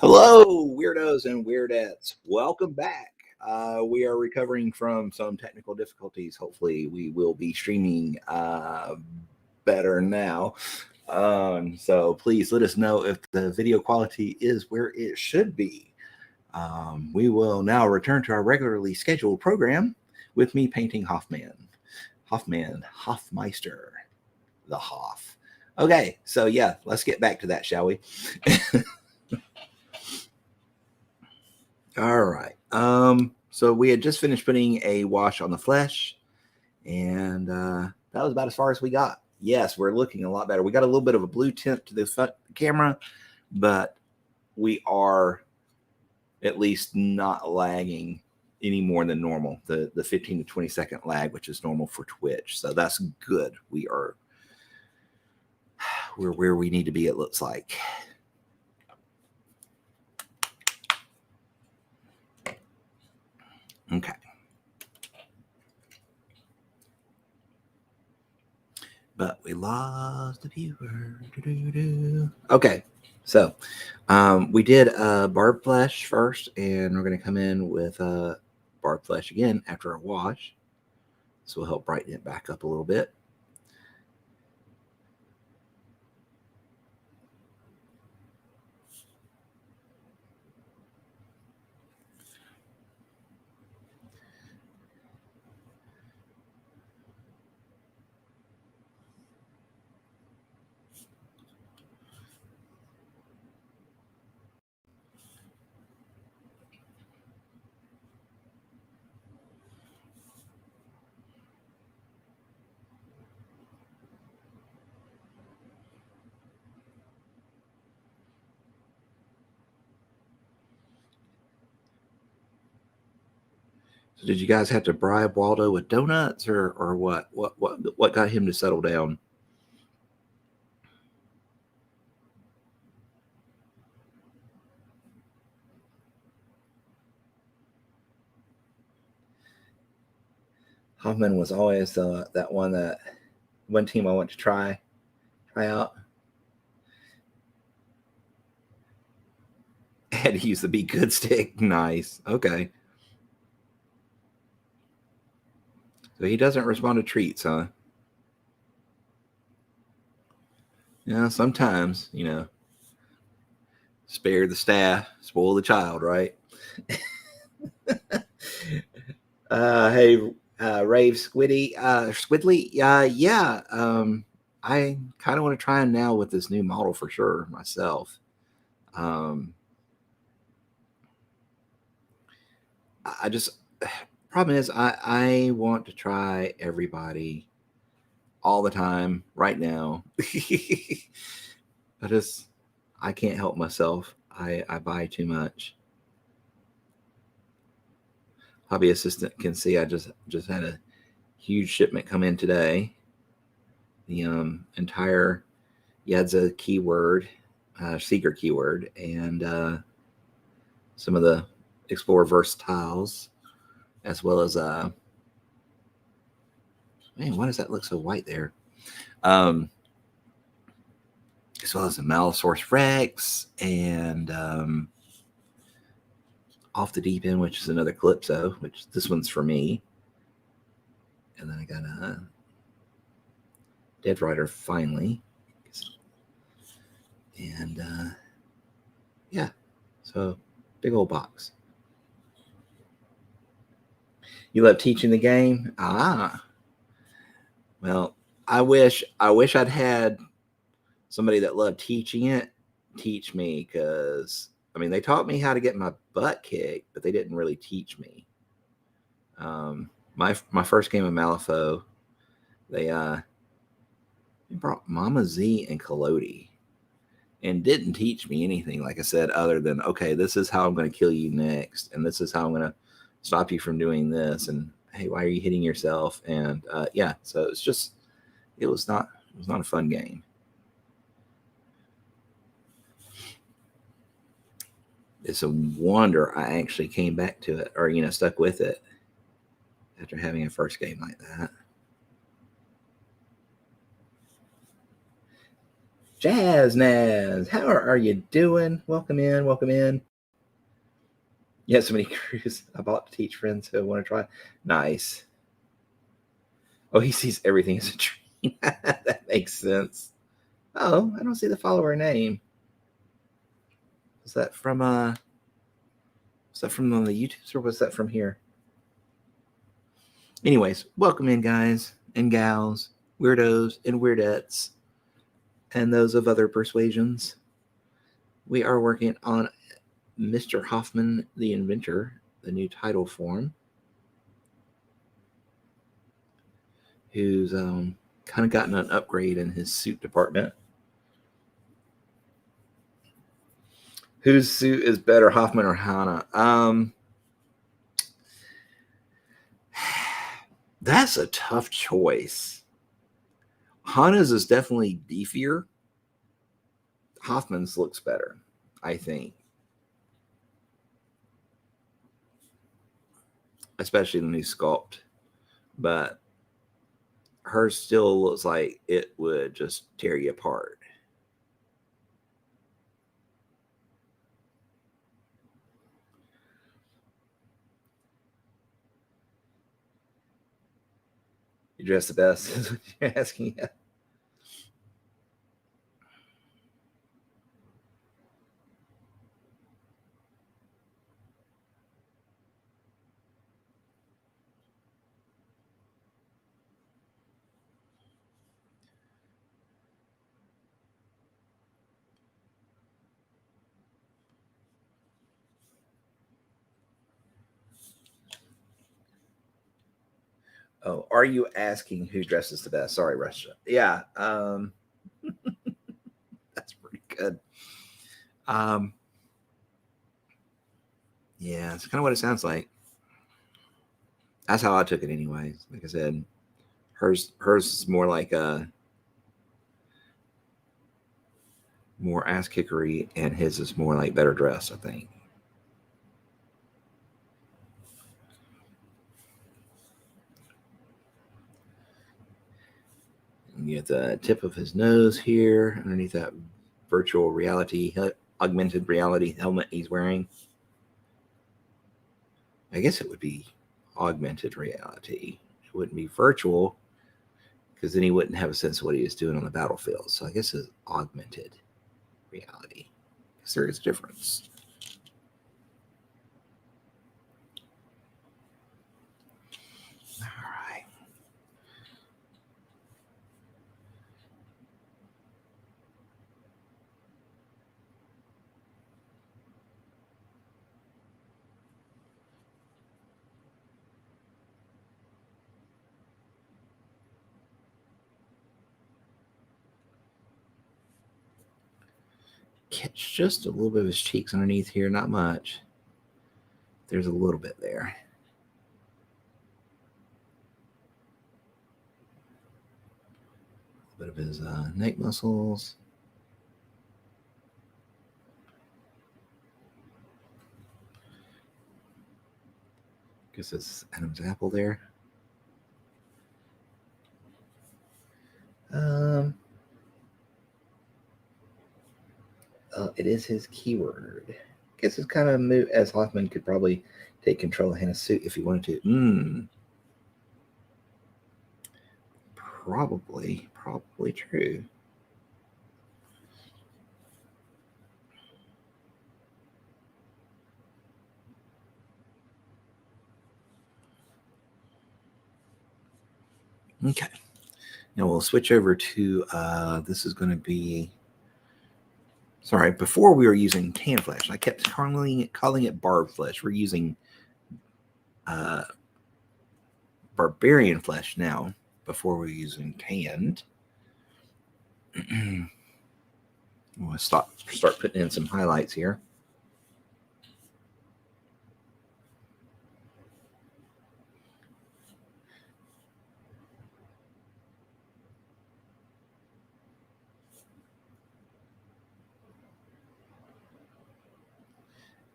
Hello, weirdos and weirdettes. Welcome back. We are recovering from some technical difficulties. Hopefully, we will be streaming better now. So please let us know if the video quality is where it should be. We will now return to our regularly scheduled program with me painting Hoffmeister, the Hoff. Okay, so yeah, let's get back to that, shall we? All right. So we had just finished putting a wash on the flesh, and that was about as far as we got. Yes, we're looking a lot better. We got a little bit of a blue tint to the front camera, but we are at least not lagging any more than normal. The 15 to 20 second lag, which is normal for Twitch. So that's good. We're where we need to be, it looks like. Okay. But we lost the viewer. Okay, so we did barb flesh first, and we're going to come in with barb flesh again after a wash. This will help brighten it back up a little bit. So did you guys have to bribe Waldo with donuts, or what? What got him to settle down? Hoffman was always that one team I want to try out. Had to use the Be Good stick. Nice. Okay. So he doesn't respond to treats, huh? Yeah, sometimes, spare the staff, spoil the child, right? Hey, Rave Squidly, yeah. I kind of want to try him now with this new model for sure myself. I just problem is I want to try everybody all the time right now. I can't help myself. I buy too much. Hobby assistant can see I just had a huge shipment come in today. The entire Yadza keyword, Seeker keyword, and some of the Explorer Versatiles, as well as man, why does that look so white there? As well as the Malosaurus Rex and Off the Deep End, which is another Calypso, which this one's for me. And then I got a Dead Rider finally. And yeah, so big old box. You love teaching the game? Well, I wish I'd had somebody that loved teaching it teach me, because I mean, they taught me how to get my butt kicked, but they didn't really teach me. My first game of Malifaux, they brought Mama Z and Kalodi and didn't teach me anything, like I said, other than, okay, this is how I'm going to kill you next, and this is how I'm going to stop you from doing this, and hey, why are you hitting yourself? And yeah, so it was not a fun game. It's a wonder I actually came back to it, or stuck with it after having a first game like that. Jazz Naz, how are you doing? Welcome in, welcome in. Yeah, so many crews I bought to teach friends who want to try. Nice. Oh, he sees everything as a dream. That makes sense. Oh, I don't see the follower name. Was that from one of the YouTubes or was that from here? Anyways, welcome in, guys and gals, weirdos and weirdettes, and those of other persuasions. We are working on Mr. Hoffman, the Inventor, the new title form, who's kind of gotten an upgrade in his suit department. Whose suit is better, Hoffman or Hana? That's a tough choice. Hana's is definitely beefier. Hoffman's looks better, I think. Especially the new sculpt. But hers still looks like it would just tear you apart. You dress the best is what you're asking. Yeah. Oh, are you asking who dresses the best? Sorry, Russia. Yeah, that's pretty good. Yeah, it's kind of what it sounds like. That's how I took it, anyways. Like I said, hers is more like a more ass kickery, and his is more like better dress, I think. You get the tip of his nose here underneath that virtual reality, augmented reality helmet he's wearing. I guess it would be augmented reality. It wouldn't be virtual because then he wouldn't have a sense of what he was doing on the battlefield. So I guess it's augmented reality because there is a difference. All right. Catch just a little bit of his cheeks underneath here, not much. There's a little bit there. A bit of his neck muscles. Guess it's Adam's apple there. It is his keyword. Guess it's kind of move as Hoffman could probably take control of Hannah's suit if he wanted to. Probably true. Okay. Now we'll switch over to this is going to be. Sorry, before we were using tan flesh. I kept calling it barb flesh. We're using barbarian flesh now. Before we were using tanned. We'll start putting in some highlights here.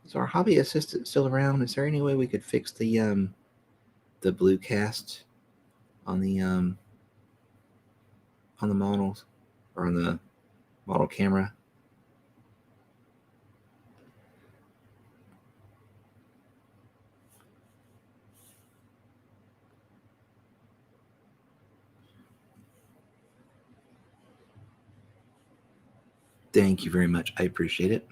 Is our hobby assistant still around? Is there any way we could fix the blue cast on the models or on the model camera. Thank you very much. I appreciate it.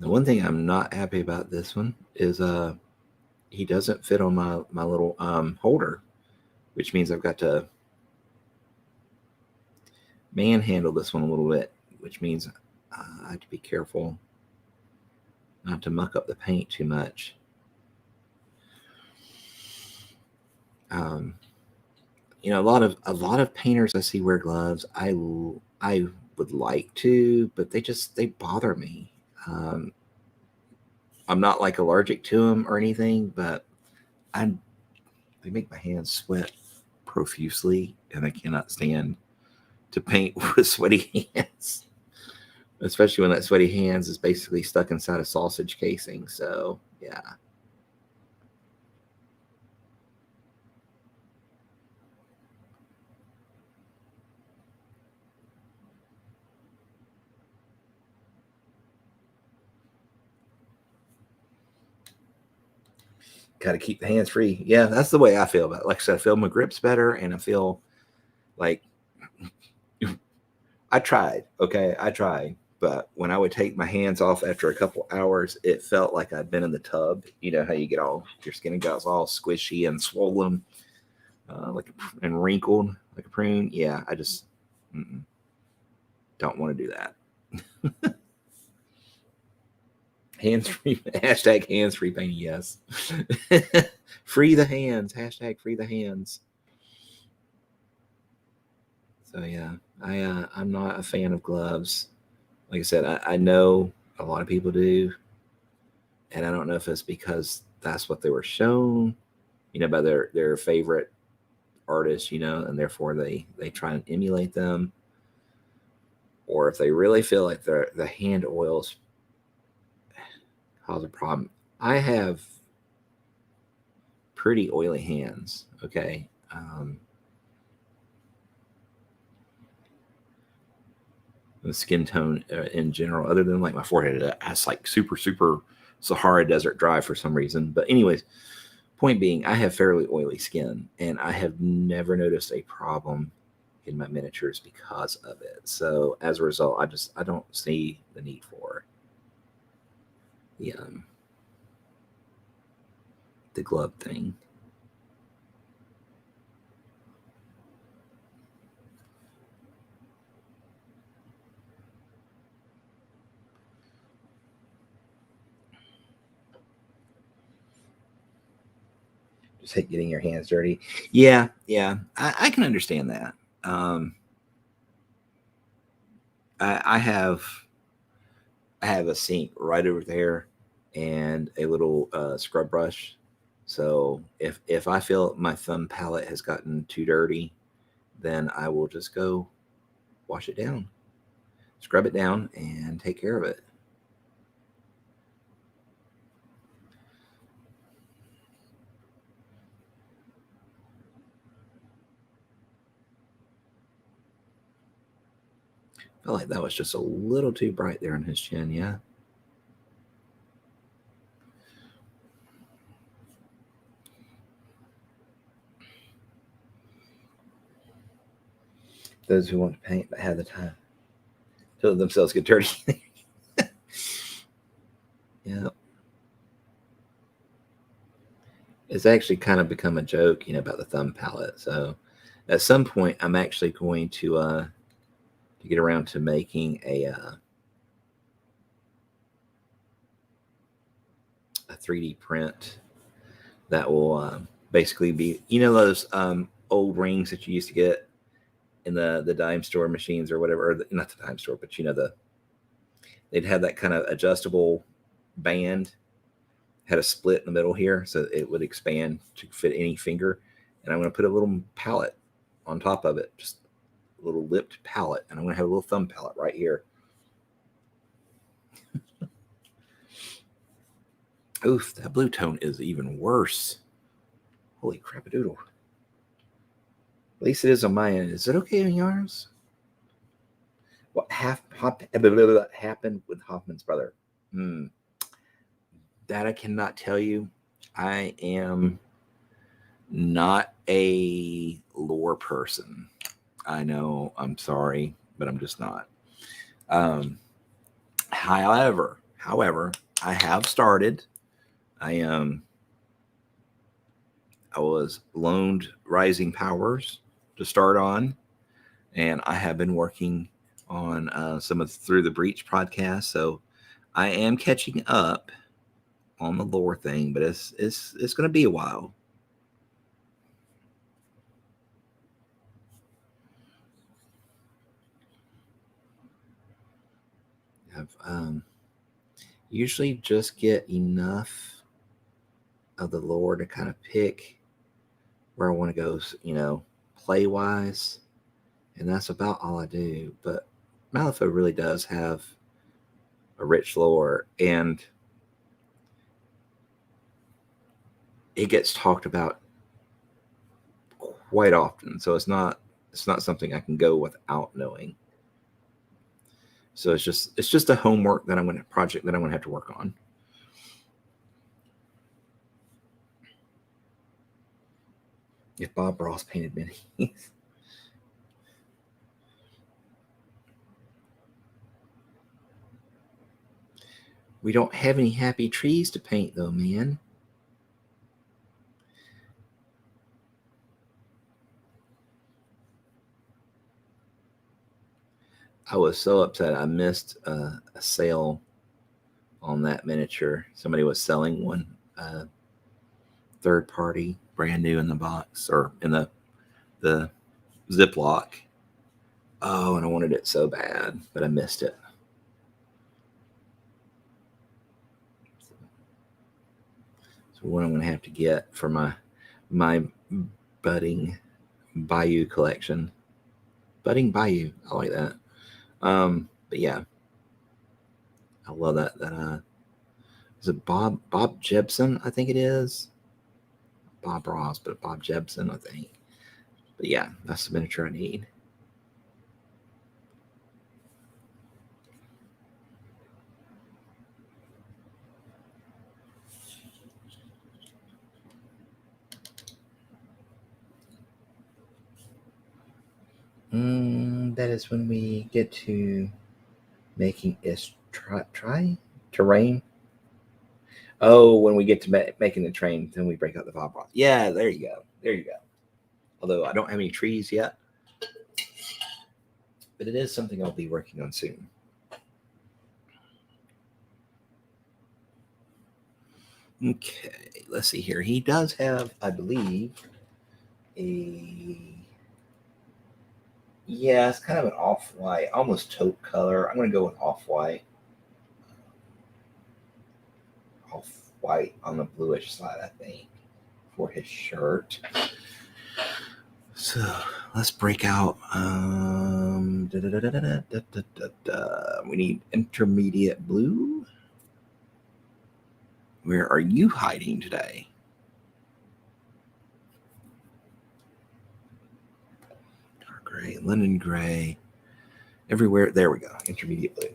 The one thing I'm not happy about this one is he doesn't fit on my little holder, which means I've got to manhandle this one a little bit, which means I have to be careful not to muck up the paint too much. You know, a lot of painters I see wear gloves. I would like to, but they bother me. I'm not like allergic to them or anything, but they make my hands sweat profusely, and I cannot stand to paint with sweaty hands, especially when that sweaty hands is basically stuck inside a sausage casing. So yeah. Got to keep the hands free. Yeah, that's the way I feel about it. Like I said, I feel my grips better, and I feel like I tried. Okay, I tried, but when I would take my hands off after a couple hours, it felt like I'd been in the tub. You know how you get all your skin gets all squishy and swollen, and wrinkled like a prune. Yeah, I just don't want to do that. Hands free. Hashtag hands free painting. Yes. Free the hands. Hashtag free the hands. So yeah, I'm not a fan of gloves. Like I said, I know a lot of people do, and I don't know if it's because that's what they were shown, you know, by their favorite artists, you know, and therefore they try and emulate them, or if they really feel like the hand oils cause a problem. I have pretty oily hands. Okay. The skin tone in general, other than like my forehead, has like super Sahara Desert dry for some reason. But anyways, point being, I have fairly oily skin, and I have never noticed a problem in my miniatures because of it. So as a result, I don't see the need for the the glove thing. Just hate getting your hands dirty. Yeah, yeah, I can understand that. Um, I have a sink right over there and a little scrub brush. So if I feel my thumb palette has gotten too dirty, then I will just go wash it down, scrub it down, and take care of it. I feel like that was just a little too bright there on his chin. Yeah. Those who want to paint but have the time to let themselves get dirty. Yeah. It's actually kind of become a joke, you know, about the thumb palette. So at some point, I'm actually going to get around to making a 3D print that will basically be, you know, those old rings that you used to get in the dime store machines or whatever, or not the dime store, but you know, they'd have that kind of adjustable band, had a split in the middle here, so it would expand to fit any finger. And I'm going to put a little palette on top of it, just a little lipped palette, and I'm going to have a little thumb palette right here. Oof, that blue tone is even worse. Holy crap-a-doodle. At least it is on my end. Is it okay on yours? What happened with Hoffman's brother? That I cannot tell you. I am not a lore person. I know. I'm sorry, but I'm just not. However, I have started. I was loaned Rising Powers to start on, and I have been working on some of Through the Breach podcast. So I am catching up on the lore thing, but it's going to be a while. I've usually just get enough of the lore to kind of pick where I want to go, play wise, and that's about all I do. But Malifaux really does have a rich lore, and it gets talked about quite often. So it's not something I can go without knowing. So it's just a homework project that I'm gonna have to work on. If Bob Ross painted minis. We don't have any happy trees to paint though, man. I was so upset I missed a sale on that miniature. Somebody was selling one third party, brand new in the box or in the Ziploc. Oh, and I wanted it so bad, but I missed it. So what I'm going to have to get for my budding Bayou collection. Budding Bayou, I like that. But yeah, I love that. Is it Bob Jebson? I think it is. Bob Ross, but Bob Jebson, I think. But yeah, that's the miniature I need. That is when we get to making is terrain. Oh, when we get to making the train, then we break out the Bob Ross. Yeah, there you go. There you go. Although I don't have any trees yet, but it is something I'll be working on soon. Okay, let's see here. He does have, I believe, it's kind of an off-white, almost taupe color. I'm going to go with off-white. Off-white on the bluish side, I think, for his shirt. So let's break out. We need intermediate blue. Where are you hiding today? Dark gray, linen gray, everywhere. There we go. Intermediate blue.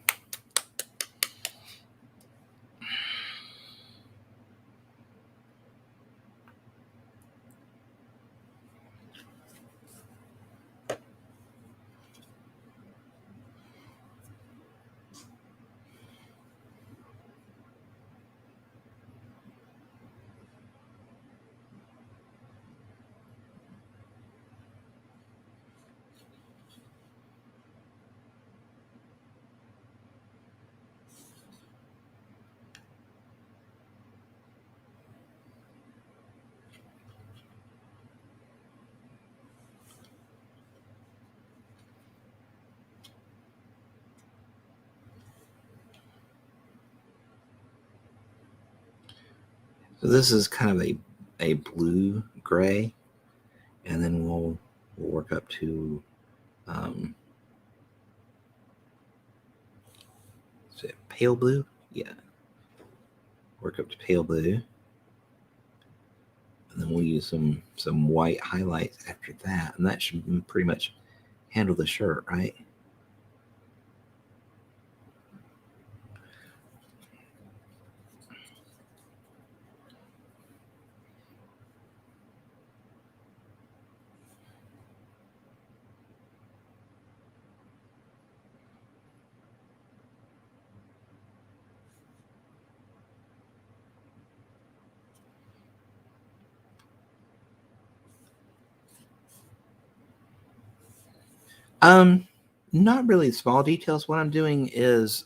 So this is kind of a blue gray, and then we'll work up to is it pale blue? Yeah. Work up to pale blue. And then we'll use some white highlights after that. And that should pretty much handle the shirt, right? Not really small details. What I'm doing is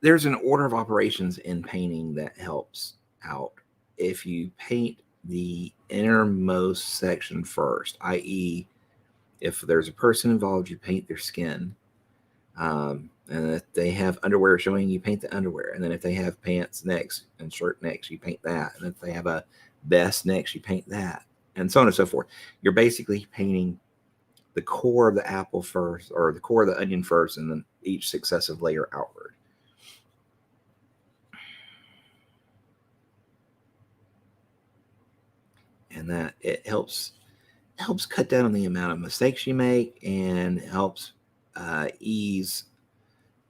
there's an order of operations in painting that helps out. If you paint the innermost section first, i.e., if there's a person involved, you paint their skin. And if they have underwear showing, you paint the underwear. And then if they have pants next and shirt next, you paint that. And if they have a vest next, you paint that. And so on and so forth. You're basically painting the core of the apple first, or the core of the onion first, and then each successive layer outward. And that it helps cut down on the amount of mistakes you make, and helps ease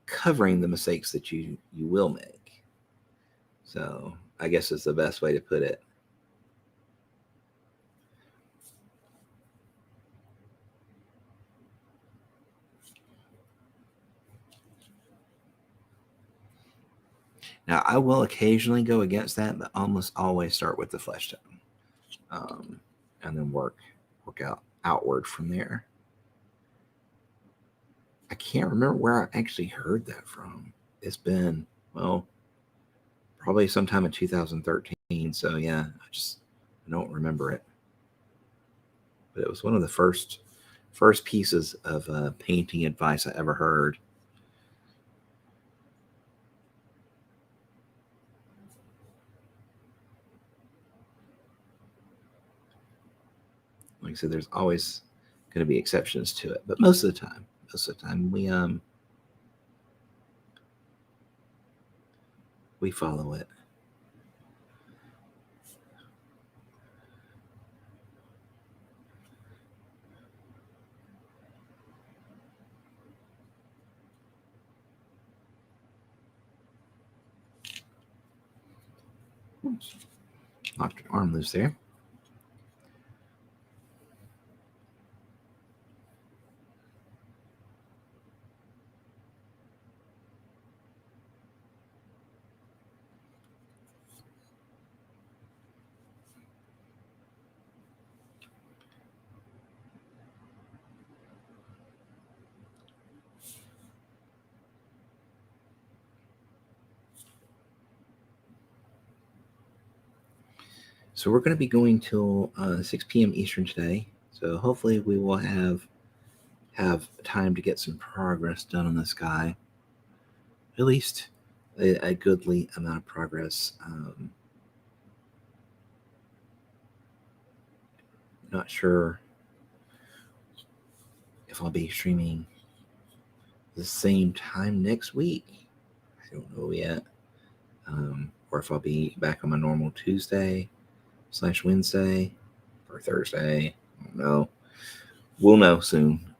covering the mistakes that you will make. So I guess is the best way to put it. Now, I will occasionally go against that, but almost always start with the flesh tone, and then work out outward from there. I can't remember where I actually heard that from. It's been, well, probably sometime in 2013. So yeah, I don't remember it, but it was one of the first pieces of painting advice I ever heard. Like I said, there's always going to be exceptions to it, but most of the time we follow it. Oops. Knocked your arm loose there. So we're going to be going till 6 p.m. Eastern today. So hopefully we will have time to get some progress done on this guy. At least a goodly amount of progress. Not sure if I'll be streaming the same time next week. I don't know yet. Or if I'll be back on my normal Tuesday/Wednesday or Thursday. I don't know. We'll know soon.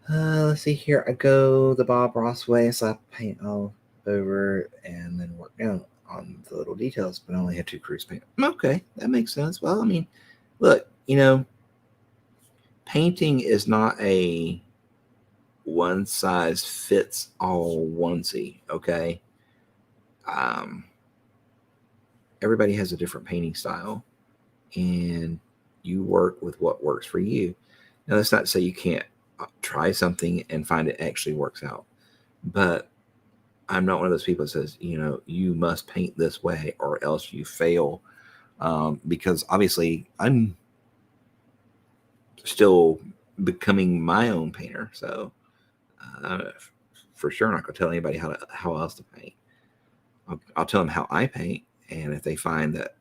Let's see here. I go the Bob Ross way, so I paint all over and then work down on the little details, but I only had 2 crews paint. Okay, that makes sense. Well, I mean, look, painting is not a one size fits all onesie, okay? Everybody has a different painting style, and you work with what works for you. Now, that's not to say you can't try something and find it actually works out, but I'm not one of those people that says, you must paint this way or else you fail, because obviously I'm still becoming my own painter. So for sure, I'm not going to tell anybody how else to paint. I'll tell them how I paint, and if they find that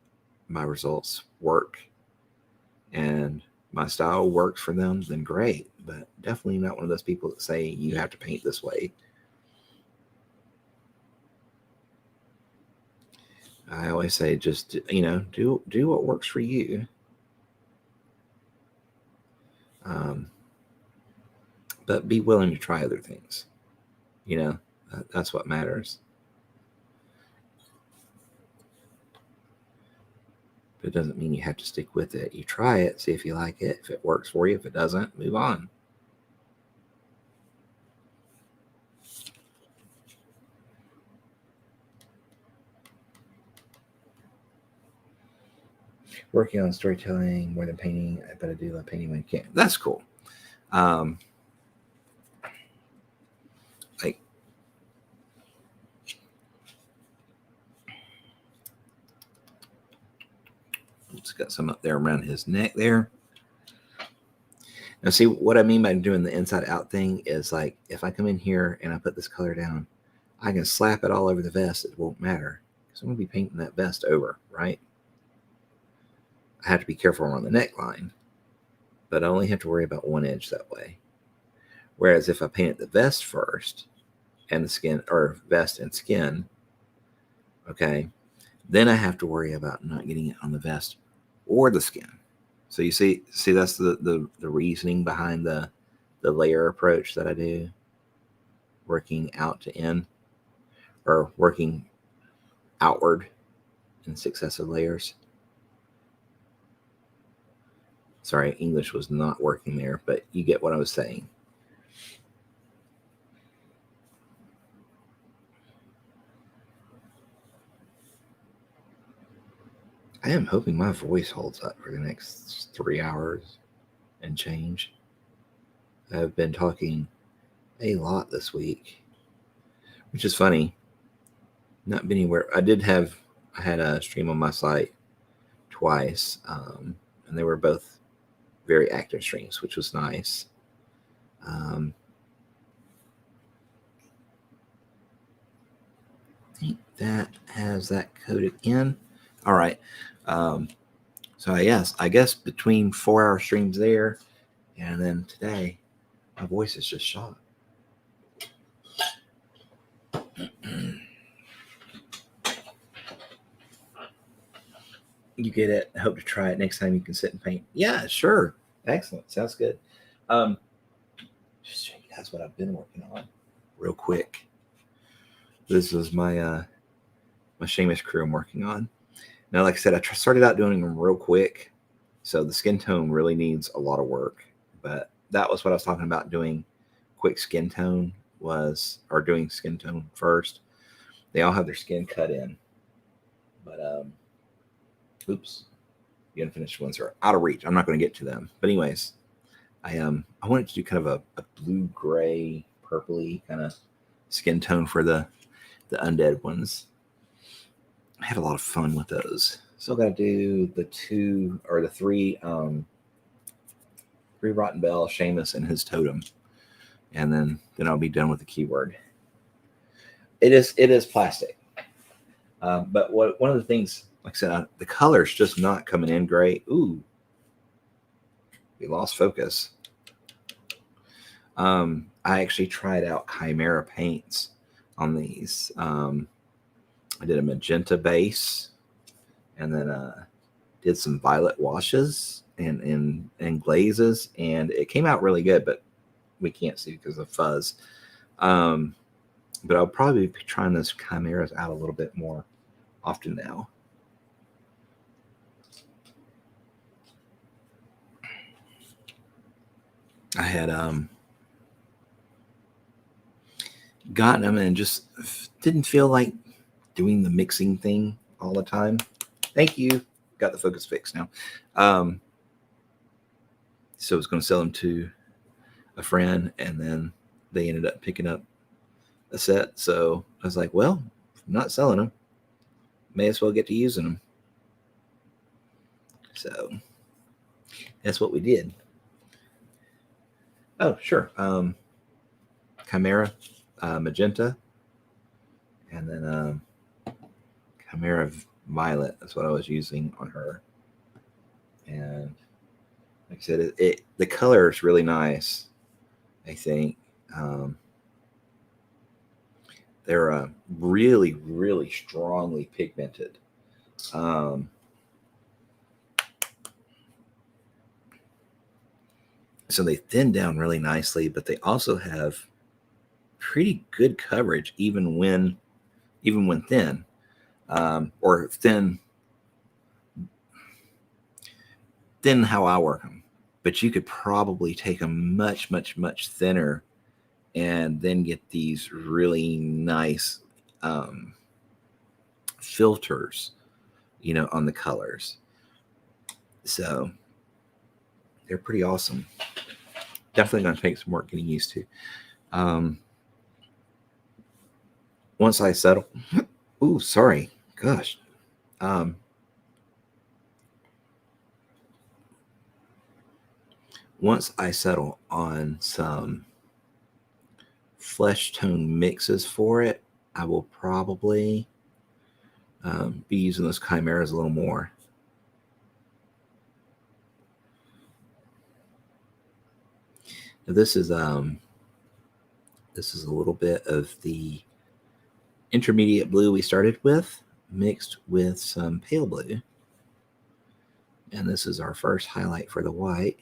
my results work and my style works for them, then great. but definitely not one of those people that say you have to paint this way. I always say just, do what works for you. But be willing to try other things. That's what matters. But it doesn't mean you have to stick with it. You try it, see if you like it. If it works for you, if it doesn't, move on. Working on storytelling more than painting, but I do love painting when you can. That's cool. Like, it's got some up there around his neck there. Now, see, what I mean by doing the inside out thing is like, if I come in here and I put this color down, I can slap it all over the vest. It won't matter because I'm going to be painting that vest over, right? I have to be careful around the neckline, but I only have to worry about one edge that way. Whereas if I painted the vest first and the skin, or vest and skin, okay, then I have to worry about not getting it on the vest or the skin. So you see that's the reasoning behind the layer approach that I do, working out to in, or working outward in successive layers. Sorry, English was not working there, but you get what I was saying. I am hoping my voice holds up for the next 3 hours and change. I've been talking a lot this week, which is funny. Not been anywhere. I had a stream on my site twice, and they were both very active streams, which was nice. I think that has that coded in. All right. So I guess between 4-hour streams there and then today, my voice is just shot. You get it. I hope to try it next time you can sit and paint. Yeah, sure. Excellent. Sounds good. Just show you guys what I've been working on real quick. This is my my Seamus crew I'm working on. Now, like I said, I started out doing them real quick. So the skin tone really needs a lot of work. But that was what I was talking about, doing quick skin tone or doing skin tone first. They all have their skin cut in. But, oops. The unfinished ones are out of reach. I'm not going to get to them. But anyways, I wanted to do kind of a blue-gray, purpley kind of skin tone for the undead ones. I had a lot of fun with those. Still got to do the three Rotten Bell, Seamus, and his totem, and then I'll be done with the keyword. It is plastic, but one of the things, like I said, the color's just not coming in great. Ooh, we lost focus. I actually tried out Chimera Paints on these. I did a magenta base, and then did some violet washes and glazes, and it came out really good, but we can't see because of fuzz. But I'll probably be trying those chimeras out a little bit more often now. I had gotten them and just didn't feel like doing the mixing thing all the time. Thank you. Got the focus fixed now. So I was going to sell them to a friend, and then they ended up picking up a set. So I was like, well, I'm not selling them, may as well get to using them. So that's what we did. Oh, sure. Chimera magenta, and then Chimera violet. That's what I was using on her. And like I said, the color is really nice. I think. They're really, really strongly pigmented. So they thin down really nicely, but they also have pretty good coverage, even when thin, or thin how I work them. But you could probably take them much, much, much thinner, and then get these really nice filters, on the colors. So they're pretty awesome. Definitely going to take some work getting used to. Once I settle, ooh, sorry, gosh. Once I settle on some flesh tone mixes for it, I will probably be using those chimeras a little more. Now this is a little bit of the intermediate blue we started with, mixed with some pale blue. And this is our first highlight for the white.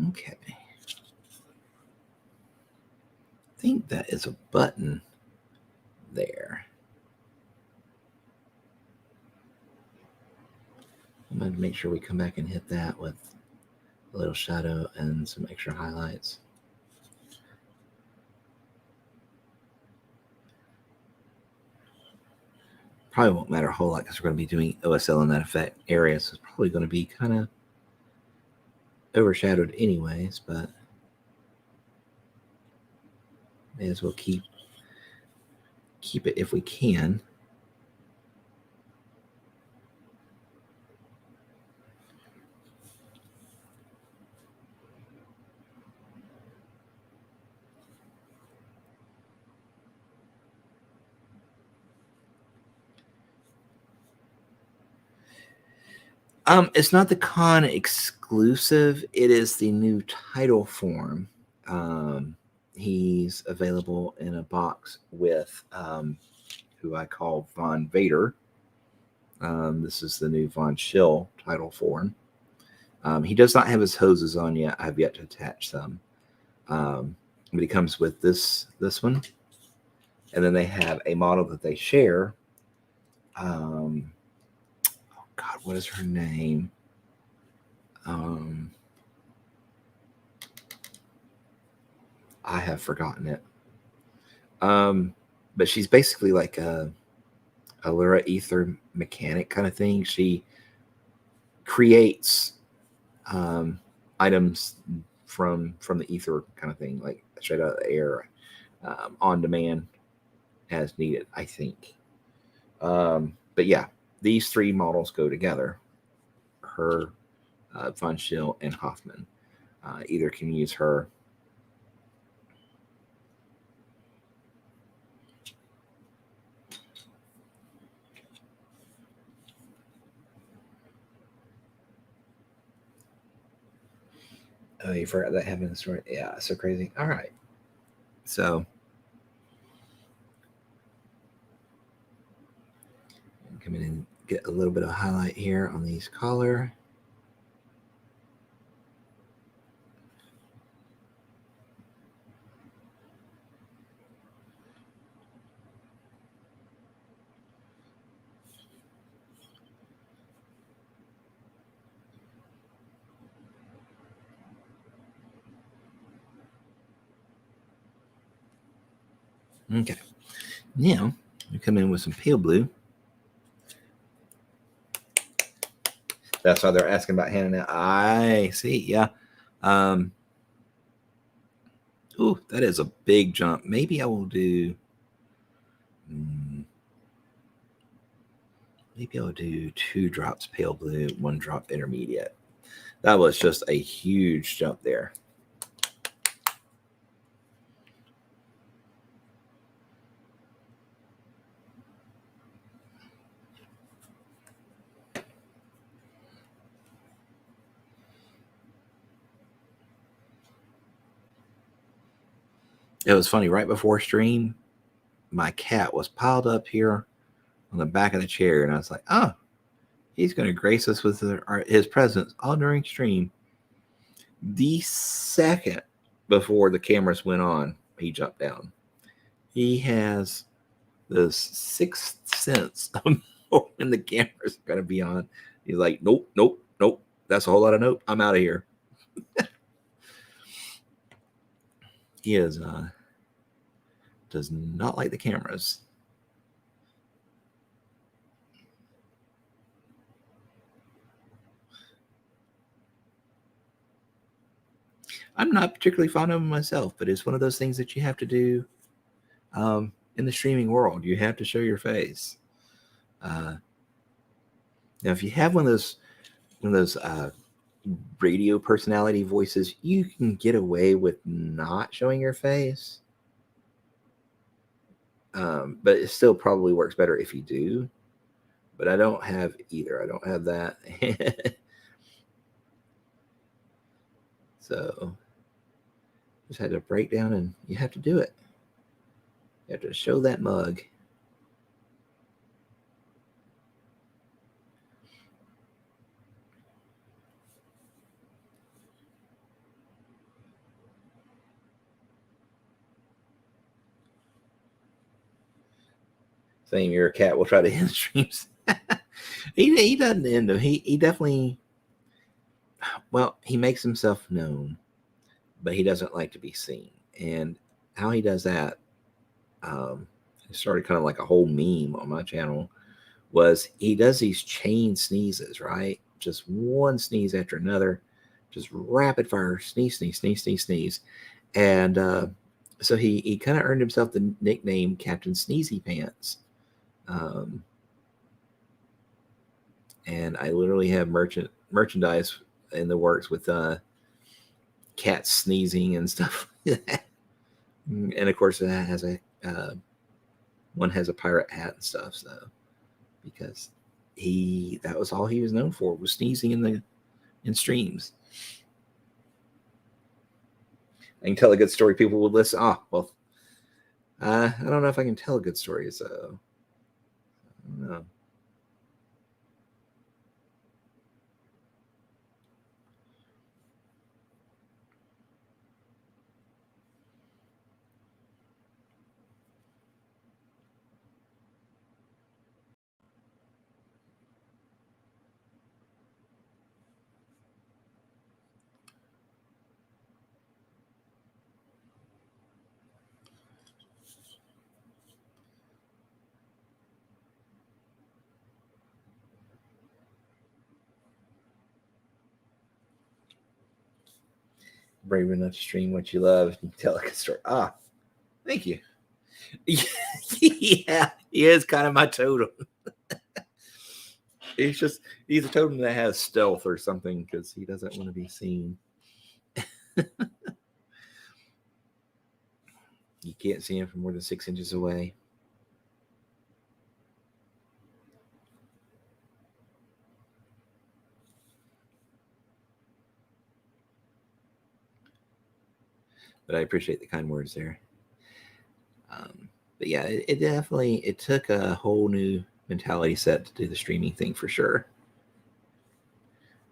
Okay. I think that is a button there. I'm going to make sure we come back and hit that with a little shadow and some extra highlights. Probably won't matter a whole lot because we're going to be doing OSL in that effect area, so it's probably going to be kind of overshadowed anyways, but may as well keep it if we can. It's not the con exclusive. It is the new title form. He's available in a box with who I call Von Vader. This is the new Von Schill title form. He does not have his hoses on yet. I've yet to attach some. But he comes with this one. And then they have a model that they share. Oh God, what is her name? I have forgotten it. But she's basically like a Lyra ether mechanic kind of thing. She creates items from the ether kind of thing, like straight out of the air, on demand as needed, I think. But yeah, these three models go together. Her, Von Schill, and Hoffman. Either can use her. Oh, you forgot that happened in the story. Yeah, so crazy. All right. So come in and get a little bit of highlight here on these collar. Okay. Now we come in with some pale blue. That's why they're asking about handing out. I see. Yeah. Ooh, that is a big jump. Maybe I will do. Maybe I'll do 2 drops pale blue, 1 drop intermediate. That was just a huge jump there. It was funny. Right before stream, my cat was piled up here on the back of the chair, and I was like, "Oh, he's going to grace us with his presence all during stream." The second before the cameras went on, he jumped down. He has the sixth sense of when the camera's going to be on. He's like, "Nope, nope, nope. That's a whole lot of nope. I'm out of here." He does not like the cameras. I'm not particularly fond of them myself, but it's one of those things that you have to do in the streaming world. You have to show your face. Now, if you have one of those radio personality voices, you can get away with not showing your face. But it still probably works better if you do. But I don't have either. I don't have that. So just had to break down, and you have to do it. You have to show that mug. Same, your cat will try to end streams. He doesn't end them. He definitely, well, he makes himself known, but he doesn't like to be seen. And how he does that, it started kind of like a whole meme on my channel, was he does these chain sneezes, right? Just one sneeze after another, just rapid fire sneeze, sneeze, sneeze, sneeze, sneeze. And so he kind of earned himself the nickname Captain Sneezy Pants. And I literally have merchandise in the works with cats sneezing and stuff like that. And of course, it has a one has a pirate hat and stuff. So because that was all he was known for, was sneezing in streams. I can tell a good story. People would listen. Oh, well, I don't know if I can tell a good story. So I don't know. Brave enough to stream what you love and tell a good story. Ah, thank you. Yeah, he is kind of my totem. He's a totem that has stealth or something because he doesn't want to be seen. You can't see him from more than 6 inches away. But I appreciate the kind words there. But yeah, it definitely took a whole new mentality set to do the streaming thing for sure.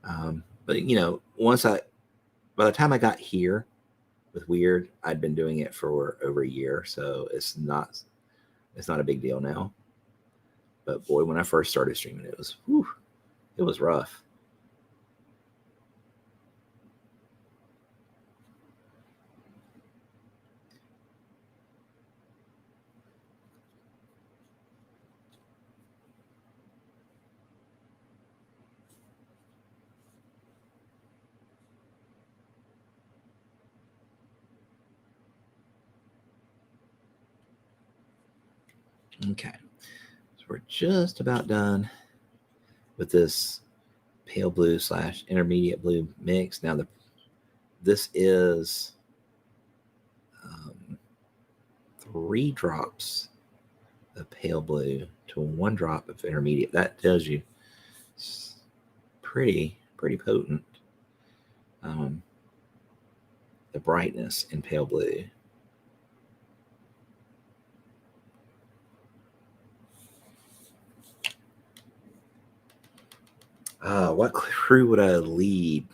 But by the time I got here with Wyrd, I'd been doing it for over a year, so it's not a big deal now. But boy, when I first started streaming, it was rough. Okay, so we're just about done with this pale blue / intermediate blue mix. Now this is 3 drops of pale blue to 1 drop of intermediate. That tells you it's pretty potent. The brightness in pale blue. What crew would I lead?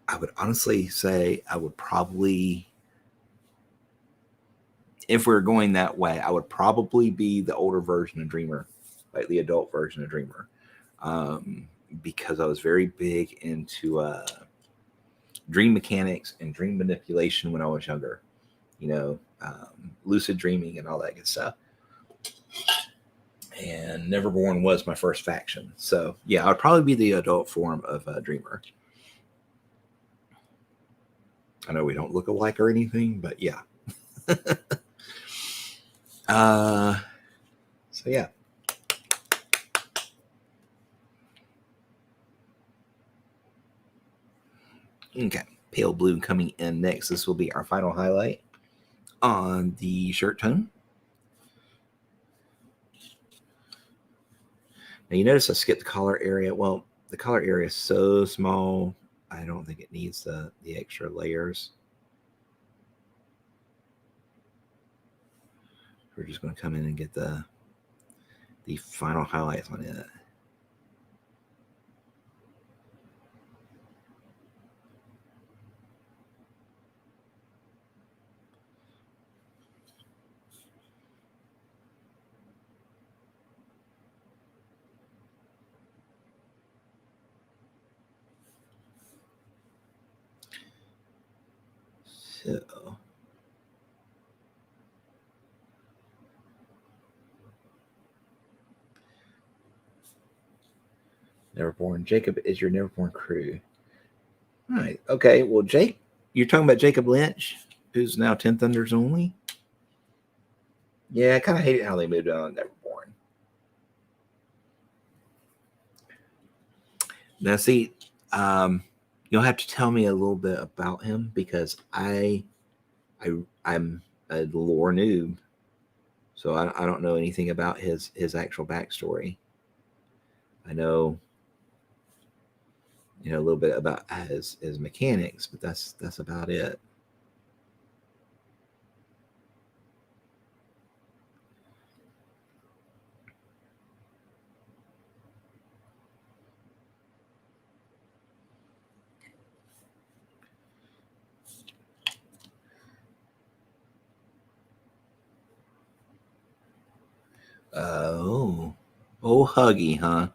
I would honestly say I would probably, if we're going that way, I would probably be the older version of Dreamer, like the adult version of Dreamer, because I was very big into dream mechanics and dream manipulation when I was younger. Lucid dreaming and all that good stuff. And Neverborn was my first faction. So, yeah, I'd probably be the adult form of Dreamer. I know we don't look alike or anything, but yeah. So, yeah. Okay, pale blue coming in next. This will be our final highlight on the shirt tone. Now you notice I skipped the collar area. Well, the collar area is so small, I don't think it needs the extra layers. We're just going to come in and get the final highlights on it. So, Neverborn. Jacob is your Neverborn crew. All right. Okay. Well, Jake, you're talking about Jacob Lynch, who's now 10 Thunders only. Yeah, I kind of hated how they moved on Neverborn. Now, see, you'll have to tell me a little bit about him because I'm a lore noob, so I don't know anything about his actual backstory. I know, a little bit about his mechanics, but that's about it. Oh, Huggy, huh?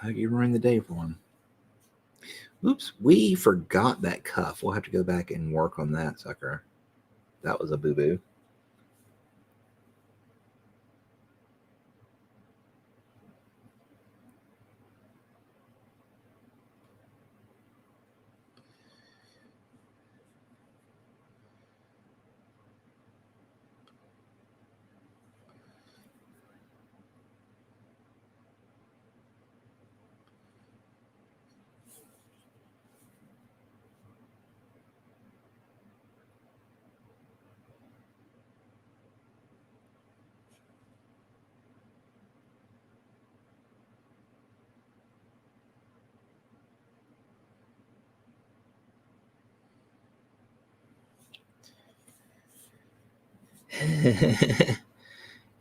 Huggy ruined the day for him. Oops, we forgot that cuff. We'll have to go back and work on that sucker. That was a boo-boo.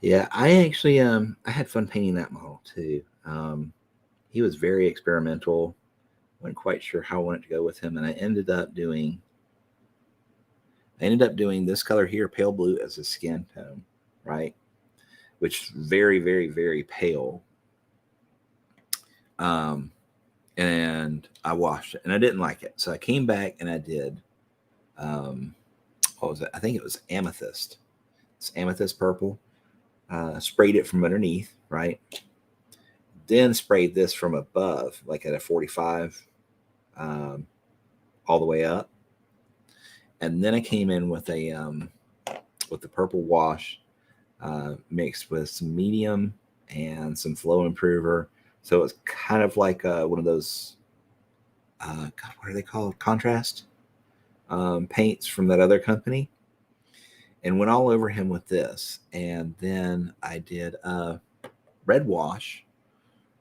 Yeah, I actually I had fun painting that model too. He was very experimental. Wasn't quite sure how I wanted to go with him, and I ended up doing this color here, pale blue, as a skin tone, right? Which is very, very, very pale. And I washed it, and I didn't like it, so I came back and I did. What was it? I think it was amethyst. It's amethyst purple. Sprayed it from underneath, right? Then sprayed this from above, like at a 45, all the way up. And then I came in with the purple wash mixed with some medium and some flow improver. So it's kind of like one of those, God, what are they called? Contrast paints from that other company. And went all over him with this. And then I did red wash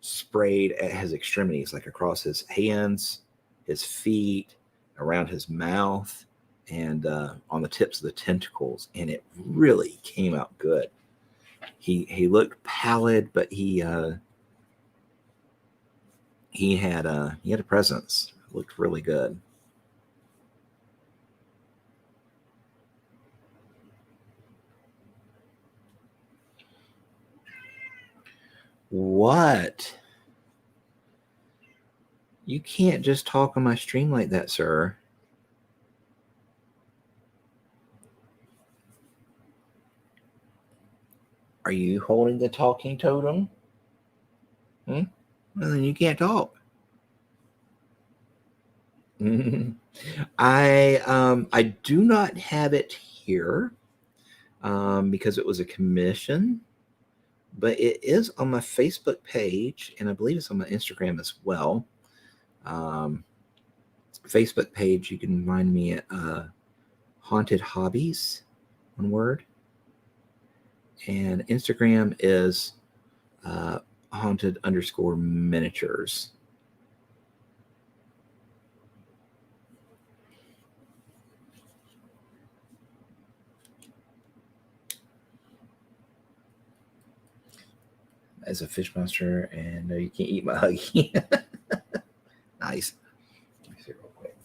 sprayed at his extremities, like across his hands, his feet, around his mouth, and on the tips of the tentacles. And it really came out good. He looked pallid, but he had a presence. It looked really good. What? You can't just talk on my stream like that, sir. Are you holding the talking totem? Well, then you can't talk. I do not have it here because it was a commission, but it is on my Facebook page, and I believe it's on my Instagram as well. Facebook page, you can find me at Haunted Hobbies, one word, and Instagram is haunted_miniatures. As a fish monster, and no, you can't eat my huggy. Nice. Let me see real quick.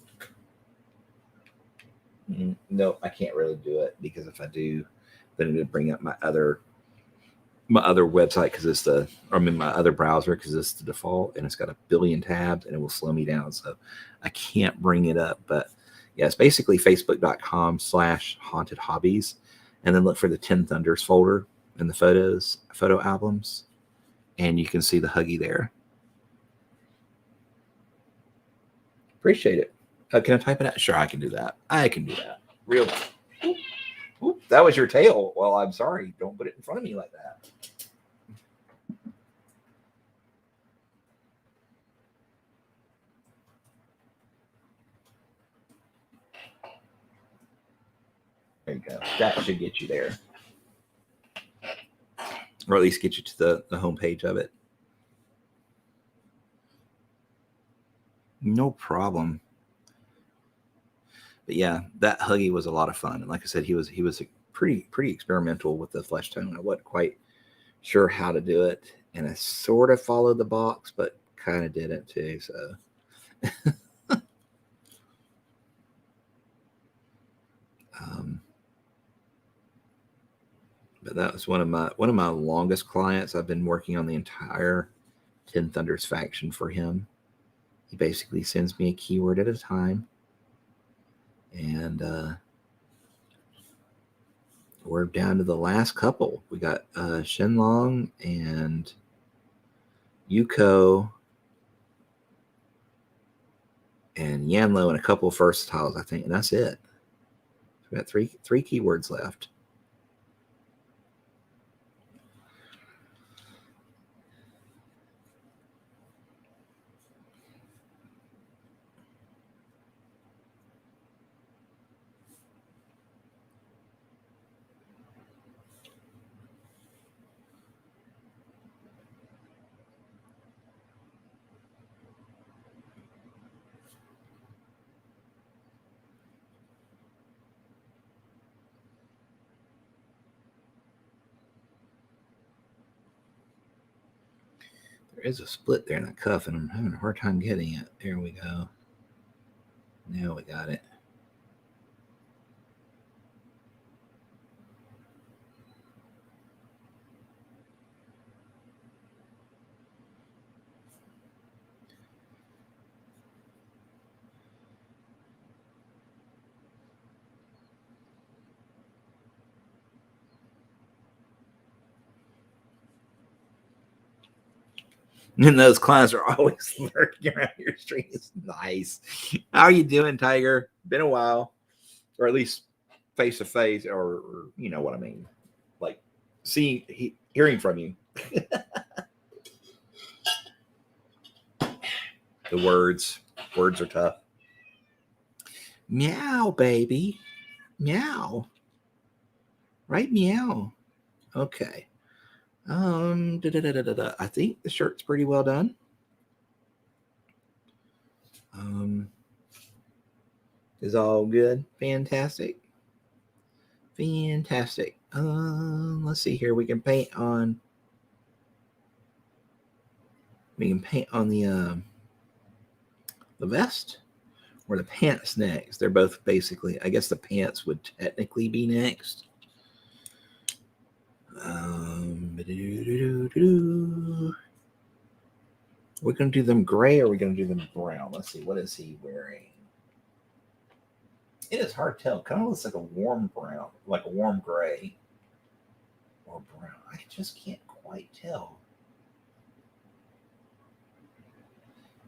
No, I can't really do it because if I do, then it would bring up my other website because my other browser because it's the default and it's got a billion tabs and it will slow me down. So I can't bring it up. But yeah, it's basically facebook.com/haunted hobbies, and then look for the 10 Thunders folder in the photo albums, and you can see the huggy there. Appreciate it. Can I type it out? Sure, I can do that. I can do that. Real. Oop, that was your tail. Well, I'm sorry. Don't put it in front of me like that. There you go. That should get you there. Or at least get you to the homepage of it. No problem. But yeah, that huggy was a lot of fun. And like I said, he was pretty experimental with the flesh tone. I wasn't quite sure how to do it, and I sort of followed the box, but kind of didn't too. So, but that was one of my longest clients. I've been working on the entire 10 Thunders faction for him. He basically sends me a keyword at a time, and we're down to the last couple. We got Shenlong and Yuko and Yanlo and a couple of versatiles, I think, and that's it. We got three keywords left. There is a split there in the cuff, and I'm having a hard time getting it. There we go. Now we got it. And those clowns are always lurking around your streets. Nice. How are you doing, Tiger? Been a while, or at least face to face, or you know what I mean, like hearing from you. The words are tough. Meow, baby, meow. Right, meow. Okay. I think the shirt's pretty well done. Is all good. Fantastic. Fantastic. Let's see here. We can paint on the vest or the pants next. They're both basically, I guess the pants would technically be next. We're going to do them gray or are we going to do them brown? Let's see. What is he wearing? It is hard to tell. Kind of looks like a warm brown, like a warm gray or brown. I just can't quite tell.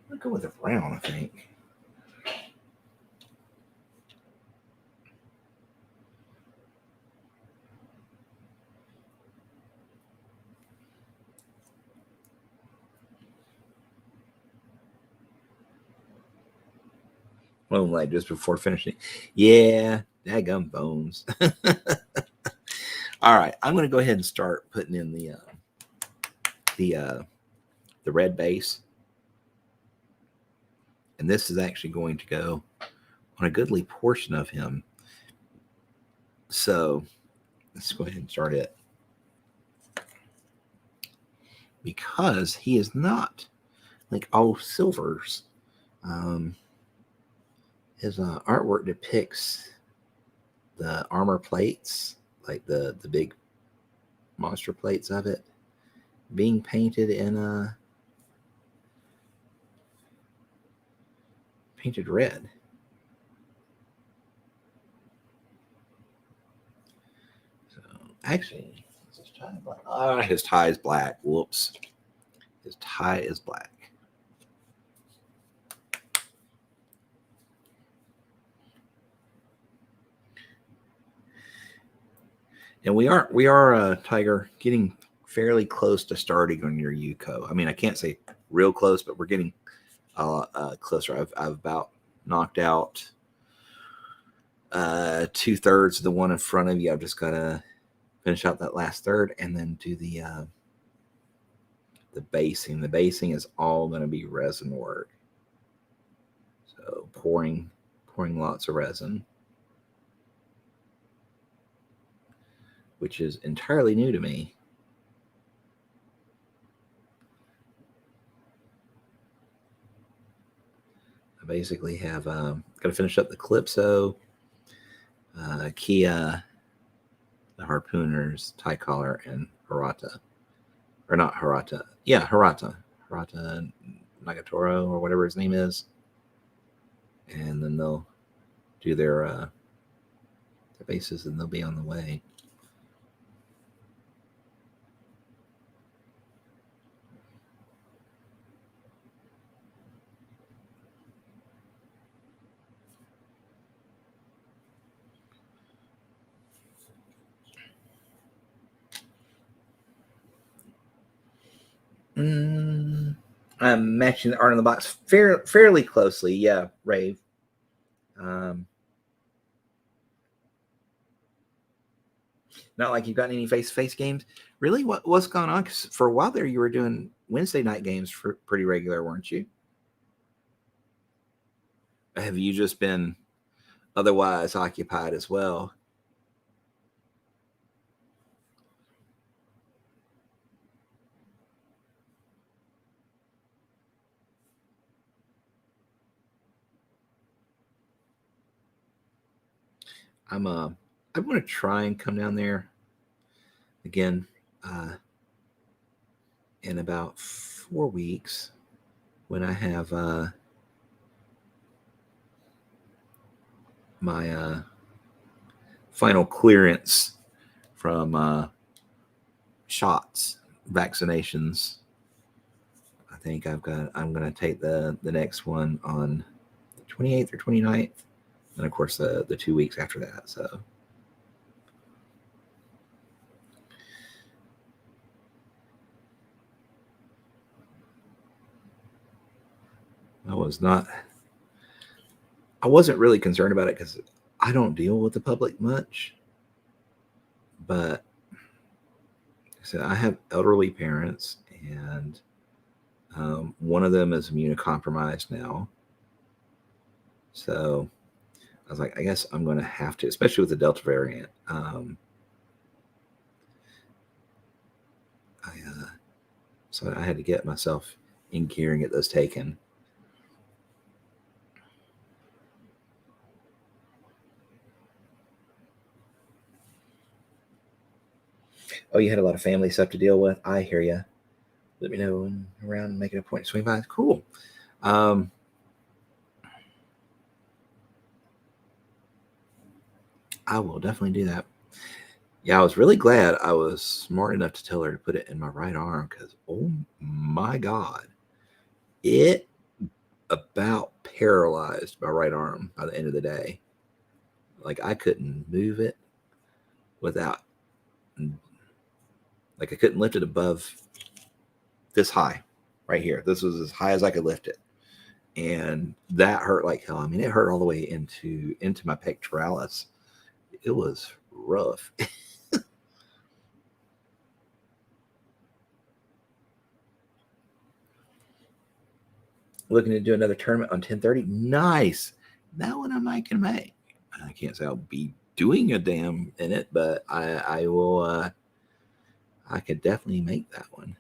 I'm going to go with a brown, I think. Well, like just before finishing. Yeah, daggum bones. All right, I'm going to go ahead and start putting in the red base. And this is actually going to go on a goodly portion of him. So let's go ahead and start it. Because he is not like all silvers. His artwork depicts the armor plates, like the big monster plates of it, being painted in painted red. So actually, is his tie black? His tie is black. Whoops. His tie is black. And we are Tiger, getting fairly close to starting on your Yuko. I mean, I can't say real close, but we're getting closer. I've about knocked out 2/3 of the one in front of you. I've just got to finish out that last third and then do the basing. The basing is all going to be resin work. So pouring lots of resin, which is entirely new to me. I basically have got to finish up the Calypso, Kia, the Harpooners, Tie Collar, and Hirata. Or not Hirata. Yeah, Hirata. Hirata Nagatoro, or whatever his name is. And then they'll do their bases and they'll be on the way. I'm matching the art on the box fairly closely. Yeah, Rave. Not like you've gotten any face-to-face games. Really, what's going on? Because for a while there, you were doing Wednesday night games for pretty regular, weren't you? Have you just been otherwise occupied as well? I want to try and come down there again in about 4 weeks when I have my final clearance from shots, vaccinations. I think I'm going to take the next one on the 28th or 29th. And of course, the 2 weeks after that. So I wasn't really concerned about it because I don't deal with the public much. But so I have elderly parents, and one of them is immunocompromised now. So I was like, I guess I'm going to have to, especially with the Delta variant. So I had to get myself in gear and get those taken. Oh, you had a lot of family stuff to deal with. I hear you. Let me know when around, make it a point to swing by. Cool. I will definitely do that. Yeah, I was really glad I was smart enough to tell her to put it in my right arm because, oh my God, it about paralyzed my right arm by the end of the day. Like I couldn't move it without, like I couldn't lift it above this high right here. This was as high as I could lift it. And that hurt like hell. I mean, it hurt all the way into my pectoralis. It was rough. Looking to do another tournament on 10:30. Nice. That one I might can make. I can't say I'll be doing a damn in it, but I will. I could definitely make that one.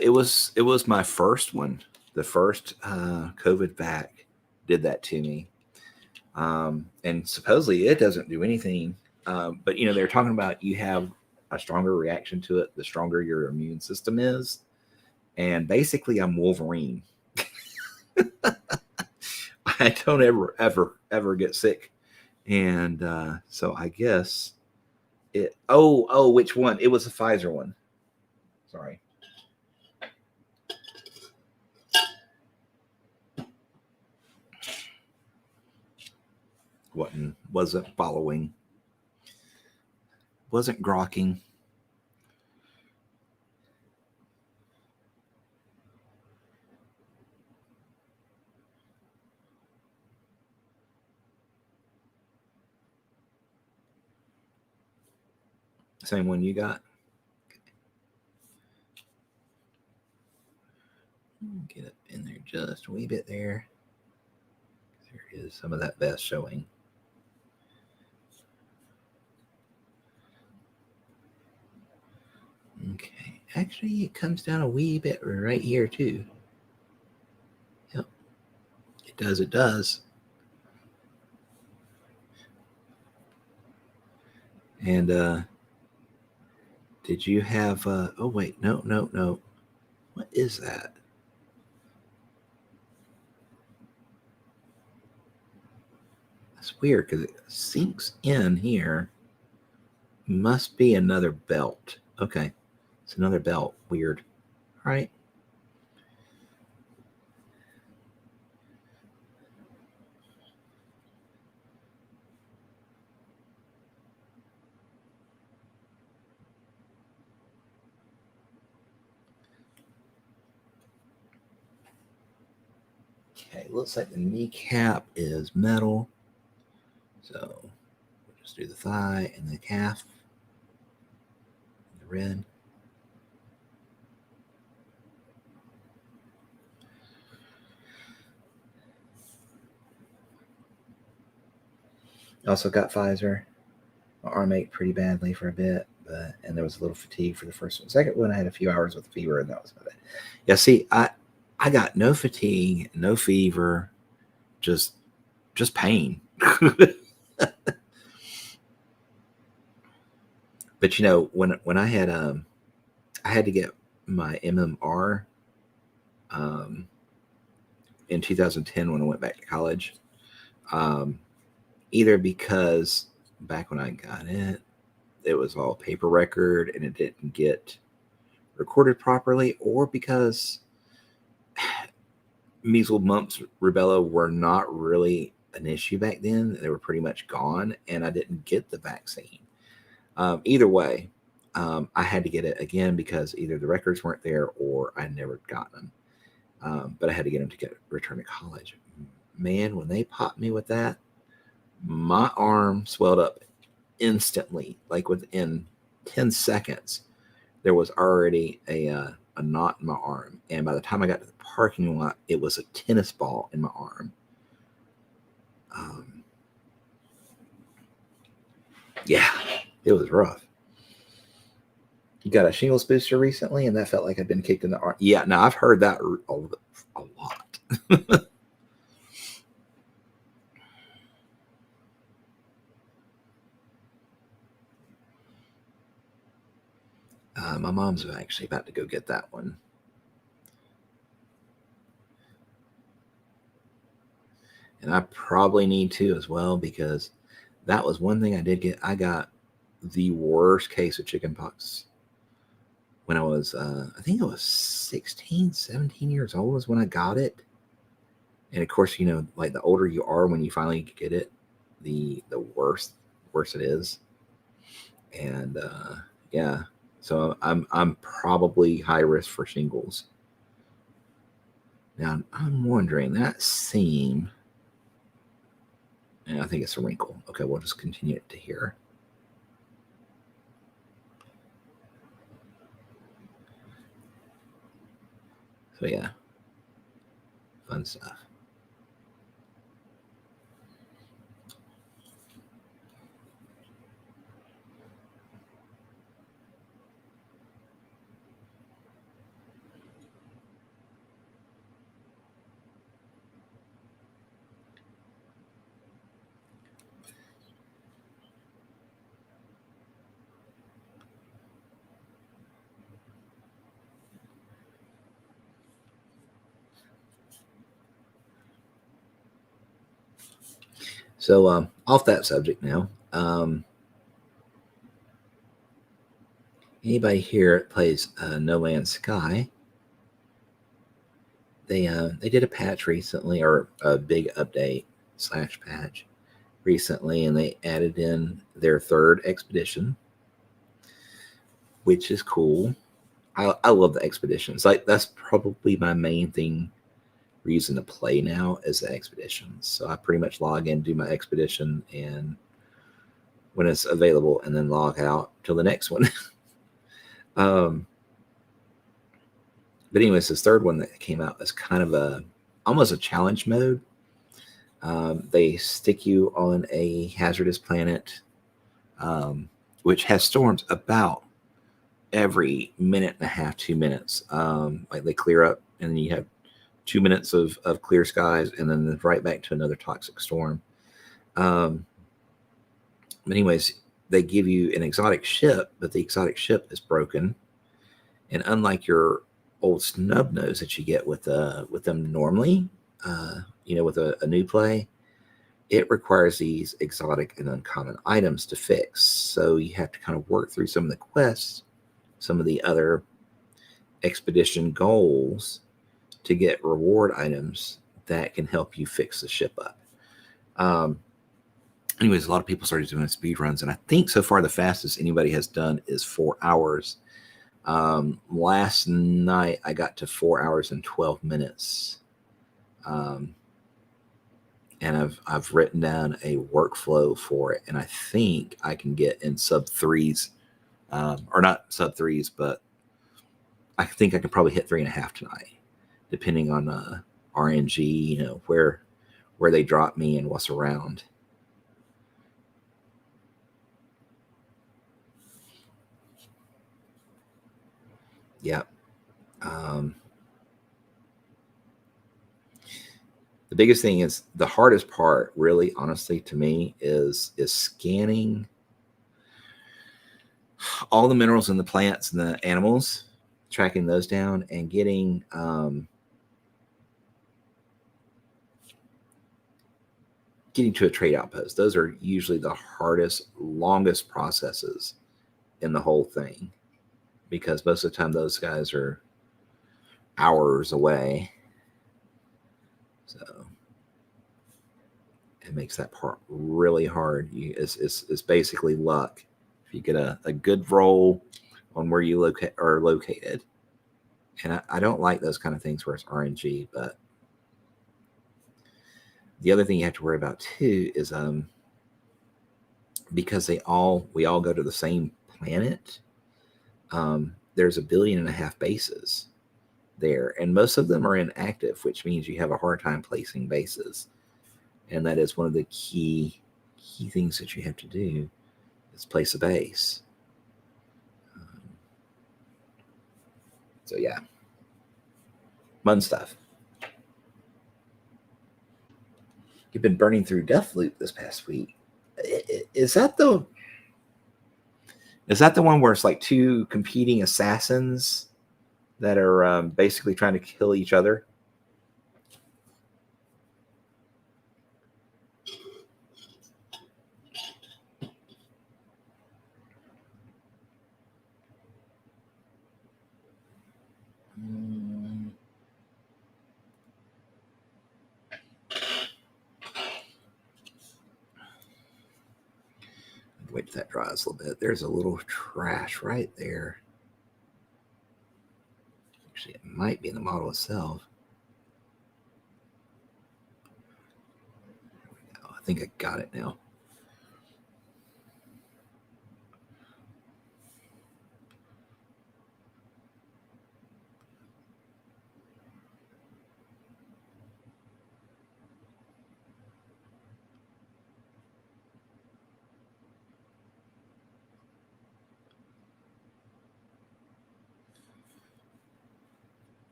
It was my first one. The first COVID vac did that to me, and supposedly it doesn't do anything. But you know they're talking about you have a stronger reaction to it the stronger your immune system is, and basically I'm Wolverine. I don't ever get sick, and so I guess it. Oh, which one? It was a Pfizer one. Sorry. Wasn't following, wasn't grokking. Same one you got. Get up in there just a wee bit there. There is some of that vest showing. Okay, actually it comes down a wee bit right here too. Yep, it does. And did you have oh wait, no, what is that? That's weird because it sinks in here. Must be another belt. Okay, it's another belt. Weird. All right. Okay, looks like the kneecap is metal. So we'll just do the thigh and the calf. The red. Also got Pfizer. My arm ached pretty badly for a bit, and there was a little fatigue for the first one. Second one, I had a few hours with fever, and that was about it. Yeah, see, I got no fatigue, no fever, just but But when I had to get my MMR in 2010 when I went back to college. Either because back when I got it was all paper record and it didn't get recorded properly, or because measles, mumps, rubella were not really an issue back then. They were pretty much gone, and I didn't get the vaccine. Either way, I had to get it again because either the records weren't there or I never gotten them. But I had to get them to return to college. Man, when they popped me with that, my arm swelled up instantly. Like within 10 seconds, there was already a knot in my arm. And by the time I got to the parking lot, it was a tennis ball in my arm. Yeah, it was rough. You got a shingles booster recently, and that felt like I'd been kicked in the arm. Yeah, now I've heard that a lot. My mom's actually about to go get that one. And I probably need to as well, because that was one thing I did get. I got the worst case of chickenpox when I was, I think I was 16, 17 years old was when I got it. And of course, like the older you are when you finally get it, the worse it is. And yeah, so I'm probably high risk for shingles. Now I'm wondering, that seam, and I think it's a wrinkle. Okay, we'll just continue it to here. So yeah, fun stuff. So off that subject now. Anybody here that plays No Man's Sky? They did a patch recently, or a big update / patch recently, and they added in their third expedition, which is cool. I love the expeditions. Like, that's probably my main reason to play now is the expeditions. So I pretty much log in, do my expedition, and when it's available, and then log out till the next one. But anyways, this third one that came out is kind of almost a challenge mode. They stick you on a hazardous planet, which has storms about every minute and a half, 2 minutes. Like, they clear up, and then you have 2 minutes of clear skies, and then right back to another toxic storm. But anyways, they give you an exotic ship, but the exotic ship is broken. And unlike your old snub nose that you get with them normally, with a new play, it requires these exotic and uncommon items to fix. So you have to kind of work through some of the quests, some of the other expedition goals, to get reward items that can help you fix the ship up. Anyways, a lot of people started doing speed runs, and I think so far the fastest anybody has done is 4 hours. Last night I got to 4 hours and 12 minutes. And I've written down a workflow for it, and I think I can get in sub threes, or not sub threes, but I think I can probably hit 3.5 tonight, depending on RNG, where they drop me and what's around. Yep. The biggest thing is, the hardest part, really, honestly, to me, is scanning. all the minerals in the plants and the animals, tracking those down and getting to a trade outpost. Those are usually the hardest, longest processes in the whole thing, because most of the time those guys are hours away. So it makes that part really hard. It's basically luck. If you get a good roll on where you are located. And I don't like those kind of things where it's RNG, but the other thing you have to worry about too is because we all go to the same planet, there's 1.5 billion bases there, and most of them are inactive, which means you have a hard time placing bases. And that is one of the key things that you have to do, is place a base. So yeah, fun stuff. You've been burning through Deathloop this past week. Is that the one where it's like two competing assassins that are basically trying to kill each other? Wait till that dries a little bit. There's a little trash right there. Actually, it might be in the model itself. I think I got it now.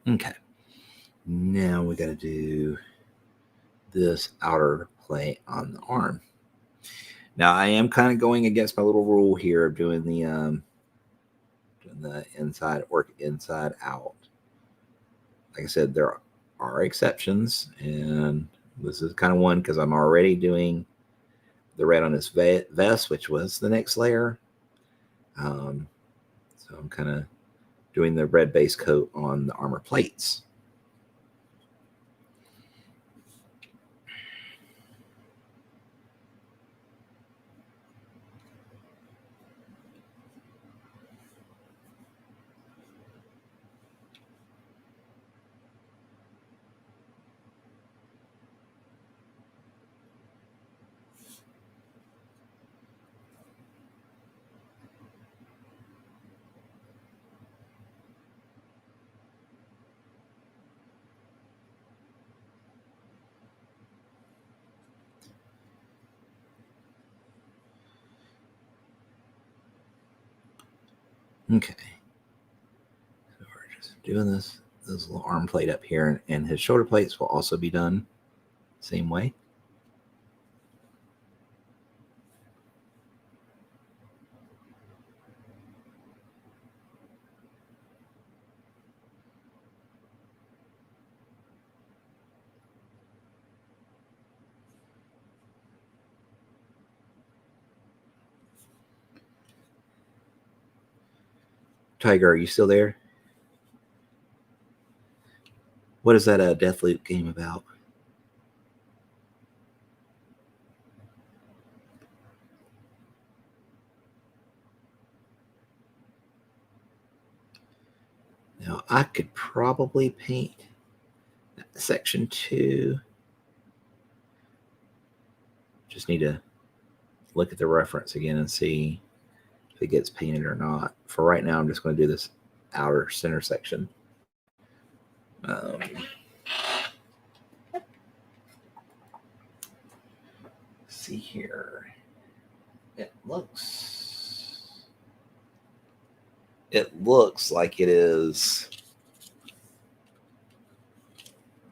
Okay. Now we got to do this outer plate on the arm. Now I am kind of going against my little rule here of doing the inside out. Like I said, there are exceptions, and this is kind of one because I'm already doing the red on his vest, which was the next layer. So I'm kind of doing the red base coat on the armor plates. Okay. So we're just doing this little arm plate up here, and his shoulder plates will also be done same way. Tiger, are you still there? What is that Deathloop game about? Now I could probably paint section 2. Just need to look at the reference again and see if it gets painted or not. For right now, I'm just going to do this outer center section. See here. It looks like it is.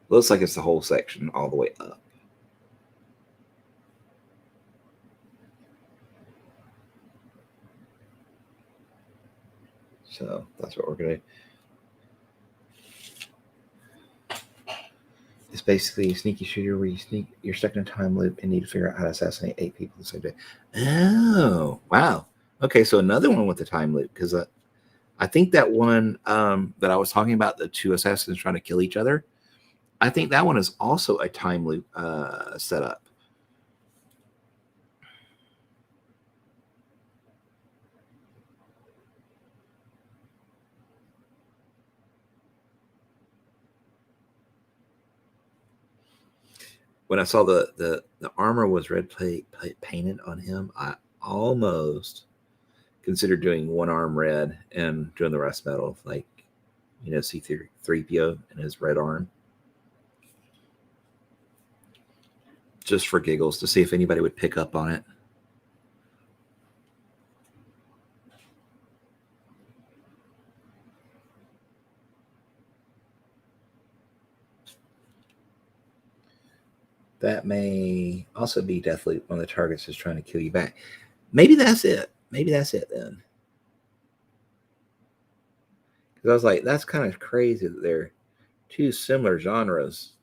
Looks like it's the whole section all the way up. So that's what we're going to do. It's basically a sneaky shooter where you're stuck in a time loop and need to figure out how to assassinate 8 people the same day. Oh, wow. Okay, so another one with the time loop, because I think that one that I was talking about, the 2 assassins trying to kill each other, I think that one is also a time loop setup. When I saw the armor was red painted on him, I almost considered doing one arm red and doing the rest metal, like, you know, C3PO and his red arm, just for giggles, to see if anybody would pick up on it. That may also be Deathloop. One of the targets is trying to kill you back. Maybe that's it. Maybe that's it then. Because I was like, that's kind of crazy that they're 2 similar genres,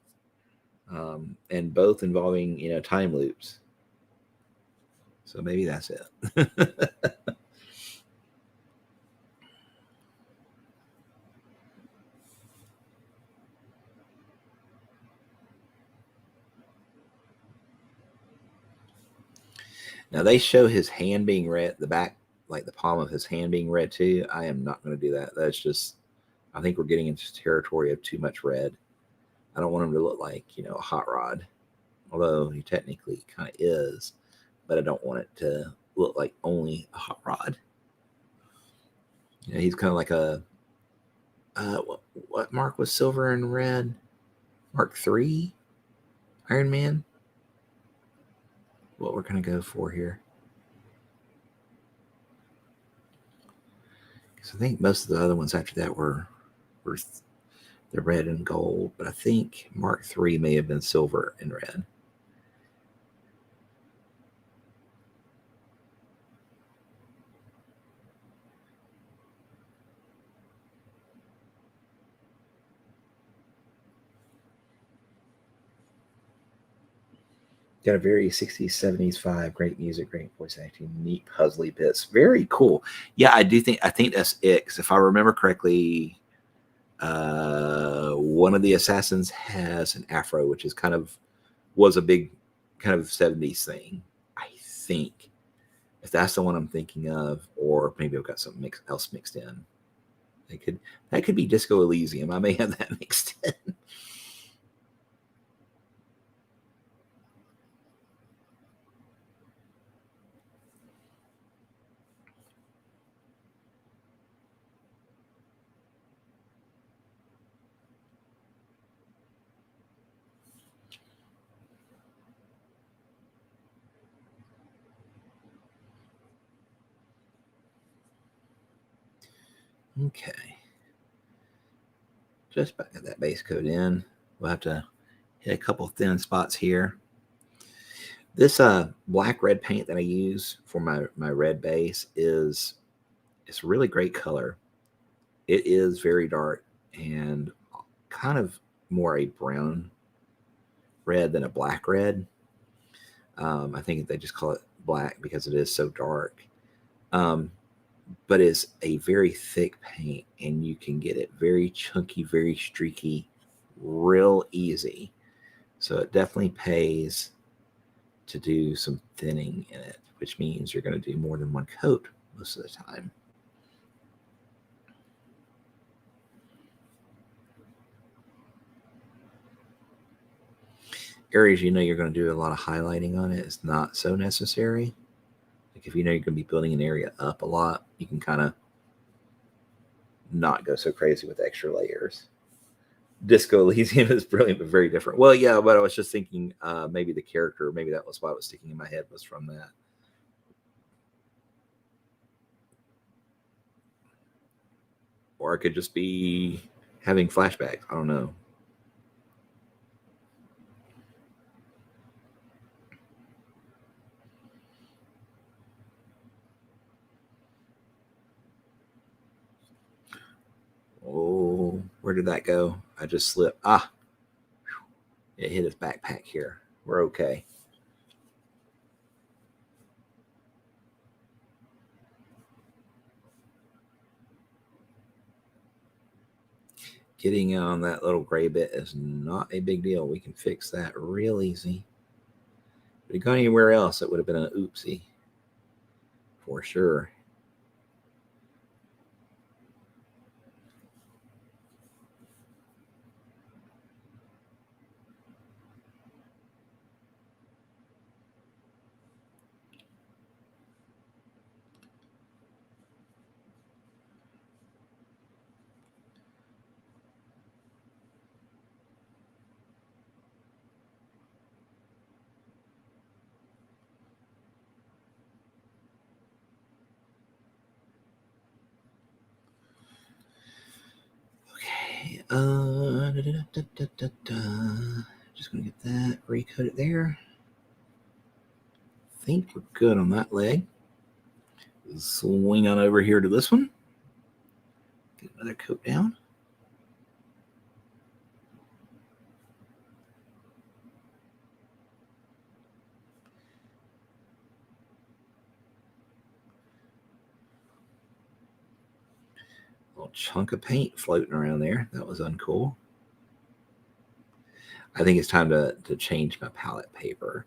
and both involving, you know, time loops. So maybe that's it. Now they show his hand being red, the back, like the palm of his hand being red too. I am not going to do that. That's just, I think we're getting into territory of too much red. I don't want him to look like, you know, a hot rod, although he technically kind of is, but I don't want it to look like only a hot rod. You know, he's kind of like a what Mark was silver and red? Mark 3 Iron Man. What we're gonna go for here? Because I think most of the other ones after that were the red and gold, but I think Mark 3 may have been silver and red. Got a very 60s, 70s vibe, great music, great voice acting, neat puzzly bits. Very cool. Yeah, I think that's it. Because if I remember correctly, one of the assassins has an afro, which is was a big kind of 70s thing. I think, if that's the one I'm thinking of, or maybe I've got something else mixed in. That could be Disco Elysium. I may have that mixed in. Okay. Just about got that base coat in. We'll have to hit a couple thin spots here. This black red paint that I use for my red base it's a really great color. It is very dark and kind of more a brown red than a black red. I think they just call it black because it is so dark. But it's a very thick paint, and you can get it very chunky, very streaky, real easy. So it definitely pays to do some thinning in it, which means you're going to do more than one coat most of the time. Areas you know you're going to do a lot of highlighting on it is not so necessary. Like if you know you're going to be building an area up a lot, you can kind of not go so crazy with extra layers. Disco Elysium is brilliant, but very different. Well, yeah, but I was just thinking maybe the character, maybe that was why it was sticking in my head, was from that. Or it could just be having flashbacks. I don't know. Where did that go? I just slipped. Ah, it hit his backpack here. We're okay. Getting on that little gray bit is not a big deal. We can fix that real easy. If it gone anywhere else, it would have been an oopsie. For sure. Just gonna get that, recoat it there. Think we're good on that leg. Swing on over here to this one. Get another coat down. A little chunk of paint floating around there. That was uncool. I think it's time to change my palette paper.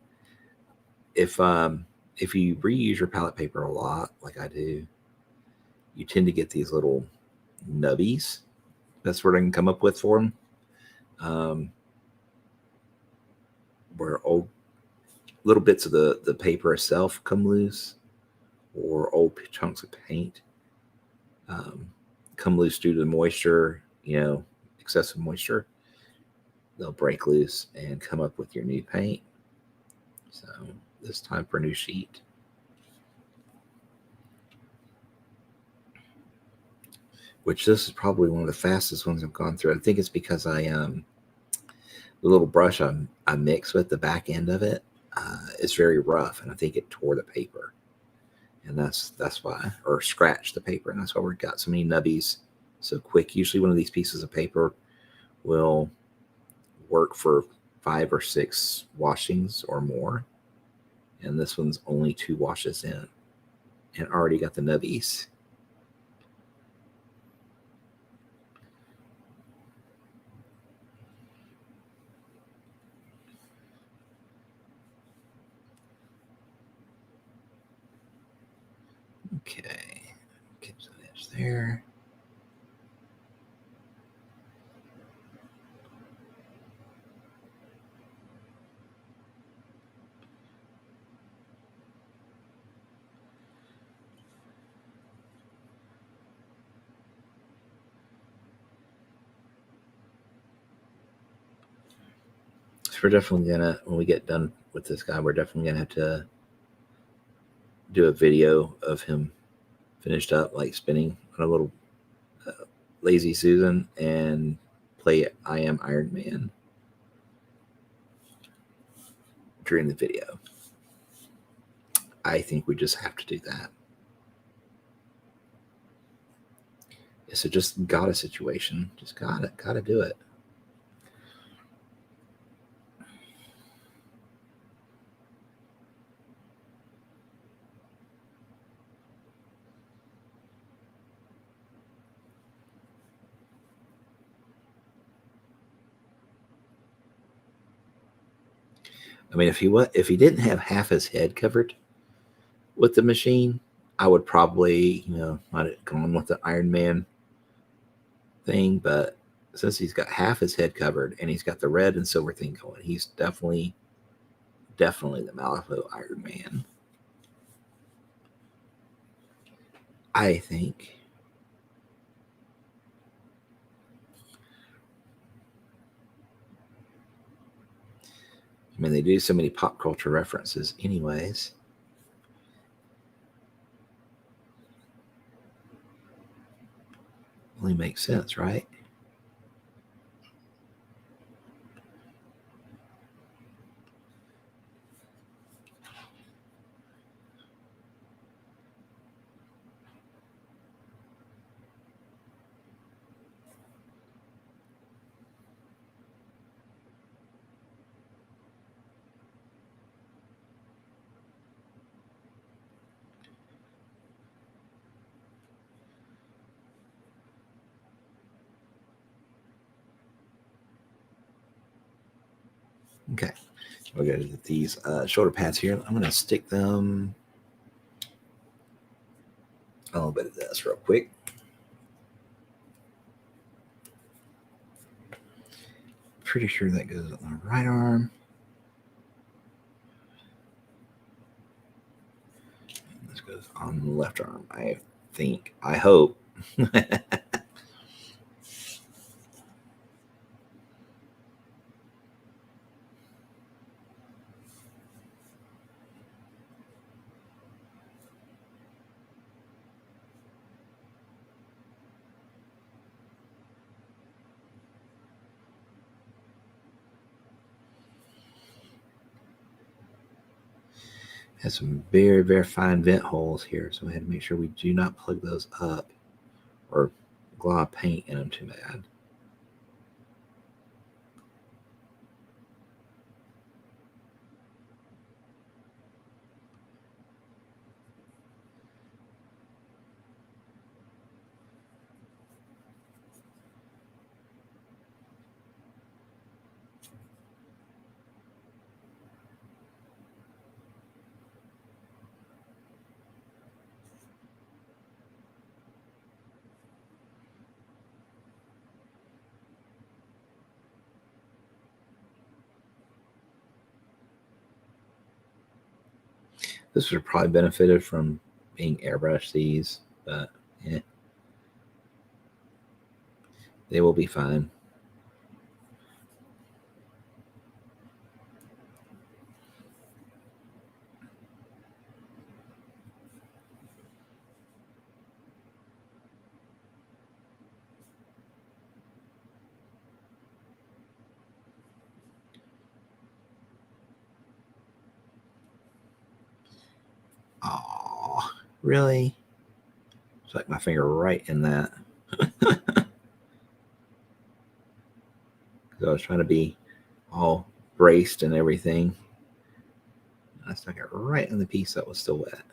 If you reuse your palette paper a lot, like I do, you tend to get these little nubbies. That's what I can come up with for them. Where old little bits of the paper itself come loose, or old chunks of paint come loose due to moisture, excessive moisture. They'll break loose and come up with your new paint. So this time for a new sheet. Which this is probably one of the fastest ones I've gone through. I think it's because the little brush I mix with the back end of it is very rough, and I think it tore the paper, and that's why, or scratched the paper, and that's why we've got so many nubbies so quick. Usually, one of these pieces of paper will work for 5 or 6 washings or more, and this one's only 2 washes in, and already got the nubbies. Okay, get some edge there. So we're definitely gonna, when we get done with this guy, we're definitely gonna have to do a video of him finished up, like spinning on a little Lazy Susan, and play I Am Iron Man during the video. I think we just have to do that. It's just got a situation. Just gotta do it. I mean, if he didn't have half his head covered with the machine, I would probably, might have gone with the Iron Man thing. But since he's got half his head covered and he's got the red and silver thing going, he's definitely the Malifaux Iron Man, I think. I mean, they do so many pop culture references anyways. Only makes sense, right? Okay, we're going to get these shoulder pads here. I'm going to stick them a little bit of this real quick. Pretty sure that goes on the right arm. This goes on the left arm, I think. I hope. Has some very, very fine vent holes here, so we had to make sure we do not plug those up or glob paint in them too bad. This would have probably benefited from being airbrush these, but yeah, they will be fine. Oh, really? Stuck my finger right in that. Because I was trying to be all braced and everything. I stuck it right in the piece that was still wet.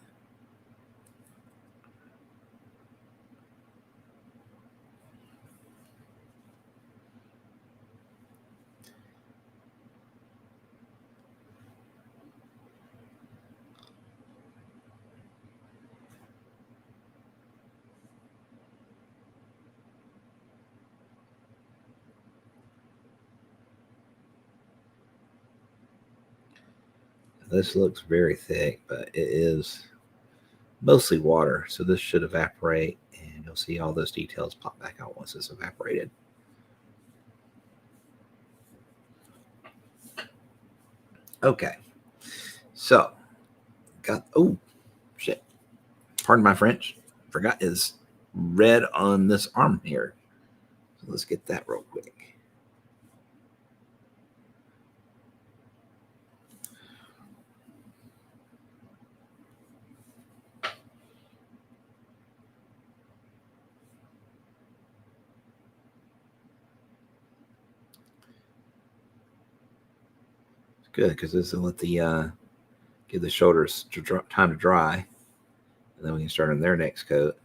This looks very thick, but it is mostly water, so this should evaporate, and you'll see all those details pop back out once it's evaporated. Okay, so got, oh shit, pardon my French, forgot is red on this arm here. So let's get that real quick. It's good because this will let the give the shoulders time to dry, and then we can start on their next coat.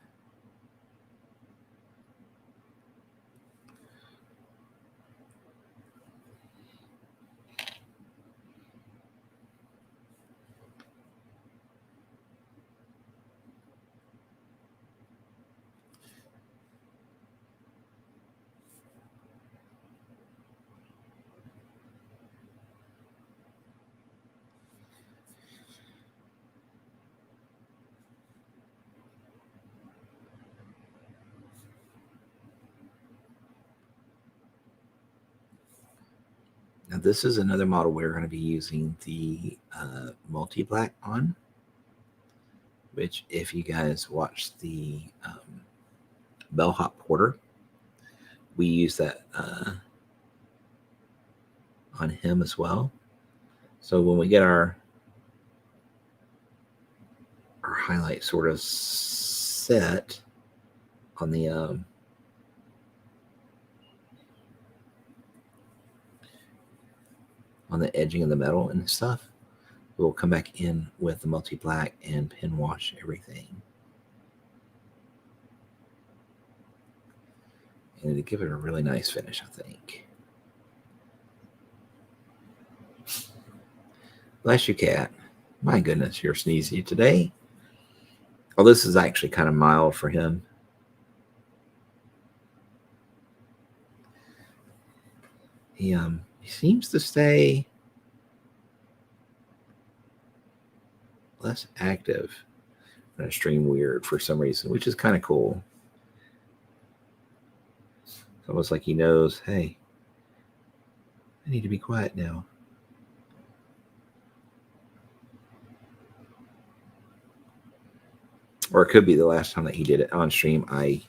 Now this is another model we're going to be using the multi-black on, which if you guys watch the Bellhop Porter, we use that on him as well. So when we get our highlight sort of set on the edging of the metal and stuff, we'll come back in with the multi-black and pin wash everything. And to give it a really nice finish, I think. Bless you, cat. My goodness, you're sneezy today. Oh, this is actually kind of mild for him. He seems to stay less active when I stream Wyrd for some reason, which is kind of cool. It's almost like he knows, hey, I need to be quiet now. Or it could be the last time that he did it on stream. I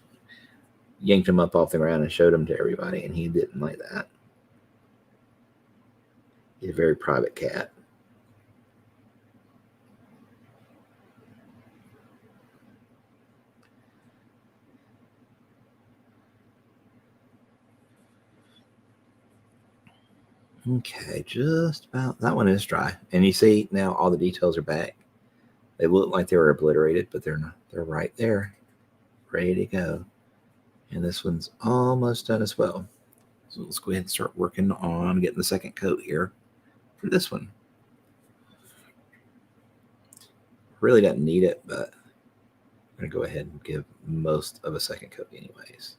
yanked him up off the ground and showed him to everybody, and he didn't like that. He's a very private cat. Okay, just about. That one is dry. And you see now all the details are back. They look like they were obliterated, but they're not. They're right there, ready to go. And this one's almost done as well. So let's go ahead and start working on getting the second coat here for this one. Really doesn't need it, but I'm going to go ahead and give most of a second coat anyways.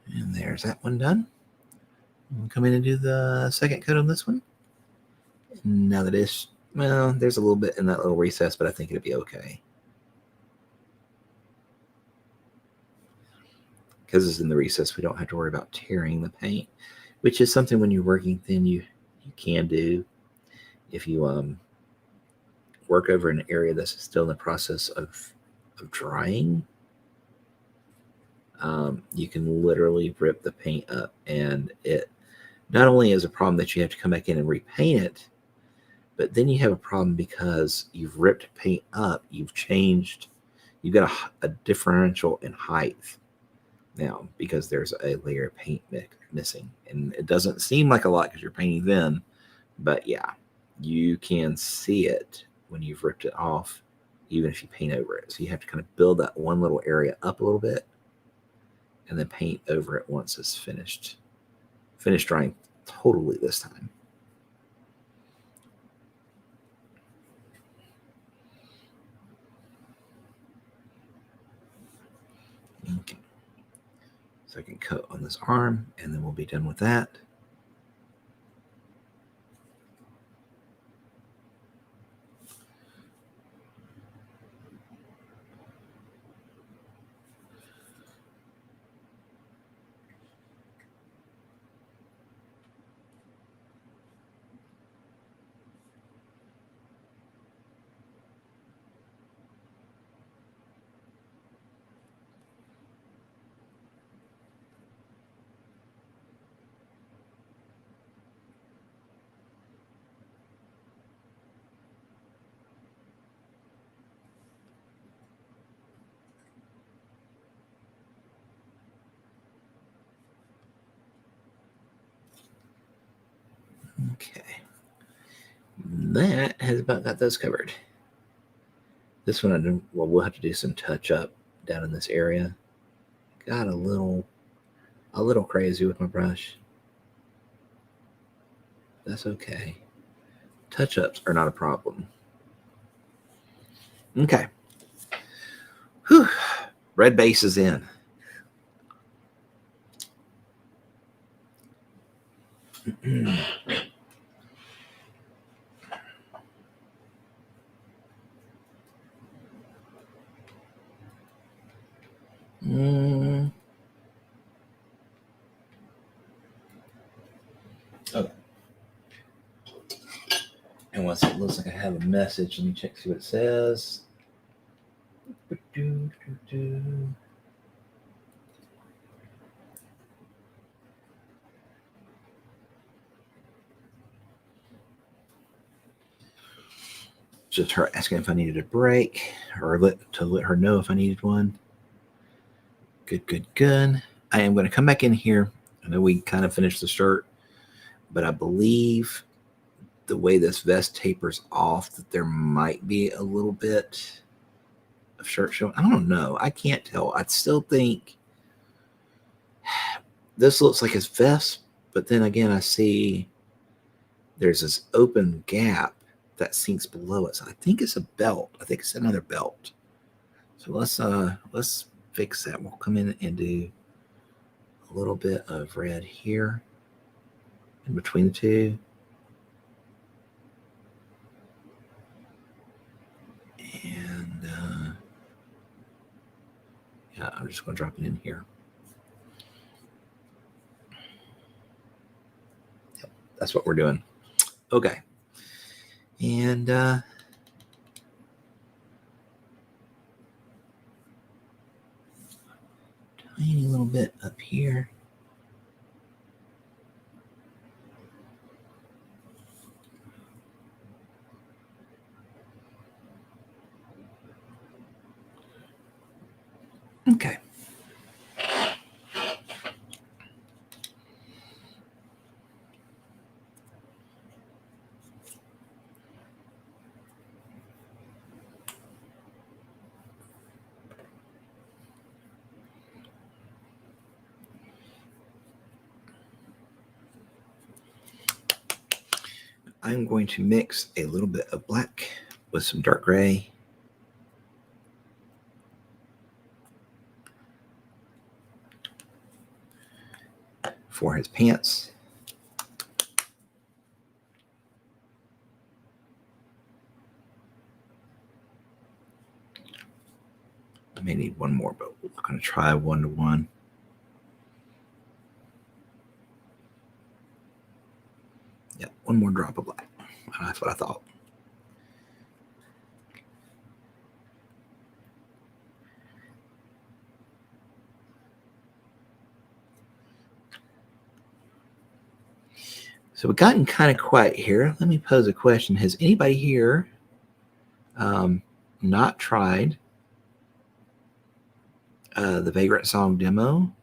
And there's that one done. We'll come in and do the second coat on this one. Now that it's, well, there's a little bit in that little recess, but I think it'll be okay. Because it's in the recess, we don't have to worry about tearing the paint, which is something when you're working thin you can do. If you work over an area that's still in the process of drying, you can literally rip the paint up, and it not only is a problem that you have to come back in and repaint it, but then you have a problem because you've ripped paint up, you've got a differential in height now because there's a layer of paint missing. And it doesn't seem like a lot because you're painting thin, but yeah, you can see it when you've ripped it off, even if you paint over it. So you have to kind of build that one little area up a little bit and then paint over it once it's finished drying totally this time. Okay. Second coat on this arm, and then we'll be done with that. Okay. That has about got those covered. This one, we'll have to do some touch up down in this area. Got a little crazy with my brush. That's okay. Touch ups are not a problem. Okay. Whew. Red base is in. Okay. And once it looks like I have a message, let me check, see what it says. just her asking if I needed a break or to let her know if I needed one. Good. I am going to come back in here. I know we kind of finished the shirt, but I believe the way this vest tapers off that there might be a little bit of shirt showing. I don't know. I can't tell. I still think this looks like his vest, but then again, I see there's this open gap that sinks below it. So I think it's a belt. I think it's another belt. So let's fix that. We'll come in and do a little bit of red here in between the two. And yeah, I'm just going to drop it in here. Yep, that's what we're doing. Okay. And tiny little bit up here. Okay. I'm going to mix a little bit of black with some dark gray. For his pants. I may need one more, but we're going to try 1-to-1. Yep, one more drop of black. That's what I thought. So we've gotten kind of quiet here. Let me pose a question. Has anybody here not tried the Vagrant Song demo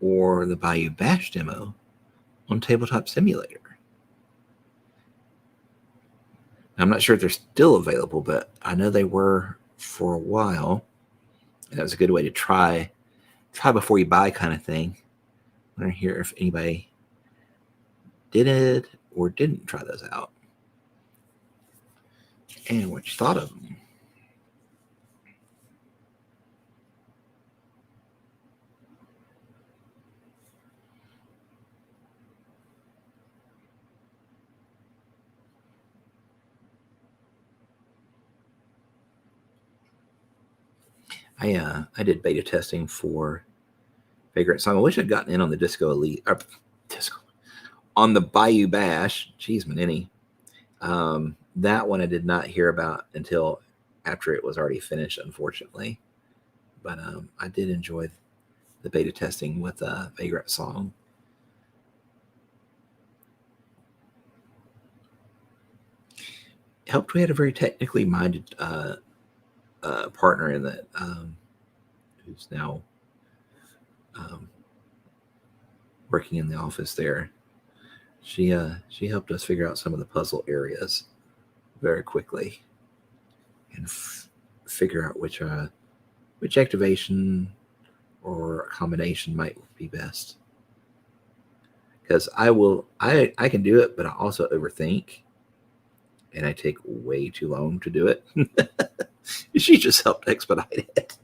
or the Bayou Bash demo on Tabletop Simulator? I'm not sure if they're still available, but I know they were for a while. And that was a good way to try before you buy kind of thing. I want to hear if anybody did it or didn't try those out and what you thought of them. I did beta testing for Vagrant Song. I wish I'd gotten in on the Disco Elite on the Bayou Bash. Jeez, Manini. That one I did not hear about until after it was already finished, unfortunately. But I did enjoy the beta testing with Vagrant Song. Helped we had a very technically minded partner in that who's now working in the office there. She helped us figure out some of the puzzle areas very quickly and figure out which activation or combination might be best. Because I can do it, but I also overthink, and I take way too long to do it. She just helped expedite it.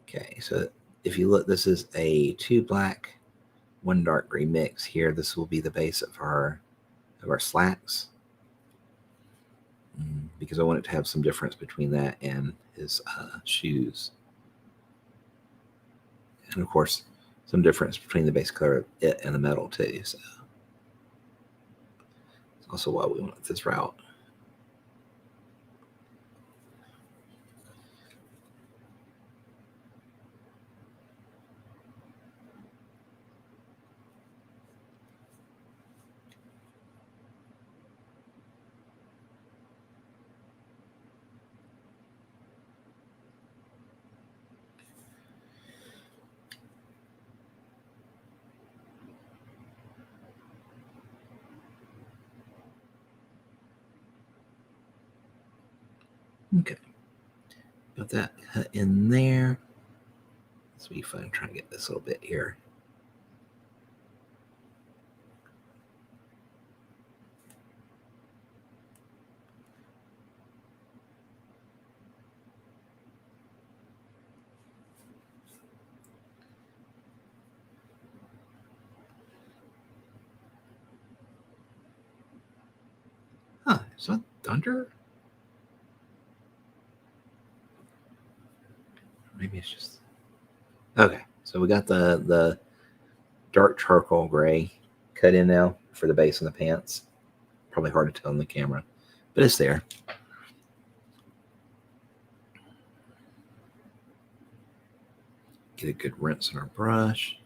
Okay, so if you look, this is a 2 black, 1 dark gray mix here. This will be the base of our slacks. because I want it to have some difference between that and his shoes. And of course, some difference between the base color of it and the metal too. So that's also why we went this route. Okay, got that cut in there. This will be fun trying to get this little bit here. Huh, is that thunder? Maybe it's just... Okay, so we got the dark charcoal gray cut in now for the base of the pants. Probably hard to tell on the camera, but it's there. Get a good rinse on our brush.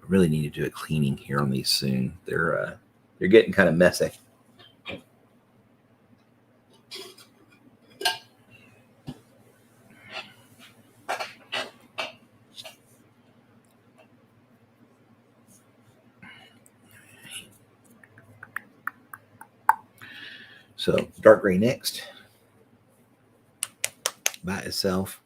I really need to do a cleaning here on these soon. They're getting kind of messy. So dark gray next by itself.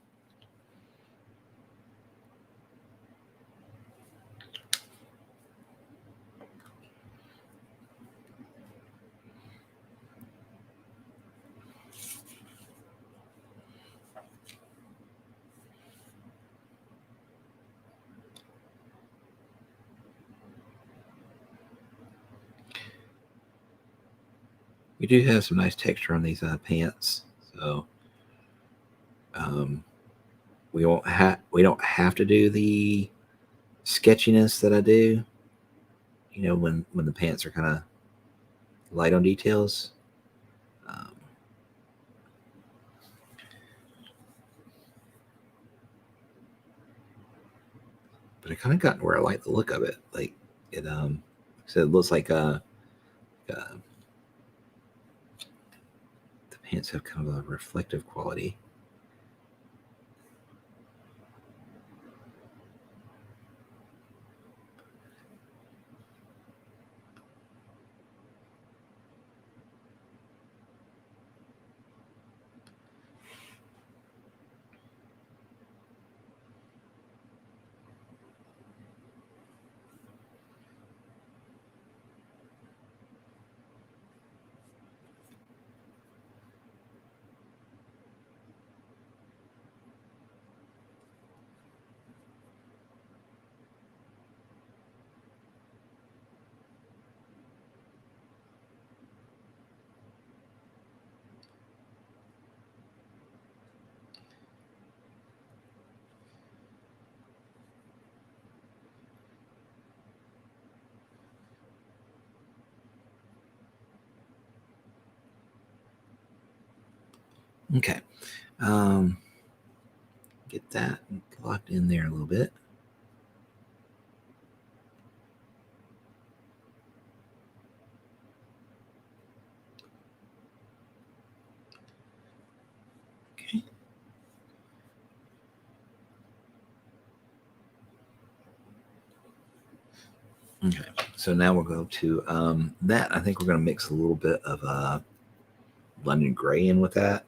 We do have some nice texture on these pants, so we don't have to do the sketchiness that I do. You know, when the pants are kind of light on details. But I kind of got where I like the look of it. Like it, so it looks like the pants have kind of a reflective quality. Okay. Get that locked in there a little bit. Okay. Okay. So now we'll go to that. I think we're going to mix a little bit of London gray in with that.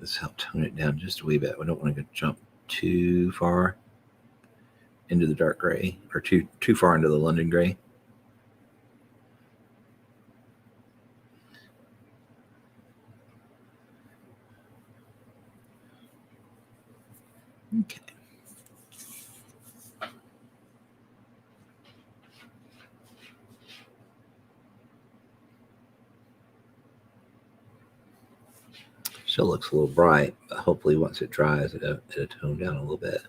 Let's help tone it down just a wee bit. We don't want to go jump too far into the dark gray, or too far into the London gray. Okay. Still looks a little bright, but hopefully once it dries, it'll tone down a little bit.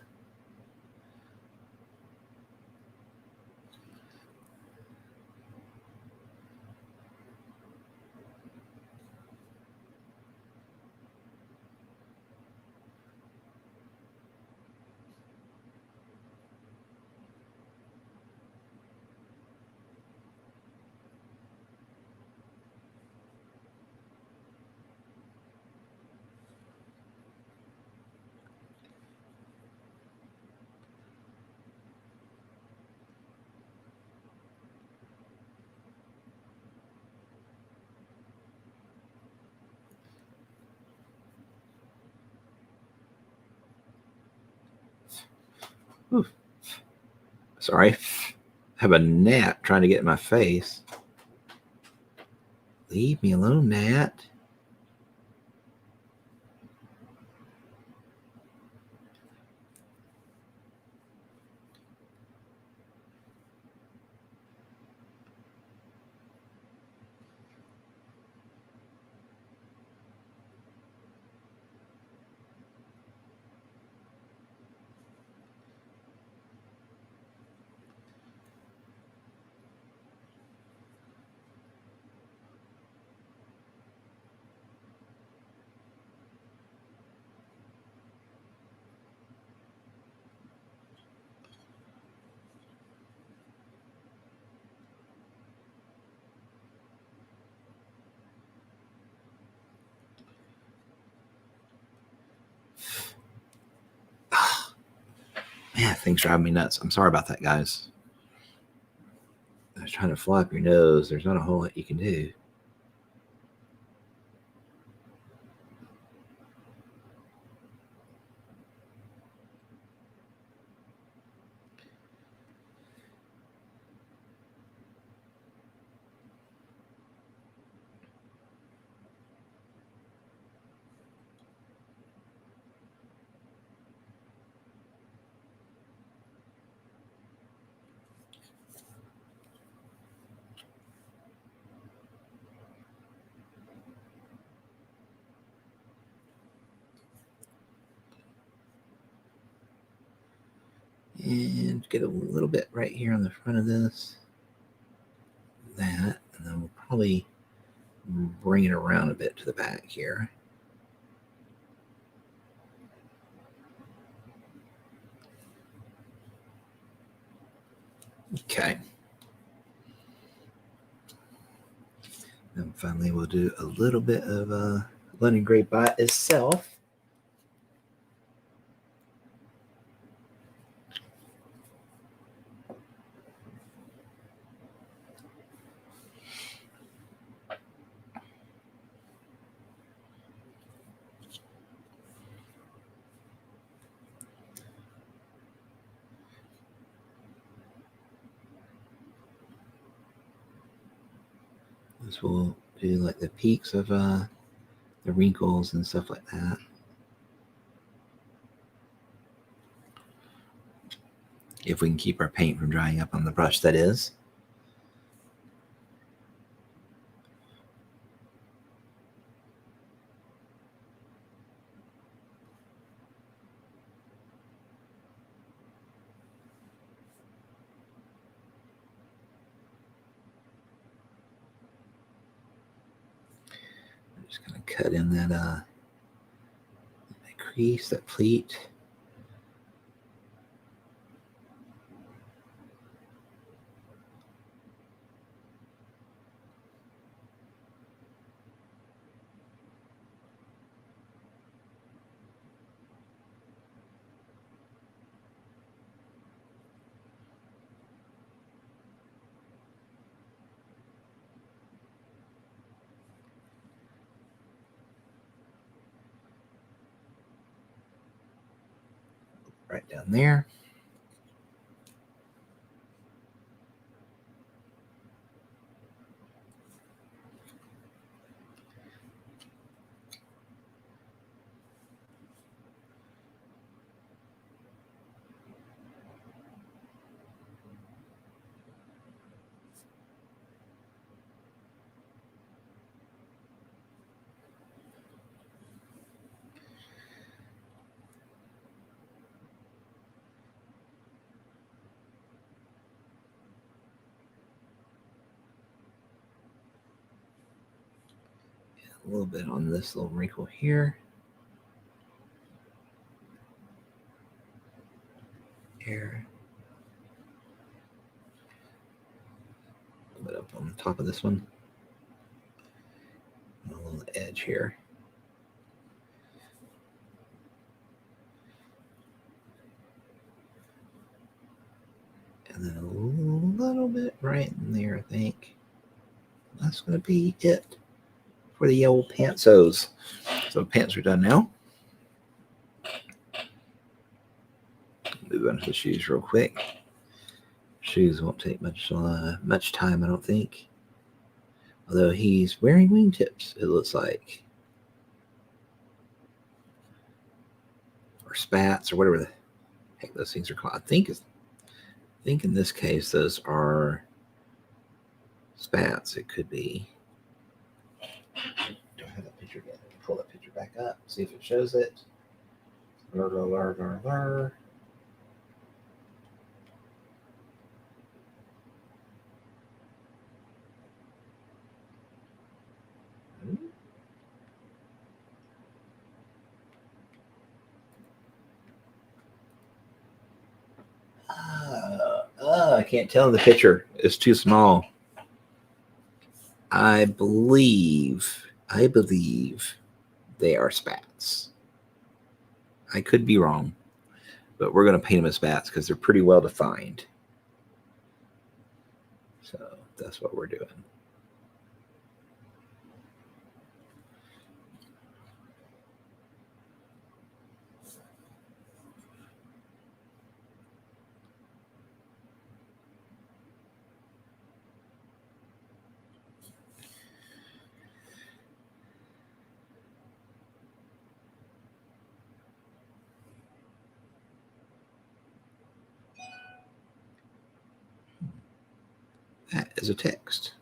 Ooh. Sorry. I have a gnat trying to get in my face. Leave me alone, gnat. Man, things drive me nuts. I'm sorry about that, guys. I was trying to fly up your nose. There's not a whole lot you can do. And get a little bit right here on the front of this. That, and then we'll probably bring it around a bit to the back here. Okay. And finally, we'll do a little bit of London gray by itself. This will do like the peaks of the wrinkles and stuff like that. If we can keep our paint from drying up on the brush, that is. I'm just going to cut in that crease, that pleat. right down there. A little bit on this little wrinkle here. Here. A little bit up on the top of this one. A little edge here. And then a little bit right in there, I think. That's going to be it for the old pantsos. So pants are done now. Move on to the shoes real quick. Shoes won't take much time, I don't think. Although he's wearing wingtips, it looks like. Or spats, or whatever the heck those things are called. I think in this case, those are spats. It could be. Don't have that picture yet. Pull that picture back up, see if it shows it. I can't tell in the picture. It's too small. I believe they are spats. I could be wrong, but we're going to paint them as spats because they're pretty well defined. So that's what we're doing. That is a text.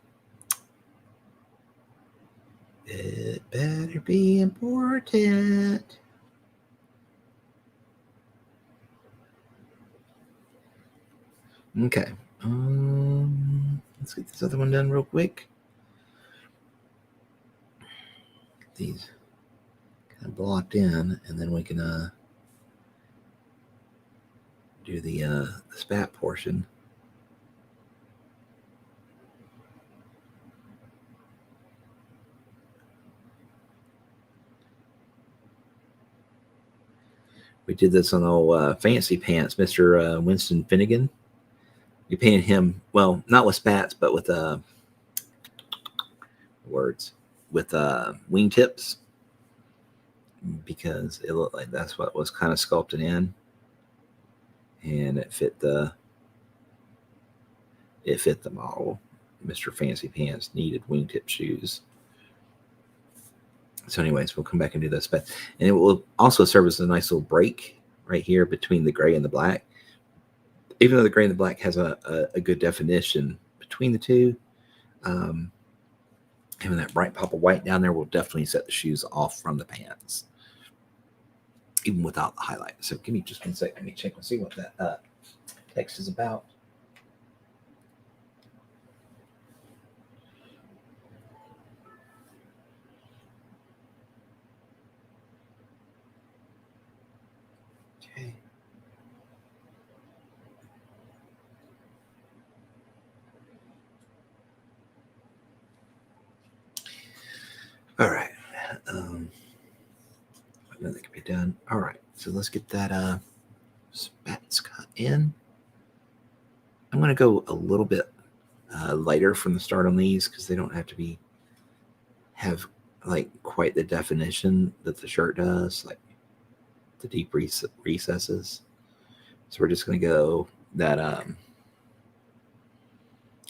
It better be important. Okay. Let's get this other one done real quick. Get these kind of blocked in, and then we can do the spat portion. We did this on old Fancy Pants, Mr. Winston Finnegan. We painted him, well, not with spats, but with wingtips, because it looked like that's what was kind of sculpted in, and it fit the model. Mr. Fancy Pants needed wingtip shoes. So anyways, we'll come back and do this, and it will also serve as a nice little break right here between the gray and the black. Even though the gray and the black has a good definition between the two, having that bright pop of white down there will definitely set the shoes off from the pants, even without the highlight. So give me just 1 second. Let me check and see what that text is about. Okay. All right. That can be done. All right. So let's get that spats cut in. I'm going to go a little bit lighter from the start on these because they don't have to have like quite the definition that the shirt does, like the deep recesses. So we're just going to go that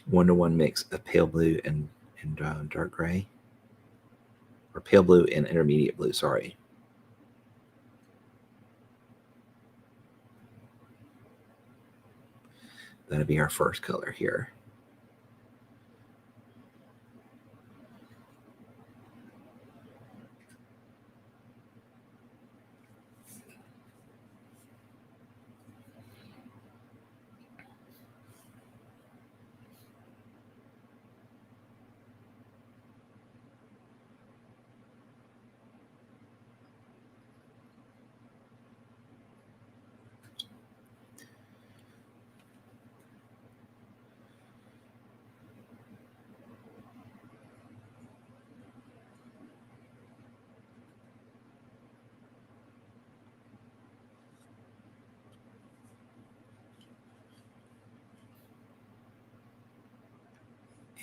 1-to-1 mix of pale blue and dark gray, or pale blue and intermediate blue, sorry. That'll be our first color here.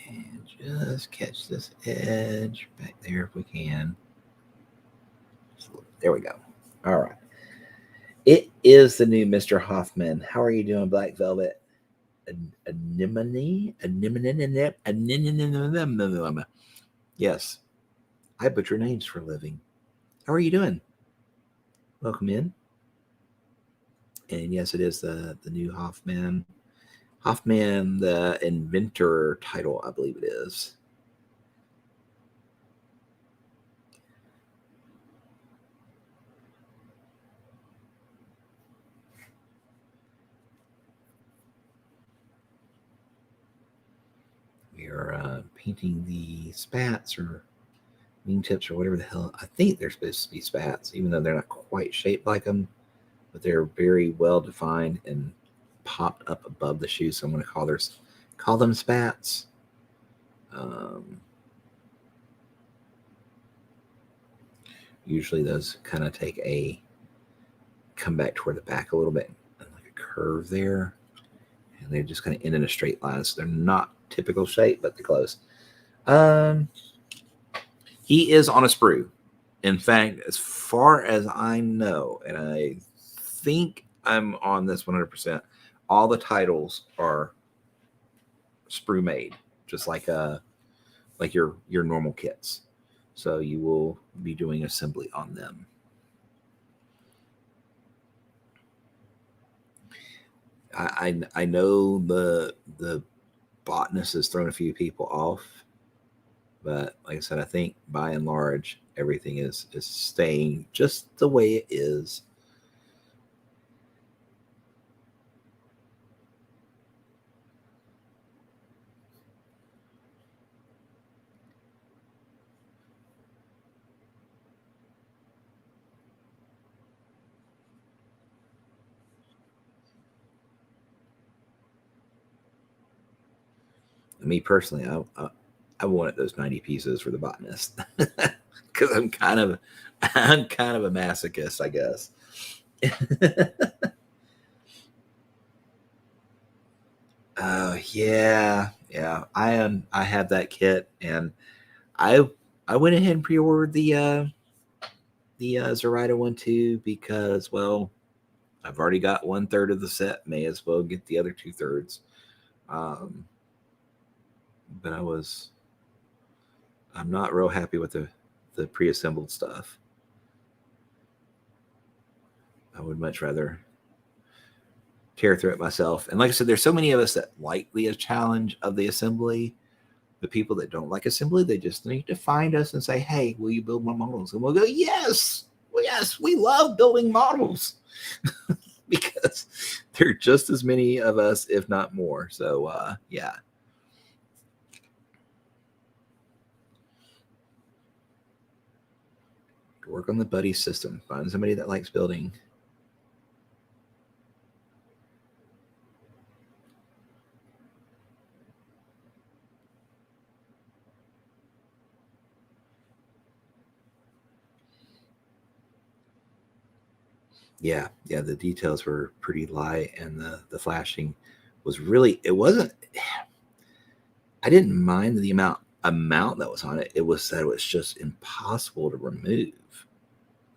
And just catch this edge back there if we can. There we go. All right. It is the new Mr. Hoffman. How are you doing, Black Velvet? Anemone? Yes. I butcher names for a living. How are you doing? Welcome in. And yes, it is the new Hoffman. Hoffman, the inventor title, I believe it is. We are painting the spats or wingtips or whatever the hell. I think they're supposed to be spats, even though they're not quite shaped like them, but they're very well defined and popped up above the shoe. So I'm going to call them spats. Usually those kind of come back toward the back a little bit, and like a curve there, and they just kind of end in a straight line. So they're not typical shape, but they're close. He is on a sprue. In fact, as far as I know, and I think I'm on this 100%, all the titles are sprue made, just like your normal kits. So you will be doing assembly on them. I know the botanist has thrown a few people off, but like I said, I think by and large everything is staying just the way it is. Me personally, I wanted those 90 pieces for the botanist because I'm kind of a masochist, I guess. Oh yeah. I have that kit, and I went ahead and pre-ordered the Zoraida one too, because, well, I've already got 1/3 of the set. May as well get the other 2/3. But I'm not real happy with the pre-assembled stuff. I would much rather tear through it myself. And like I said, there's so many of us that like the challenge of the assembly. The people that don't like assembly, they just need to find us and say, "Hey, will you build my models?" And we'll go, "Yes, we love building models." Because there are just as many of us, if not more. So yeah. Work on the buddy system. Find somebody that likes building. Yeah, the details were pretty light, and the flashing was really, it wasn't, I didn't mind the amount that was on it. It was that it was just impossible to remove.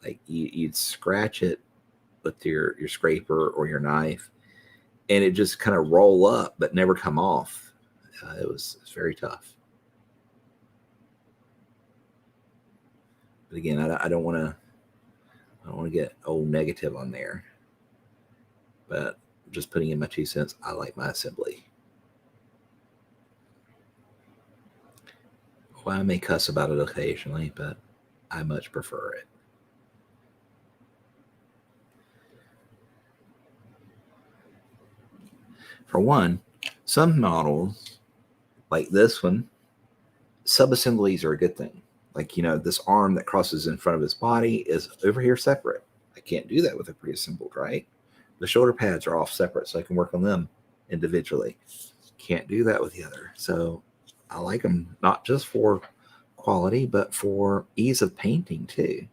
Like you'd scratch it with your scraper or your knife, and it just kind of roll up but never come off. It's very tough. But again, I don't want to get old negative on there. But just putting in my 2 cents, I like my assembly. Well, I may cuss about it occasionally, but I much prefer it. For one, some models, like this one, sub-assemblies are a good thing. Like, this arm that crosses in front of his body is over here separate. I can't do that with a pre-assembled, right? The shoulder pads are off separate, so I can work on them individually. Can't do that with the other. So I like them not just for quality, but for ease of painting too.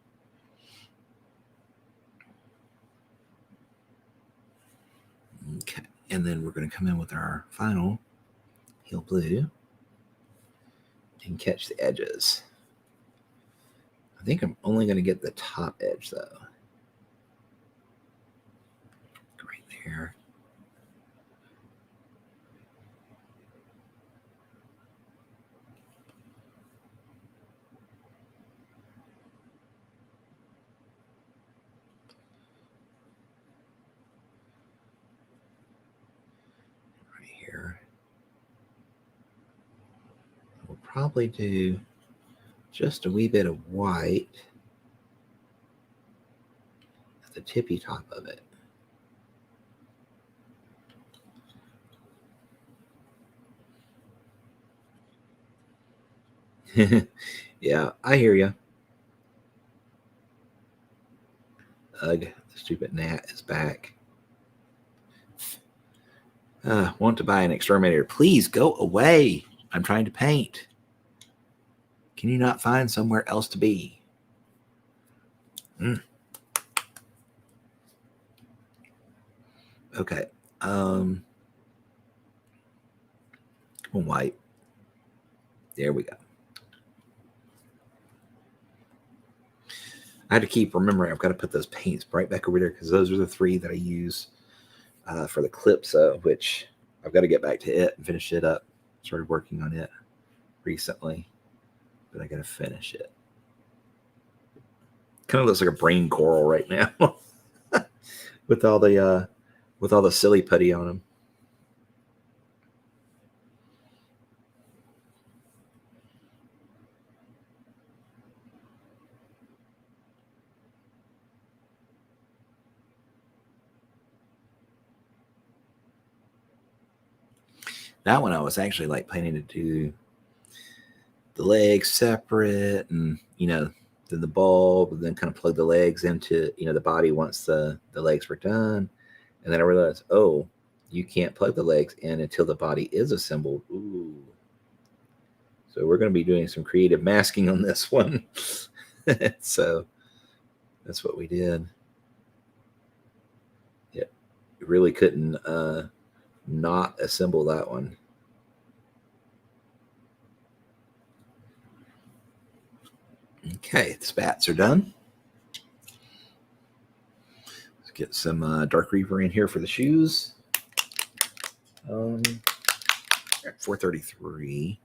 Okay, and then we're going to come in with our final heel blue and catch the edges. I think I'm only going to get the top edge though. Right there. Right here. We'll probably do just a wee bit of white at the tippy top of it. Yeah, I hear you. Ugh, the stupid gnat is back. Want to buy an exterminator. Please go away. I'm trying to paint. Can you not find somewhere else to be? Okay. White. There we go. I had to keep remembering I've got to put those paints right back over there because those are the 3 that I use for the Calypso, which I've got to get back to it and finish it up. Started working on it recently, but I got to finish it. Kind of looks like a brain coral right now with all the silly putty on them. That one I was actually like planning to do the legs separate and, then the bulb, and then kind of plug the legs into, the body once the legs were done. And then I realized, oh, you can't plug the legs in until the body is assembled. Ooh. So we're going to be doing some creative masking on this one. So that's what we did. Yeah, really couldn't not assemble that one. Okay, the spats are done. Let's get some Dark Reaper in here for the shoes. 433.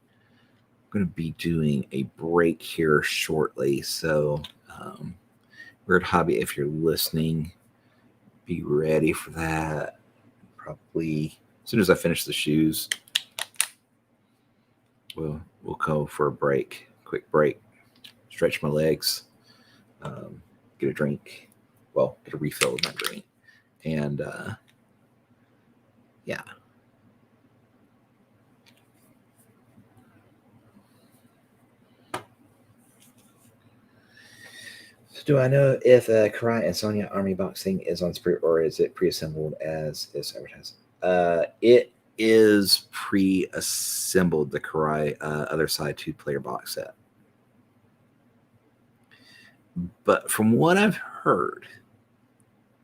I'm going to be doing a break here shortly. So, Wyrd Hobby, if you're listening, be ready for that. Probably as soon as I finish the shoes, we'll go for a break, quick break, stretch my legs, get a drink, get a refill of my drink, and yeah. So do I know if Karai and Sonya Army Box thing is on Spirit or is it pre-assembled as is advertised? It is pre-assembled, the Karai Other Side 2-player box set. But from what I've heard,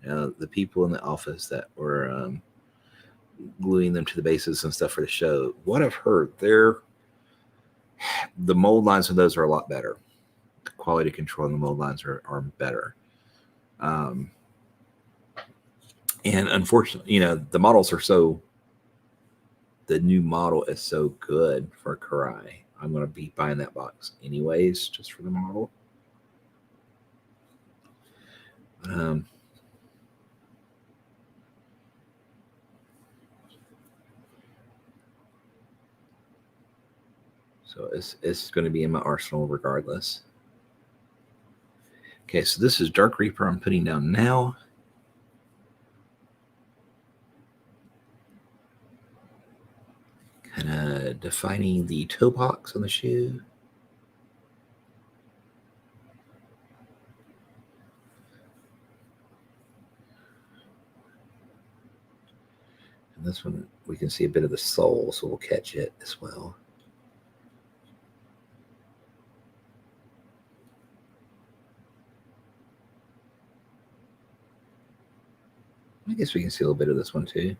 the people in the office that were gluing them to the bases and stuff for the show, what I've heard, the mold lines of those are a lot better. The quality control and the mold lines are better. And unfortunately, the models are the new model is so good for Karai. I'm going to be buying that box anyways, just for the model. So it's going to be in my arsenal regardless. Okay, so this is Dark Reaper I'm putting down now. Kind of defining the toe box on the shoe. And this one, we can see a bit of the sole, so we'll catch it as well. I guess we can see a little bit of this one too.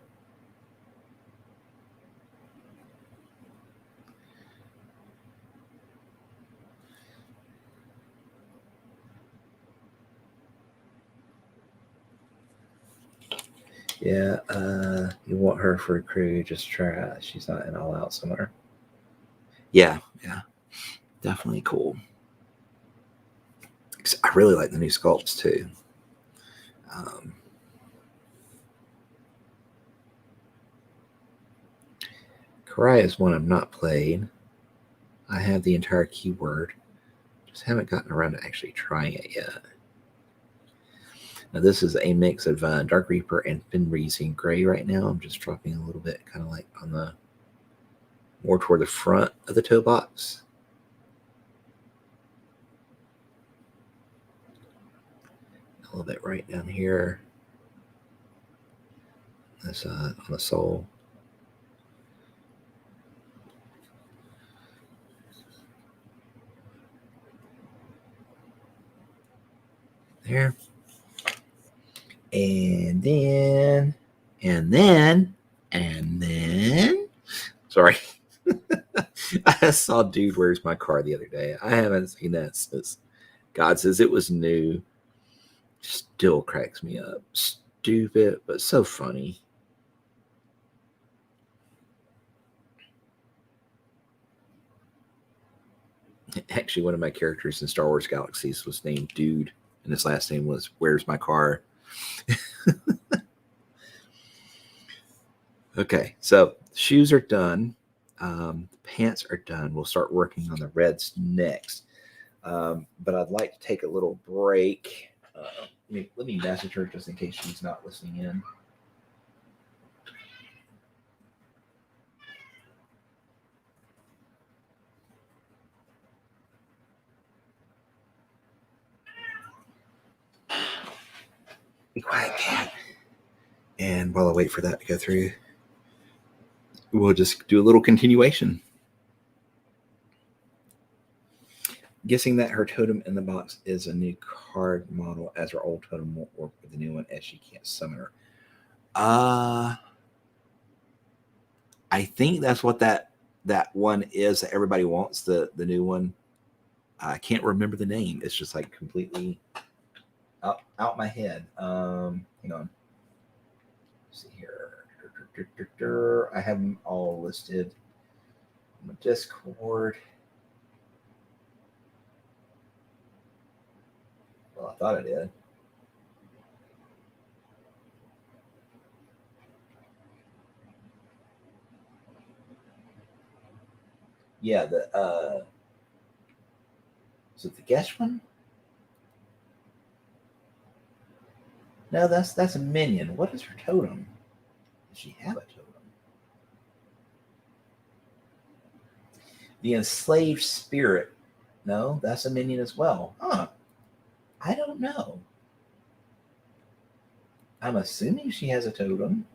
Yeah, you want her for a crew, just try. She's not in All Out somewhere. Yeah, definitely cool. I really like the new sculpts too. Karai is one I've not played. I have the entire keyword. Just haven't gotten around to actually trying it yet. Now this is a mix of Dark Reaper and Fenris Gray right now. I'm just dropping a little bit, kind of like on the more toward the front of the toe box. A little bit right down here. That's on the sole. There. And then, sorry. I saw Dude Where's My Car the other day. I haven't seen that since God Says It Was New. Still cracks me up. Stupid, but so funny. Actually, one of my characters in Star Wars Galaxies was named Dude, and his last name was Where's My Car? Okay, so shoes are done. Pants are done. We'll start working on the reds next. But I'd like to take a little break. Let me message her just in case she's not listening in. Be quiet, cat. And while I wait for that to go through, we'll just do a little continuation. Guessing that her totem in the box is a new card model, as her old totem won't work with the new one as she can't summon her. I think that's what that one is that everybody wants, the new one. I can't remember the name. It's just like completely out my head. Hang on. Let's see here. I have them all listed on my Discord. Well, I thought I did. Yeah, is it the Gesh one? No, that's a minion. What is her totem? Does she have a totem? The enslaved spirit. No, that's a minion as well. Huh. I don't know. I'm assuming she has a totem.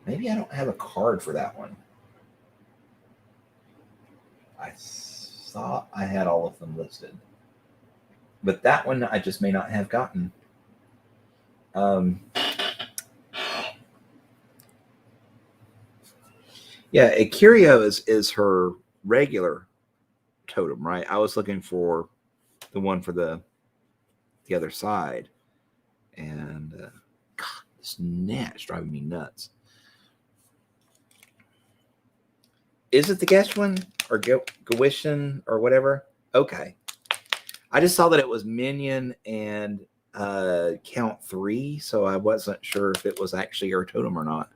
Maybe I don't have a card for that one. I thought I had all of them listed. But that one I just may not have gotten. Yeah, a Curio is her regular totem, right? I was looking for the one for the other side. And God, this gnat's driving me nuts. Is it the guest one or Gwishin or whatever? Okay. I just saw that it was Minion and Count 3, so I wasn't sure if it was actually her totem or not.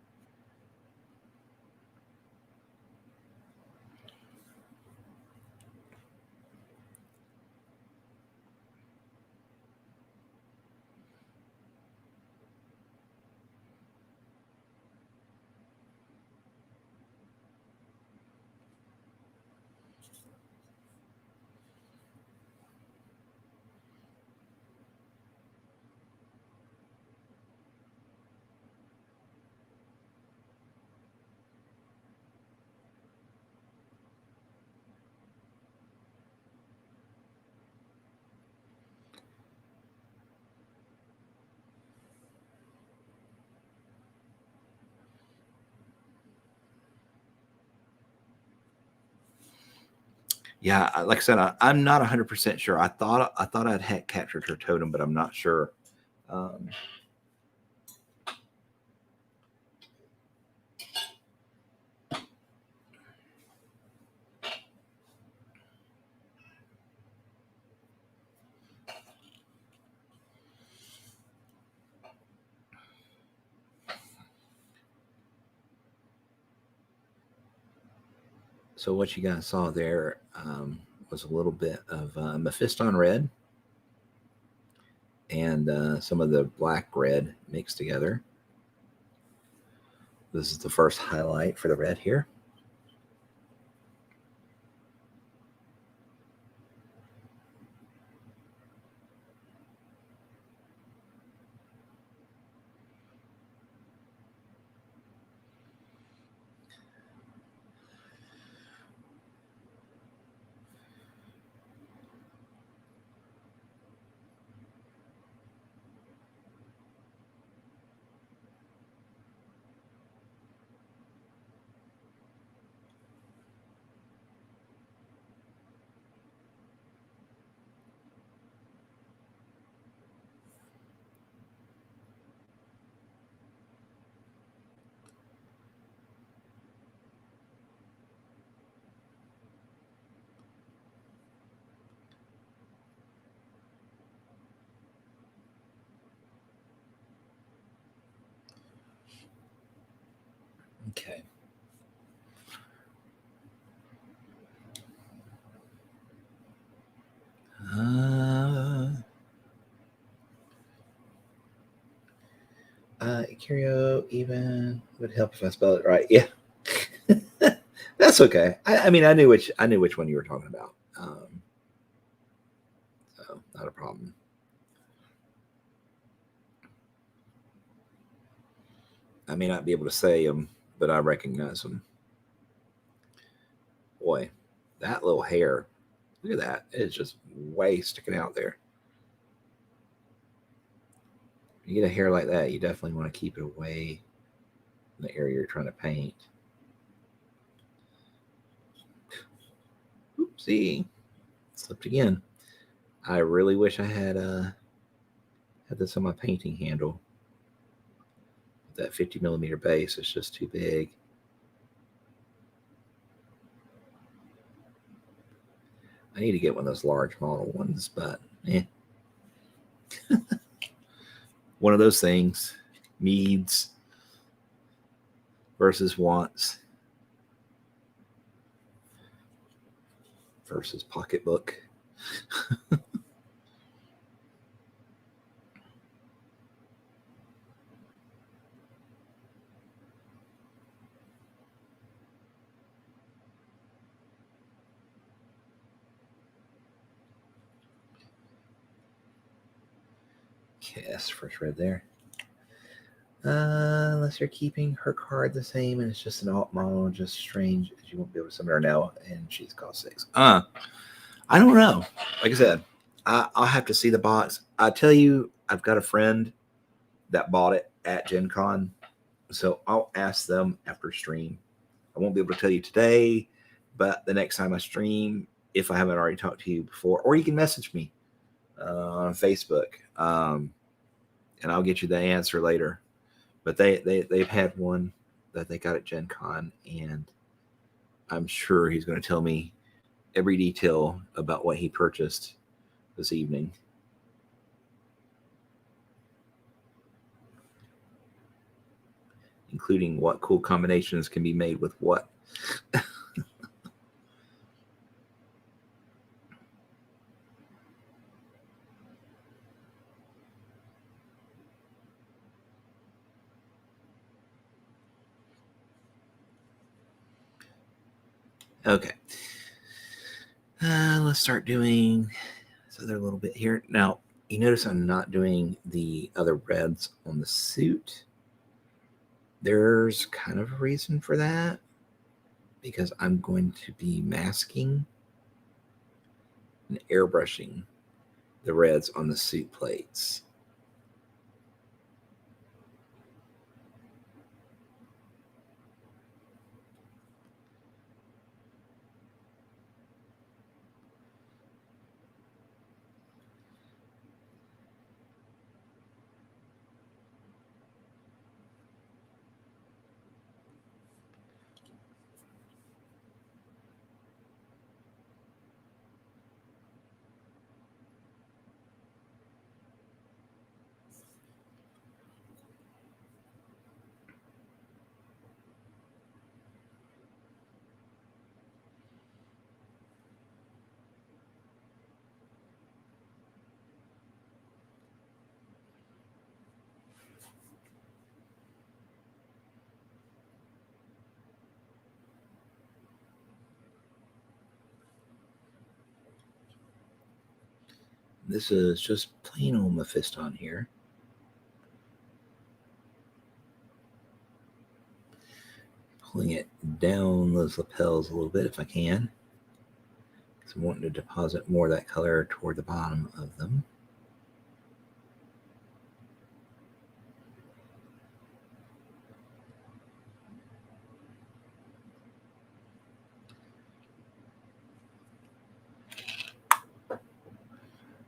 Yeah, like I said, I'm not 100% sure. I thought I'd captured her totem, but I'm not sure. So what you guys saw there was a little bit of Mephiston red and some of the black red mixed together. This is the first highlight for the red here. Okay. Curio even would help if I spelled it right. Yeah. That's okay. I mean, I knew which one you were talking about. So not a problem. I may not be able to say them, but I recognize them. Boy, that little hair. Look at that. It's just way sticking out there. You get a hair like that, you definitely want to keep it away from the area you're trying to paint. Oopsie. Slipped again. I really wish I had this on my painting handle. That 50 millimeter base is just too big. I need to get one of those large model ones, but one of those things. Needs versus wants versus pocketbook. Okay, that's the first red there. Unless you're keeping her card the same and it's just an alt model, just strange as you won't be able to summon her now, and she's cost 6. I don't know. Like I said, I'll have to see the box. I tell you, I've got a friend that bought it at GenCon, so I'll ask them after stream. I won't be able to tell you today, but the next time I stream, if I haven't already talked to you before, or you can message me on Facebook. and I'll get you the answer later. But they've had one that they got at GenCon, and I'm sure he's going to tell me every detail about what he purchased this evening. Including what cool combinations can be made with what. Okay. Let's start doing this other little bit here. Now, you notice I'm not doing the other reds on the suit. There's kind of a reason for that, because I'm going to be masking and airbrushing the reds on the suit plates. This is just plain old Mephiston here. Pulling it down those lapels a little bit if I can. So I'm wanting to deposit more of that color toward the bottom of them.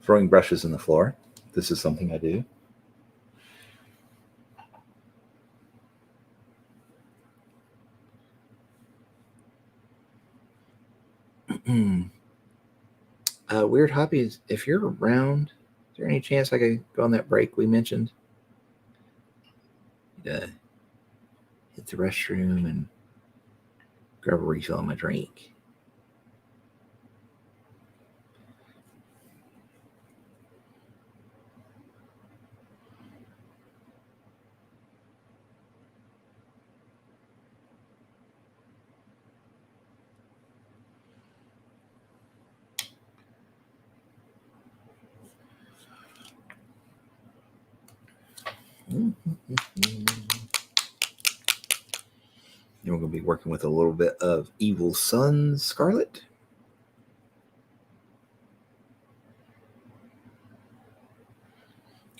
Throwing brushes in the floor. This is something I do. Weird Hobbies, if you're around, is there any chance I could go on that break we mentioned? Hit the restroom and grab a refill on my drink. Then we're going to be working with a little bit of Evil Sun's Scarlet.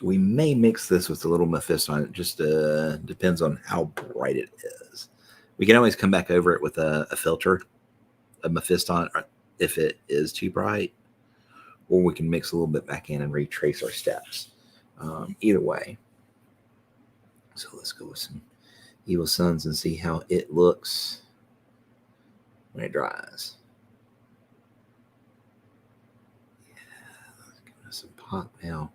We may mix this with a little Mephiston. It just depends on how bright it is. We can always come back over it with a filter, a Mephiston, if it is too bright, or we can mix a little bit back in and retrace our steps. Either way. So let's go with some Evil Suns and see how it looks when it dries. Yeah, let's give it some pop now.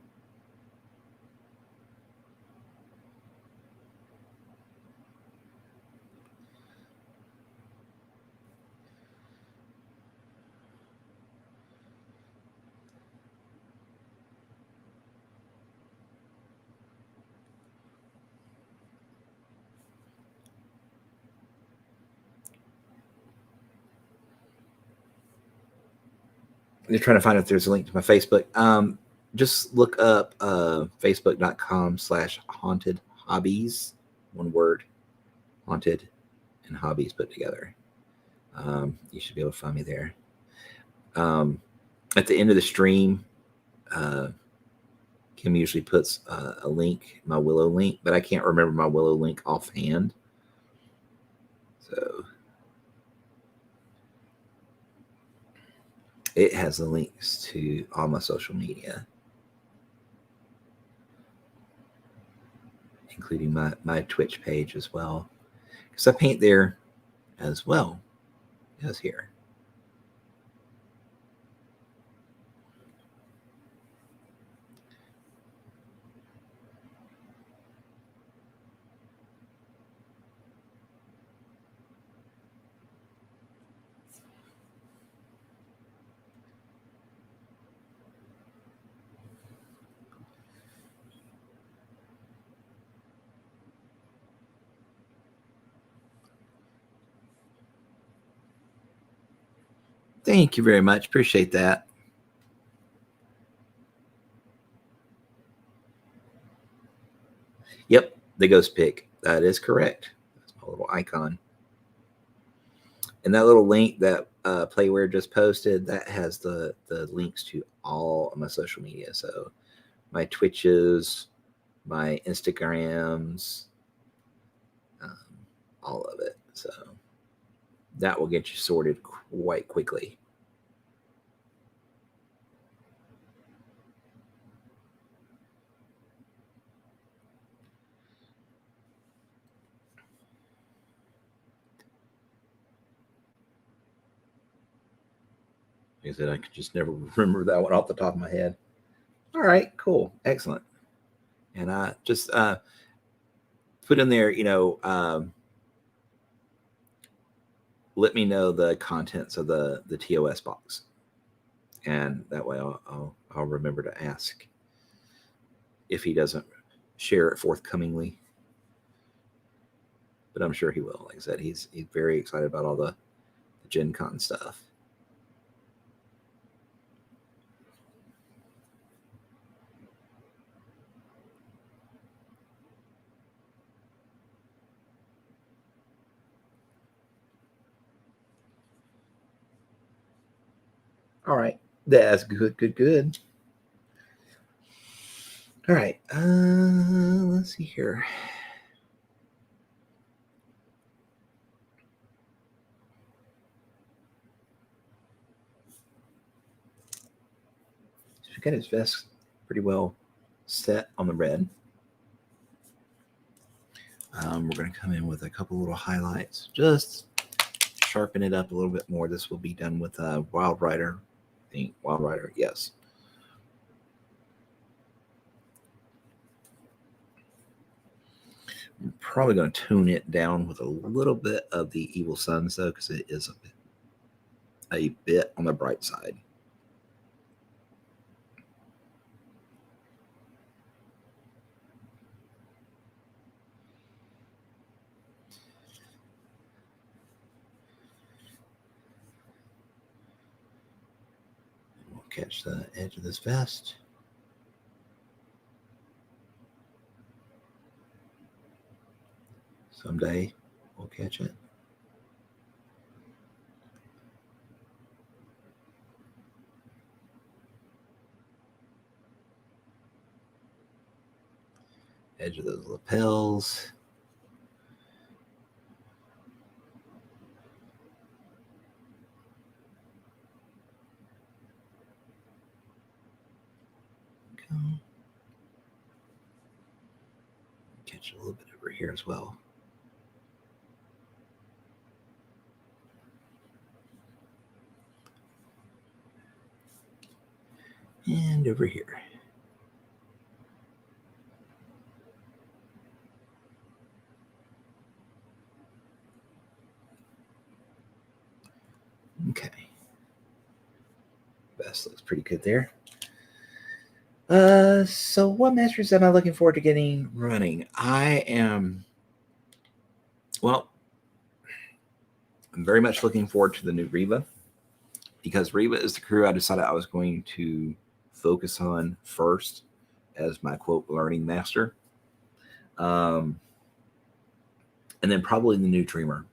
You're trying to find if there's a link to my Facebook. Just look up facebook.com/haunted hobbies. One word, haunted and hobbies put together. You should be able to find me there. At the end of the stream, Kim usually puts a link, my Willow link, but I can't remember my Willow link offhand. So it has the links to all my social media. including my Twitch page as well, because I paint there as well as here. Thank you very much. Appreciate that. Yep, the ghost pic. That is correct. That's my little icon. And that little link that Wyrd just posted, that has the links to all of my social media. So my Twitches, my Instagrams, all of it. So that will get you sorted quite quickly. Like I said, I could just never remember that one off the top of my head. All right, cool, excellent. And I just put in there, let me know the contents of the TOS box, and that way I'll remember to ask if he doesn't share it forthcomingly. But I'm sure he will. Like I said, he's very excited about all the GenCon stuff. All right, that's good. All right, let's see here. So we got his vest pretty well set on the red. We're going to come in with a couple little highlights, just sharpen it up a little bit more. This will be done with Wild Rider. I think Wild Rider, yes. I'm probably going to tone it down with a little bit of the Evil Suns, though, because it is a bit on the bright side. We'll catch the edge of this vest. Someday we'll catch it. Edge of those lapels. Catch a little bit over here as well. And over here. Okay. Vest looks pretty good there. So what masters am I looking forward to getting running? I'm very much looking forward to the new Reba, because Reba is the crew I decided I was going to focus on first as my quote learning master. And then probably the new Dreamer.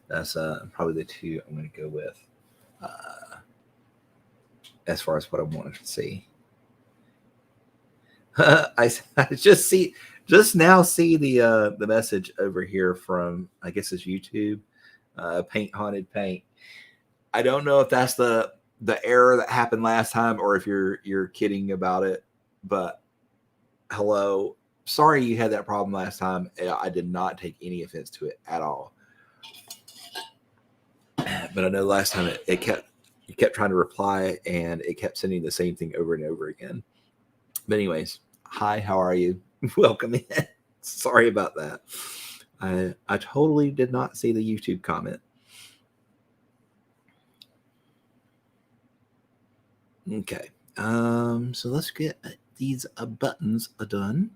That's probably the two I'm going to go with as far as what I wanted to see. I just now see the message over here from, I guess it's YouTube, Paint Haunted Paint. I don't know if that's the error that happened last time or if you're kidding about it, but hello. sorry you had that problem last time. I did not take any offense to it at all. But I know last time you kept trying to reply, and it kept sending the same thing over and over again. But anyways, hi, how are you? Welcome in. Sorry about that. I totally did not see the YouTube comment. Okay. So let's get these buttons done.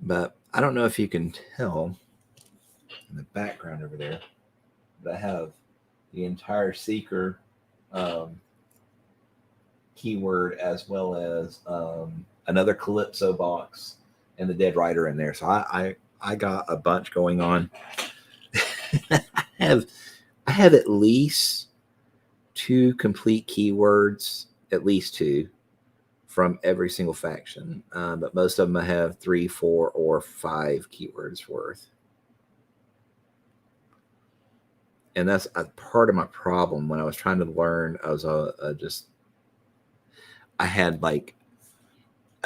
But I don't know if you can tell in the background over there, but I have the entire Seeker keyword, as well as another Calypso box and the Dead Rider in there. So I got a bunch going on. I have at least 2 complete keywords, at least 2 from every single faction, but most of them I have 3, 4, or 5 keywords worth. And that's a part of my problem when I was trying to learn. I was I had like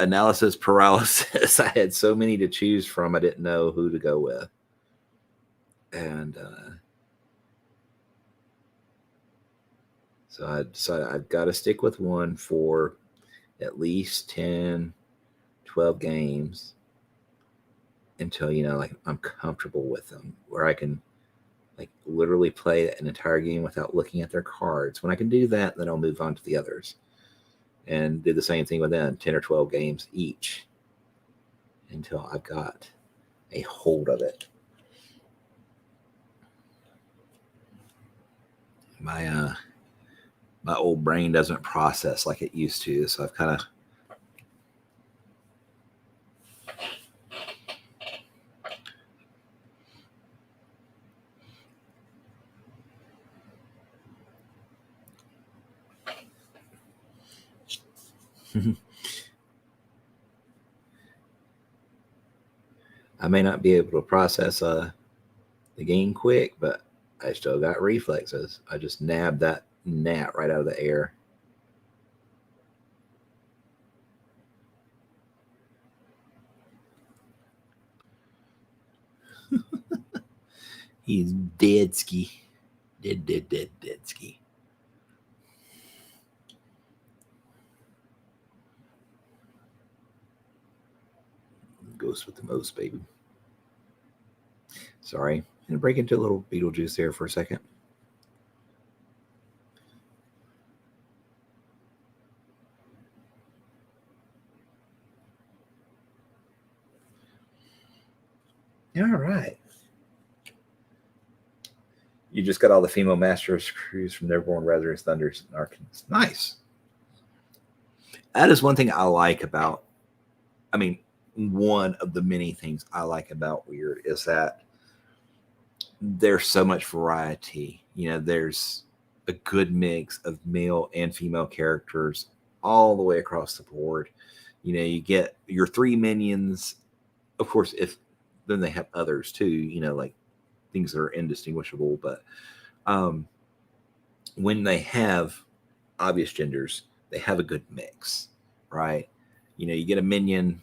analysis paralysis. I had so many to choose from, I didn't know who to go with. And so I decided I've got to stick with one for at least 10, 12 games until, like, I'm comfortable with them, where I can like literally play an entire game without looking at their cards. When I can do that, then I'll move on to the others and do the same thing with them, 10 or 12 games each, until I've got a hold of it. My old brain doesn't process like it used to, so I've kind of I may not be able to process the game quick, but I still got reflexes. I just nabbed that gnat right out of the air. He's dead ski. Dead ski. Goes with the most, baby. Sorry. I'm going to break into a little Beetlejuice there for a second. All right. You just got all the female master crews from Neverborn, Resurrects, Thunders, and Arcans. Nice. That is one thing I like about, one of the many things I like about Wyrd is that there's so much variety. There's a good mix of male and female characters all the way across the board. You get your 3 minions, of course, then they have others too, like things that are indistinguishable. But when they have obvious genders, they have a good mix, right? You get a minion,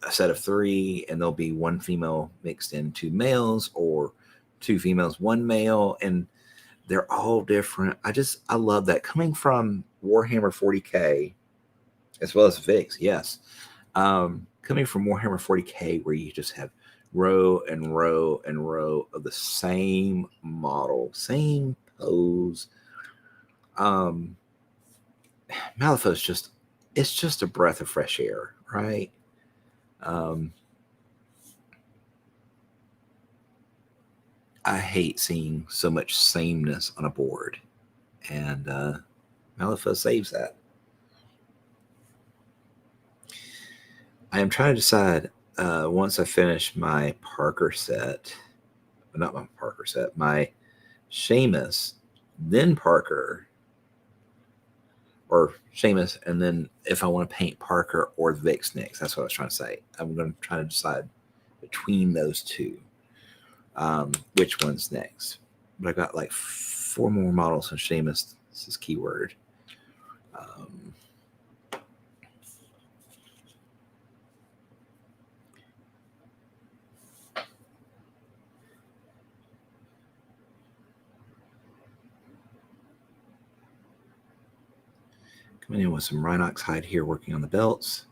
a set of 3, and there'll be 1 female mixed in 2 males, or 2 females, 1 male, and they're all different. I love that, coming from Warhammer 40K, as well as Vix. Yes. Coming from Warhammer 40K, where you just have row and row and row of the same model, same pose. Malifaux's it's just a breath of fresh air, right? I hate seeing so much sameness on a board, and Malifaux saves that. I am trying to decide, once I finish my Parker set, not my Parker set, my Seamus, then Parker, or Seamus, and then if I want to paint Parker or Vix next. That's what I was trying to say. I'm going to try to decide between those 2, which one's next. But I got like 4 more models on Seamus. This is keyword. Um, Coming in with some Rhinox hide here, working on the belts.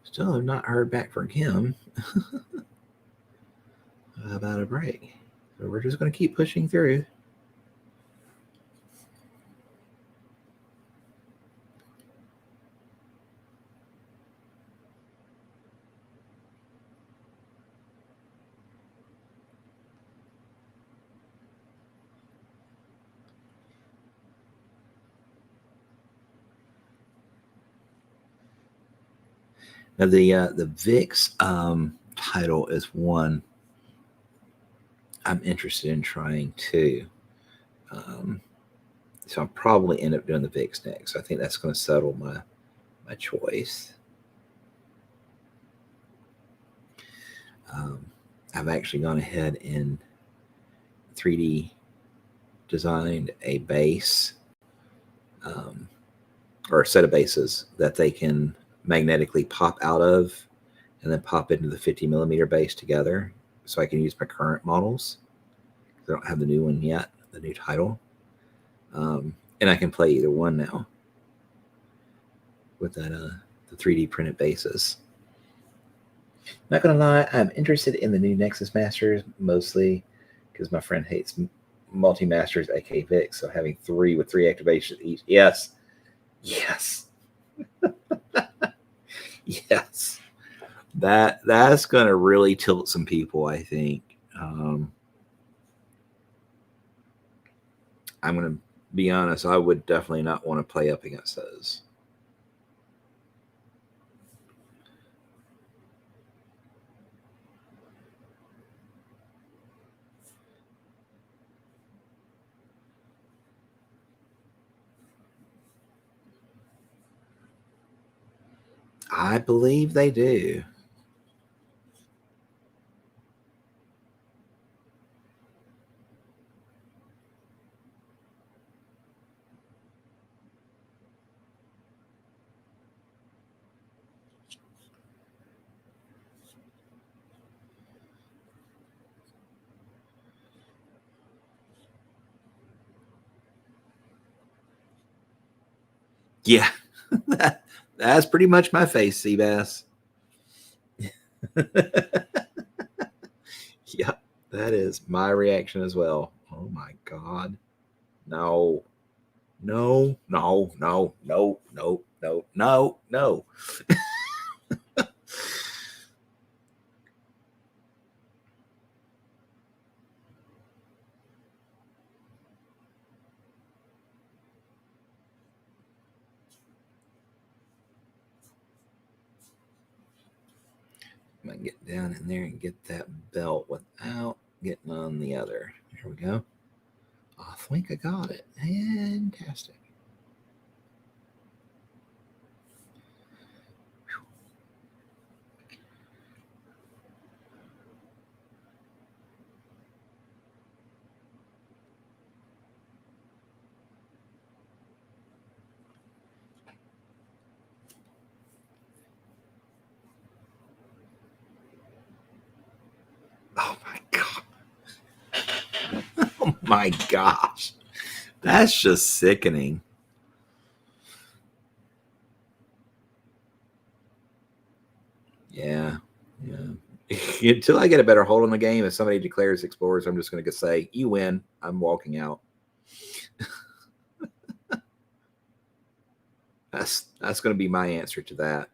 Still have not heard back from him about a break. So we're just going to keep pushing through. Now the VIX title is one I'm interested in trying too. So I'll probably end up doing the VIX next. I think that's going to settle my choice. I've actually gone ahead and 3D designed a base or a set of bases that they can magnetically pop out of and then pop into the 50 millimeter base together, so I can use my current models. I don't have the new one yet, the new title, and I can play either one now with that the 3D printed bases. Not gonna lie, I'm interested in the new Nexus Masters mostly because my friend hates multi-masters, aka VIX. So having three with 3 activations each, yes, yes, that's gonna really tilt some people, I think. I'm gonna be honest, I would definitely not want to play up against those. I believe they do. Yeah, that's pretty much my face, Seabass. Yep, that is my reaction as well. Oh my god. No. No, no, no, no, no, no, no, no. I can get down in there and get that belt without getting on the other. There we go. I think I got it. Fantastic. Oh my god. Oh my gosh. That's just sickening. Yeah. Yeah. Until I get a better hold on the game, if somebody declares explorers, I'm just going to say, "You win. I'm walking out." That's going to be my answer to that.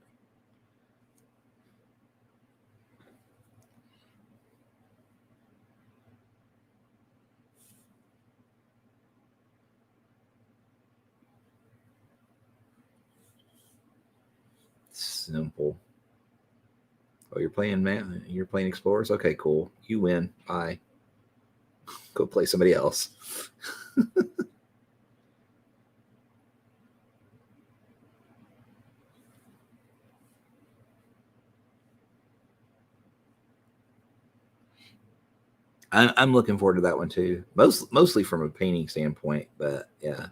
Simple. Oh, you're playing man. You're playing explorers. Okay, cool. You win. Bye. Go play somebody else. I'm looking forward to that one too. Mostly from a painting standpoint, but yeah.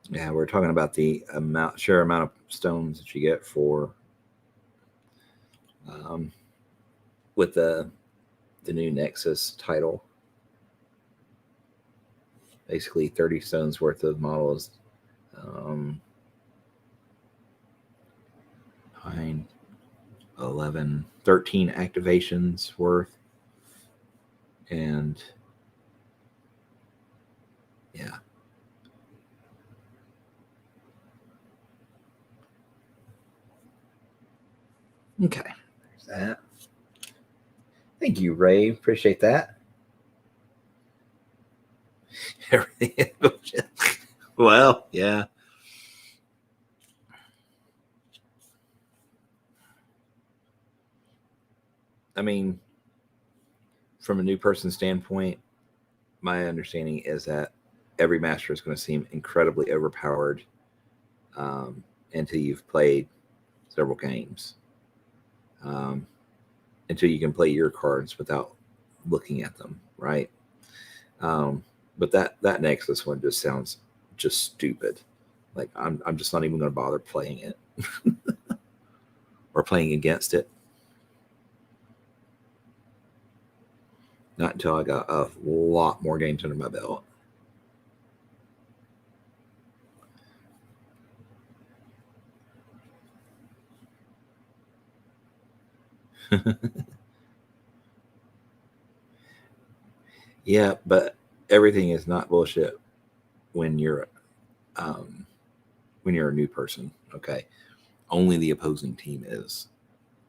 Yeah, we're talking about the sheer amount of stones that you get for um, with the new Nexus title. Basically, 30 stones worth of models. Um, 9, 11, 13 activations worth, and yeah. Okay, there's that. Thank you, Ray. Appreciate that. Everything. Well, yeah. I mean, from a new person standpoint, my understanding is that every master is going to seem incredibly overpowered until you've played several games, um, until you can play your cards without looking at them, right? Um, but that Nexus one just sounds just stupid. Like I'm just not even going to bother playing it or playing against it. Not until I got a lot more games under my belt. Yeah, but everything is not bullshit when you're um, when you're a new person. Okay, only the opposing team is.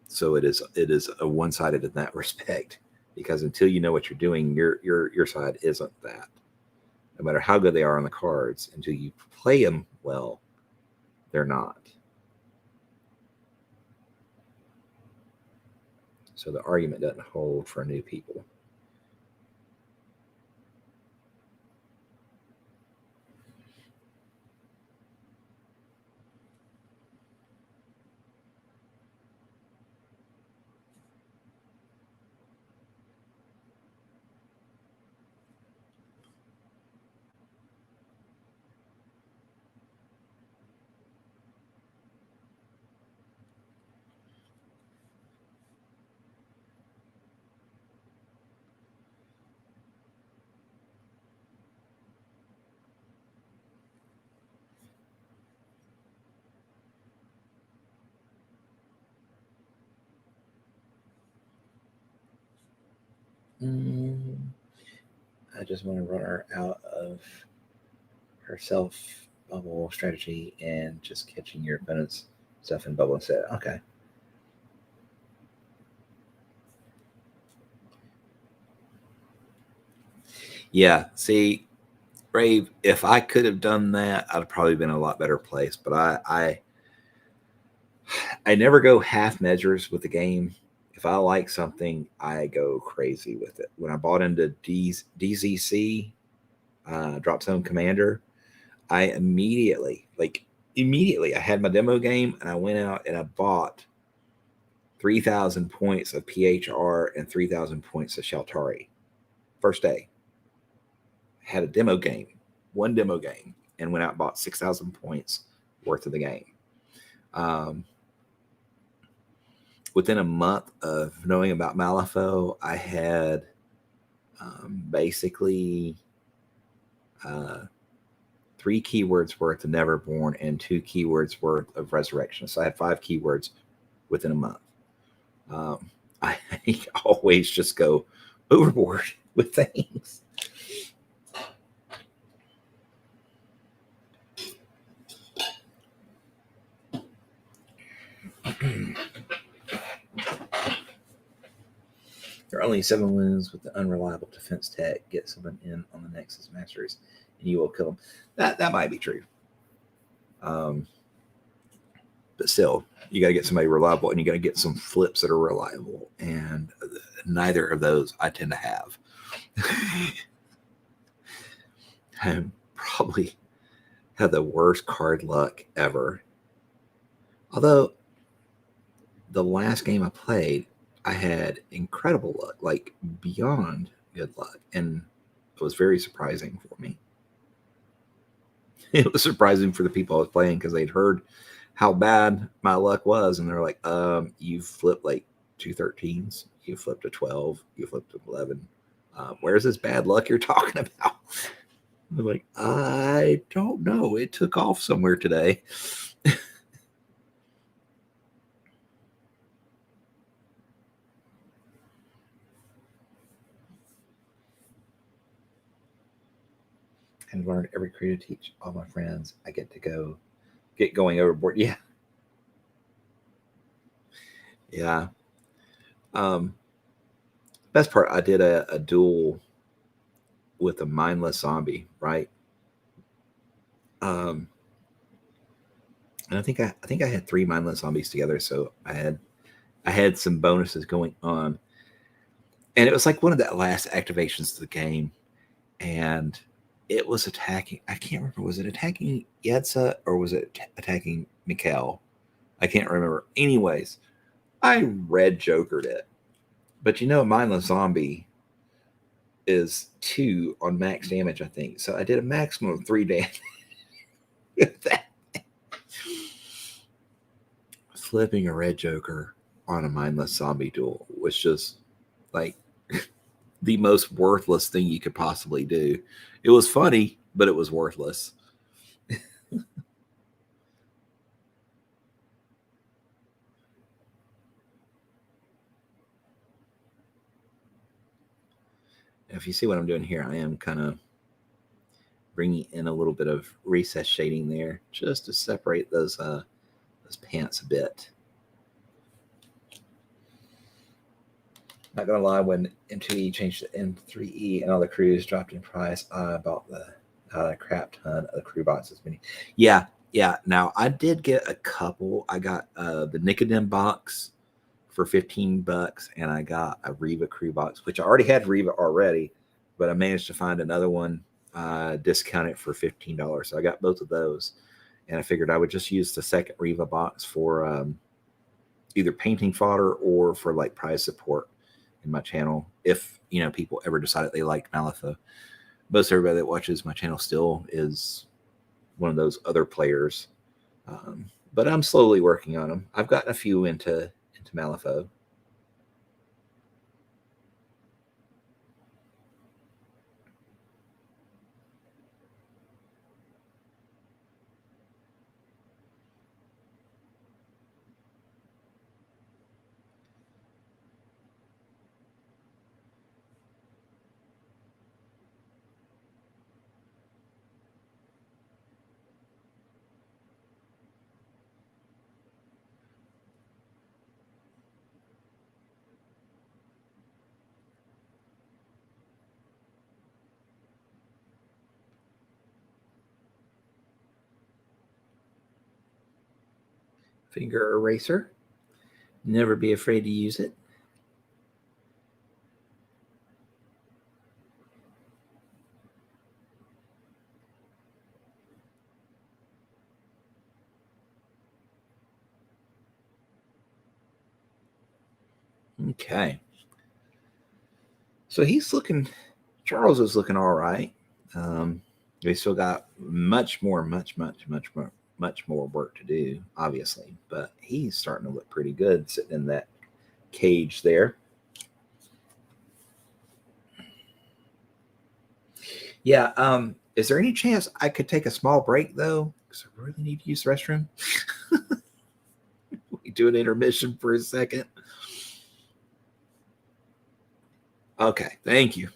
So it is a one sided in that respect because until you know what you're doing, your side isn't that. No matter how good they are on the cards, until you play them well, they're not. So the argument doesn't hold for new people. Mm, I just want to run her out of her self bubble strategy and just catching your opponent's stuff in bubble instead. Okay. Yeah. See, Brave, if I could have done that, I'd have probably been in a lot better place. But I never go half measures with the game. If I like something, I go crazy with it. When I bought into DZC, Drop Zone Commander, I immediately, I had my demo game and I went out and I bought 3,000 points of PHR and 3,000 points of Sheltari. First day, had a demo game, one demo game, and went out and bought 6,000 points worth of the game. Within a month of knowing about Malifaux, I had basically 3 keywords worth of Neverborn and 2 keywords worth of Resurrection. So I had 5 keywords within a month. I always just go overboard with things. There are only 7 wins with the unreliable defense tech. Get someone in on the Nexus Masters, and you will kill them. That might be true. But still, you got to get somebody reliable, and you got to get some flips that are reliable. And neither of those I tend to have. I probably had the worst card luck ever. Although the last game I played, I had incredible luck, like beyond good luck, and it was very surprising for me. It was surprising for the people I was playing because they'd heard how bad my luck was, and they're like, you flipped like 2 13s, you flipped a 12, you flipped an 11. Where's this bad luck you're talking about? I'm like, I don't know. It took off somewhere today. And learned every career to teach all my friends. I get going overboard. Yeah. Yeah. Best part, I did a duel with a mindless zombie, right? And I think I had 3 mindless zombies together, so I had some bonuses going on, and it was like one of the last activations of the game, and it was attacking. I can't remember. Was it attacking Yetza or was it attacking Mikhail? I can't remember. Anyways, I red jokered it, but mindless zombie is 2 on max damage, I think. So I did a maximum of 3 damage. Flipping a red joker on a mindless zombie duel was just like the most worthless thing you could possibly do. It was funny, but it was worthless. If you see what I'm doing here, I am kind of bringing in a little bit of recess shading there just to separate those pants a bit. Not gonna lie, when M2E changed to M3E and all the crews dropped in price, I bought a crap ton of crew boxes. Yeah. Now I did get a couple. I got the Nicodem box for $15, and I got a Reva crew box, which I already had Reva already, but I managed to find another one discounted for $15. So I got both of those, and I figured I would just use the second Reva box for either painting fodder or for like prize support in my channel. If people ever decided they liked Malifaux, most everybody that watches my channel still is one of those other players, but I'm slowly working on them. I've gotten a few into Malifaux. Finger eraser. Never be afraid to use it. Okay. So Charles is looking all right. We still got much more work to do, obviously, but he's starting to look pretty good sitting in that cage there. Yeah. Is there any chance I could take a small break though? Because I really need to use the restroom. We do an intermission for a second. Okay, thank you.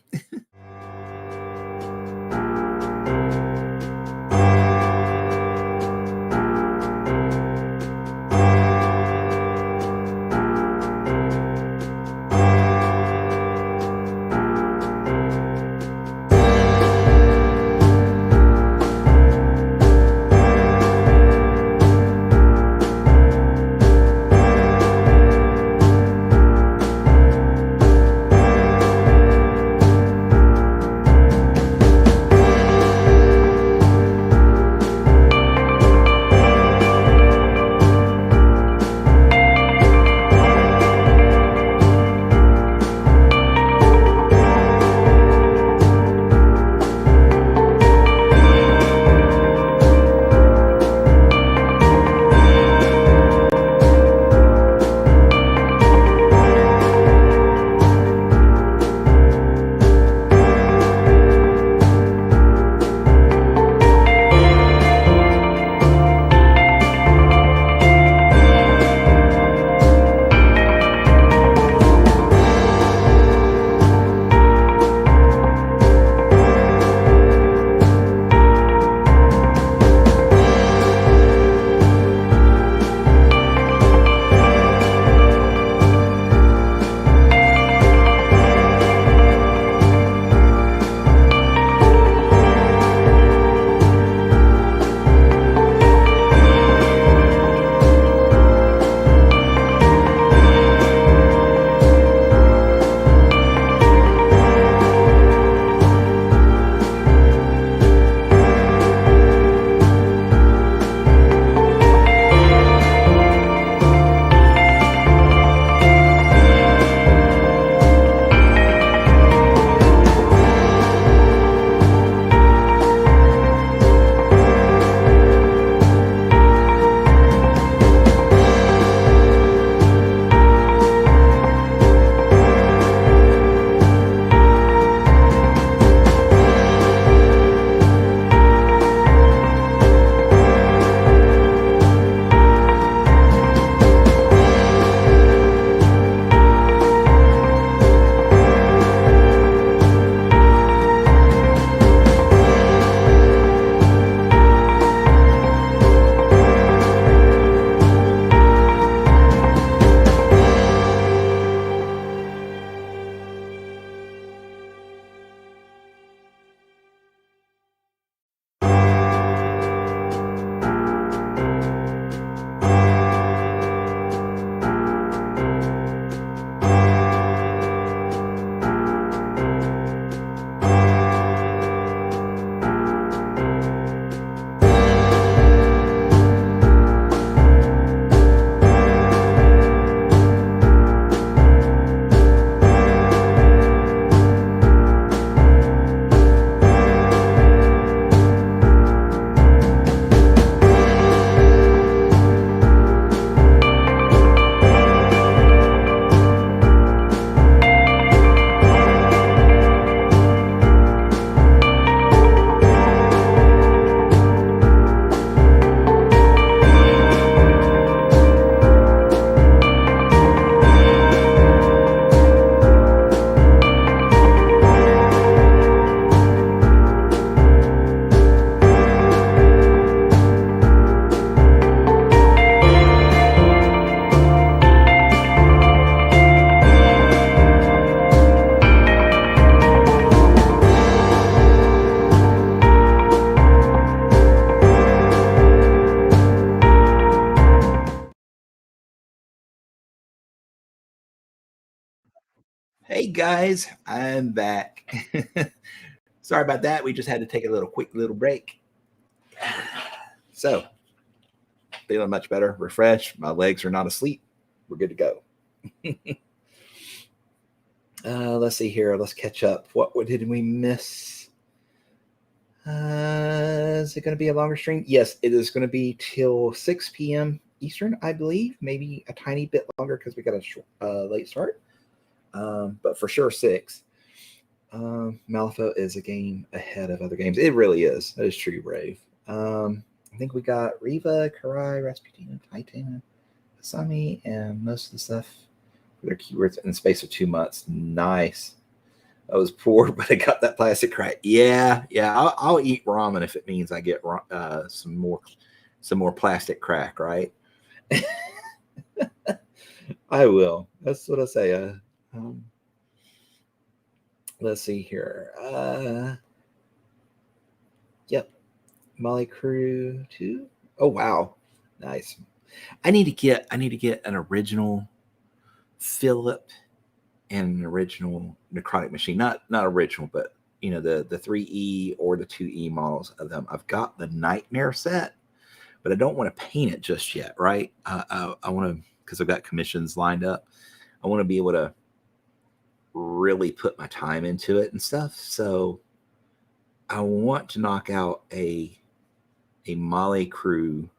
Hey guys, I'm back. Sorry about that. We just had to take a quick little break. So, feeling much better, refreshed. My legs are not asleep. We're good to go. Let's see here. Let's catch up. What did we miss? Is it going to be a longer stream? Yes, it is going to be till 6 p.m. Eastern, I believe. Maybe a tiny bit longer because we got a late start. But for sure 6. Malifaux is a game ahead of other games. It really is. That is true, Brave. I think we got Riva, Karai, Rasputina, Titan, Asami, and most of the stuff for their keywords in the space of 2 months. Nice. I was poor, but I got that plastic crack. Yeah. I'll eat ramen if it means I get some more plastic crack, right? I will. That's what I say. Let's see here. Yep. Molly Crew 2. Oh wow. Nice. I need to get an original Philip and an original necrotic machine. Not original, but the 3E or the 2E models of them. I've got the Nightmare set, but I don't want to paint it just yet, right? I want to, because I've got commissions lined up. I want to be able to really put my time into it and stuff. So I want to knock out a Molly Crew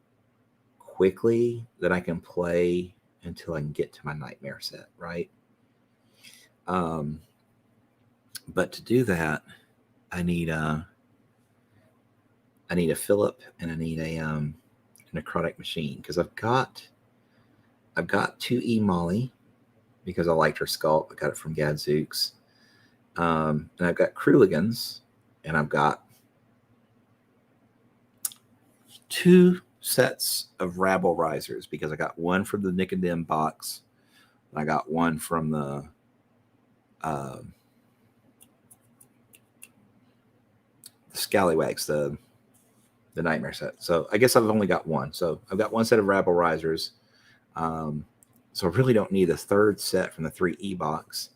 quickly that I can play until I can get to my Nightmare set, right? But to do that, I need a Philip and I need a necrotic machine, because I've got 2E Molly because I liked her sculpt. I got it from Gadzooks. And I've got Krooligans, and I've got 2 sets of Rabble Risers because I got one from the Nicodem box. And I got one from the Scallywags, the Nightmare set. So I guess I've only got one. So I've got one set of Rabble Risers. So I really don't need a third set from the 3E box.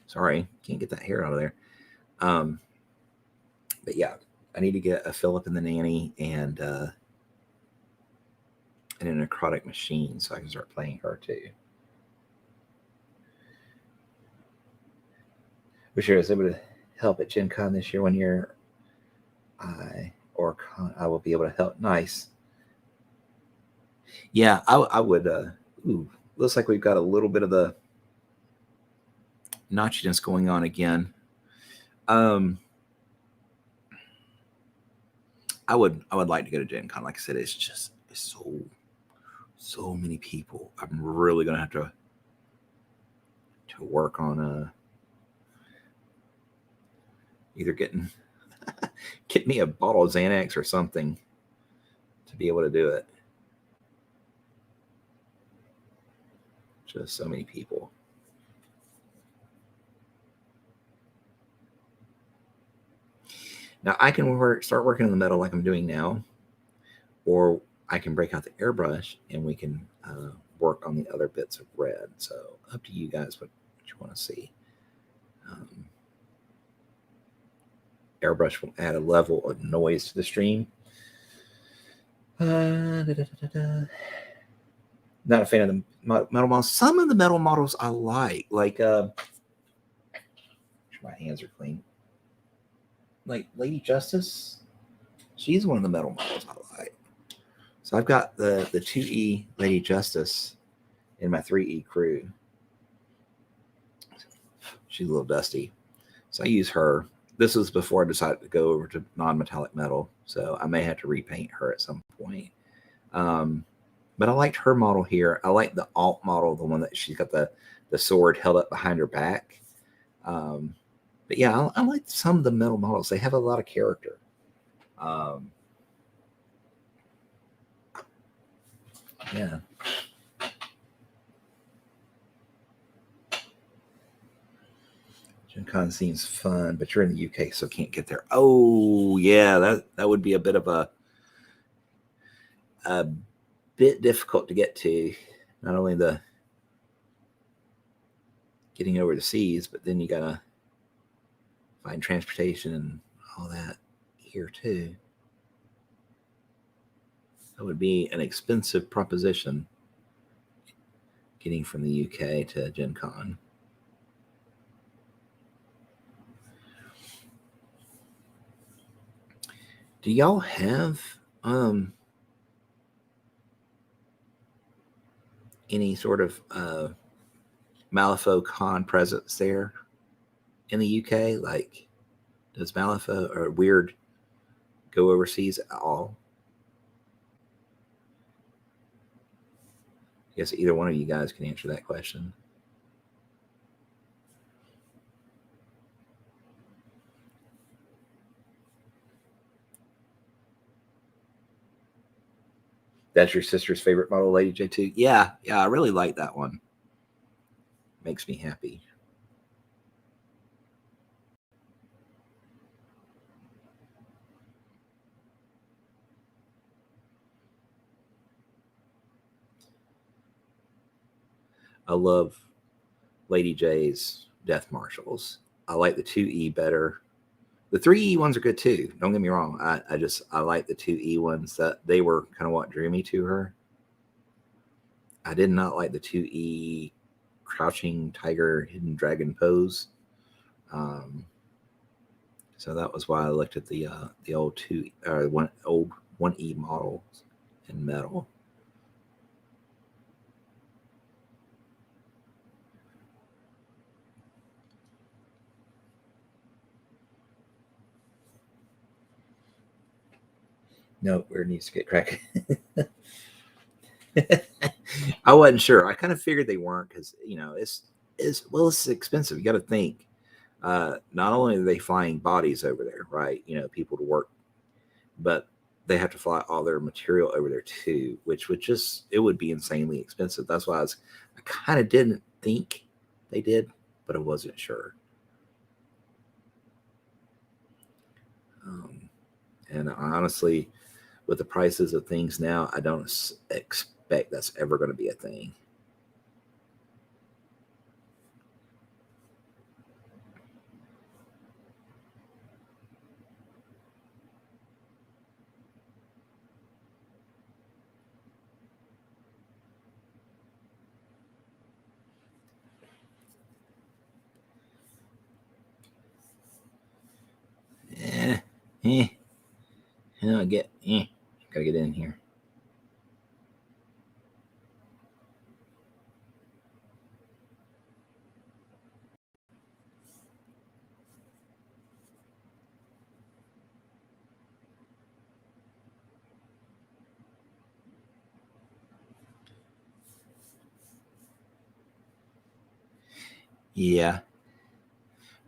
Sorry, can't get that hair out of there. But yeah, I need to get a Philip and the Nanny and a necrotic machine so I can start playing her too. Wish I was able to help at GenCon this year. 1 year I will be able to help. Nice. Yeah, I would. Looks like we've got a little bit of the notchiness going on again. I would like to go to GenCon. Like I said, it's so many people. I'm really gonna have to work on either get me a bottle of Xanax or something to be able to do it. Just so many people. Now I can start working on the metal like I'm doing now, or I can break out the airbrush and we can work on the other bits of red. So up to you guys what you want to see. Airbrush will add a level of noise to the stream. Not a fan of the metal models. Some of the metal models I like my hands are clean. Like Lady Justice, she's one of the metal models I like. So I've got the 2E Lady Justice in my 3E crew. She's a little dusty, so I use her. This was before I decided to go over to non-metallic metal, so I may have to repaint her at some point. But I liked her model here. I like the alt model, the one that she's got the sword held up behind her back. But yeah, I like some of the metal models. They have a lot of character. Yeah. GenCon seems fun, but you're in the UK, so can't get there. Oh, yeah, that would be a bit of a bit difficult to get to. Not only the getting over the seas, but then you gotta find transportation and all that here too. That would be an expensive proposition, getting from the UK to Gen Con. Do y'all have any sort of Malifaux con presence there in the UK? Like, does Malifaux or Wyrd go overseas at all? I guess either one of you guys can answer that question. That's your sister's favorite model, Lady J2? Yeah, I really like that one. Makes me happy. I love Lady J's Death Marshals. I like the 2E better. The 3E ones are good too. Don't get me wrong. I like the 2E ones. That they were kind of what drew me to her. I did not like the 2E Crouching Tiger Hidden Dragon pose. So that was why I looked at the old 1E models in metal. No, Wyrd needs to get cracking. I wasn't sure. I kind of figured they weren't because it's expensive. You got to think. Not only are they flying bodies over there, right? People to work, but they have to fly all their material over there too, which would be insanely expensive. That's why I kind of didn't think they did, but I wasn't sure. And honestly, with the prices of things now, I don't expect that's ever going to be a thing. Gotta get in here. Yeah.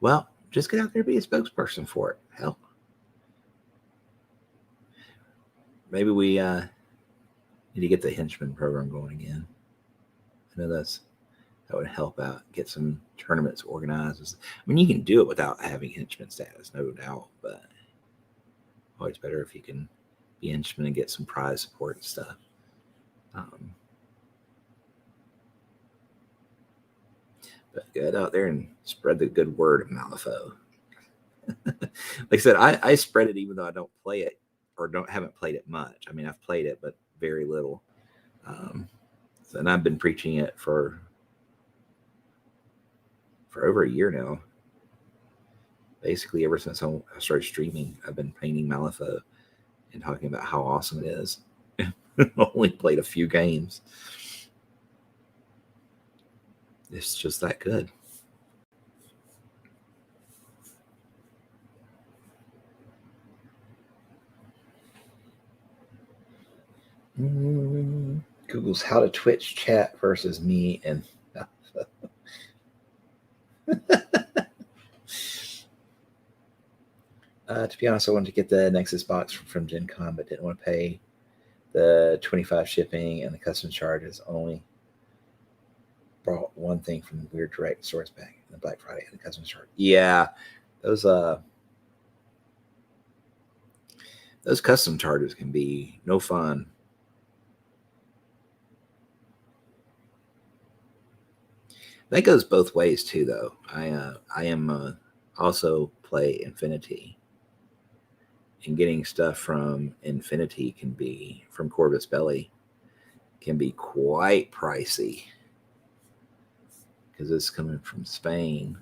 Well, just get out there and be a spokesperson for it. Hell. Maybe we need to get the henchman program going again. I know that would help out, get some tournaments organized. I mean, you can do it without having henchman status, no doubt, but always better if you can be henchman and get some prize support and stuff. But get out there and spread the good word of Malifaux. Like I said, I spread it even though I don't play it or haven't played it much. I mean, I've played it, but very little. And I've been preaching it for over a year now. Basically, ever since I started streaming, I've been painting Malifaux and talking about how awesome it is. Only played a few games. It's just that good. Google's how to Twitch chat versus me and to be honest, I wanted to get the Nexus box from GenCon, but didn't want to pay the $25 shipping and the custom charges. Only brought one thing from Wyrd Direct source back the Black Friday and the custom charge. Yeah, those custom charges can be no fun. That goes both ways too, though. I am also play Infinity, and getting stuff from Infinity can be from Corvus Belly can be quite pricey because it's coming from Spain.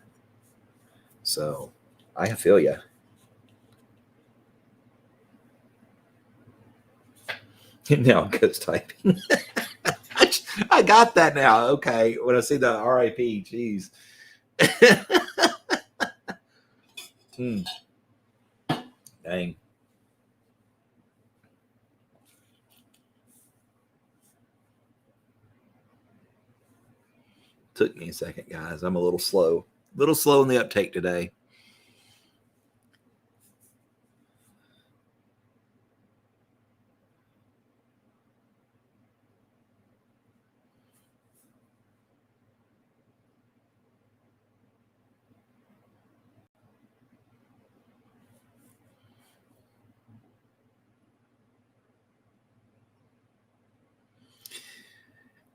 So I feel you. Now ghost typing. I got that now. Okay, when I see the RIP, jeez. Dang. Took me a second, guys. I'm a little slow. A little slow in the uptake today.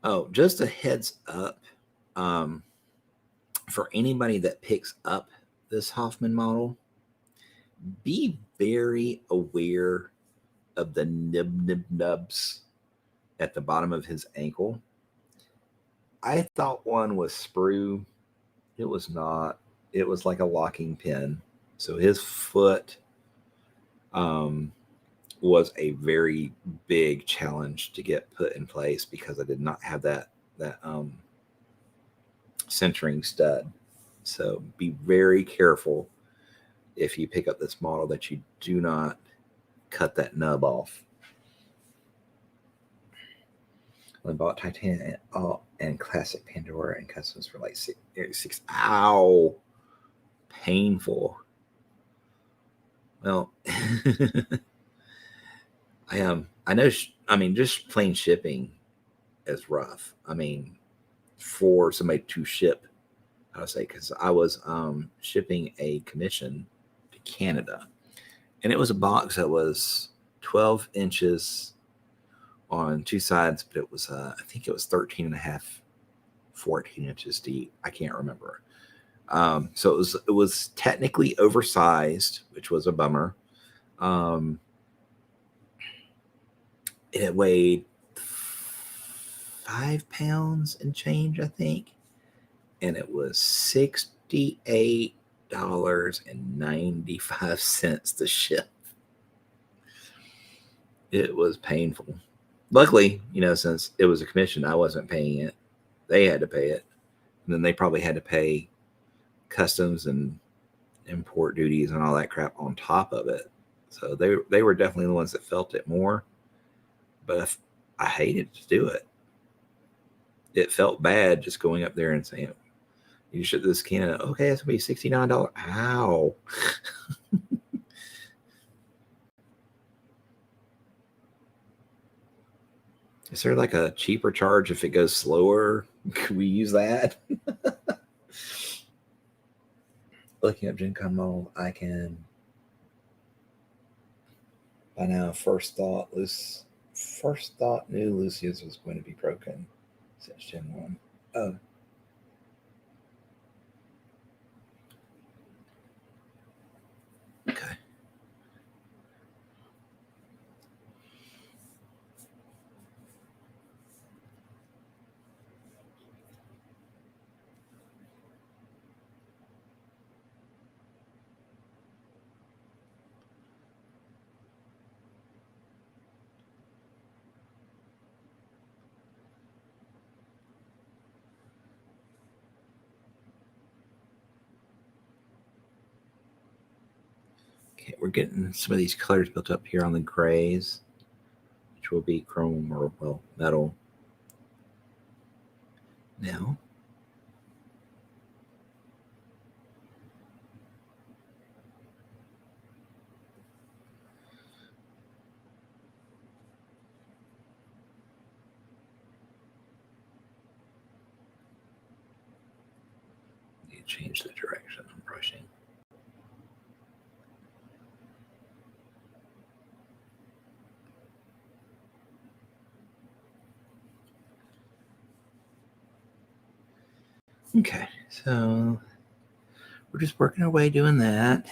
Oh, just a heads up. For anybody that picks up this Hoffman model, be very aware of the nubs at the bottom of his ankle. I thought one was sprue. It was not. It was like a locking pin. So his foot was a very big challenge to get put in place because I did not have that centering stud. So be very careful if you pick up this model that you do not cut that nub off. I bought Titanium and Classic Pandora and customs for like six. Ow, painful. Well, I know. I mean, just plain shipping is rough. I mean, for somebody to ship, I would say, because I was shipping a commission to Canada, and it was a box that was 12 inches on two sides, but it was I think it was 13 and a half, 14 inches deep. I can't remember. So it was technically oversized, which was a bummer. It weighed 5 pounds and change, I think, and it was $68.95 to ship. It was painful. Luckily, since it was a commission, I wasn't paying it. They had to pay it. And then they probably had to pay customs and import duties and all that crap on top of it. So they were definitely the ones that felt it more. But I hated to do it. It felt bad just going up there and saying, "You ship this can." Okay, it's gonna be $69. Ow. Is there like a cheaper charge if it goes slower? Could we use that? Looking up GenCon model, I can. By now, first thought, new Lucius was going to be broken since Gen 1. Oh. Okay. Okay, we're getting some of these colors built up here on the grays, which will be chrome or, well, metal. Now, you change the direction I'm brushing. Okay, so we're just working our way doing that.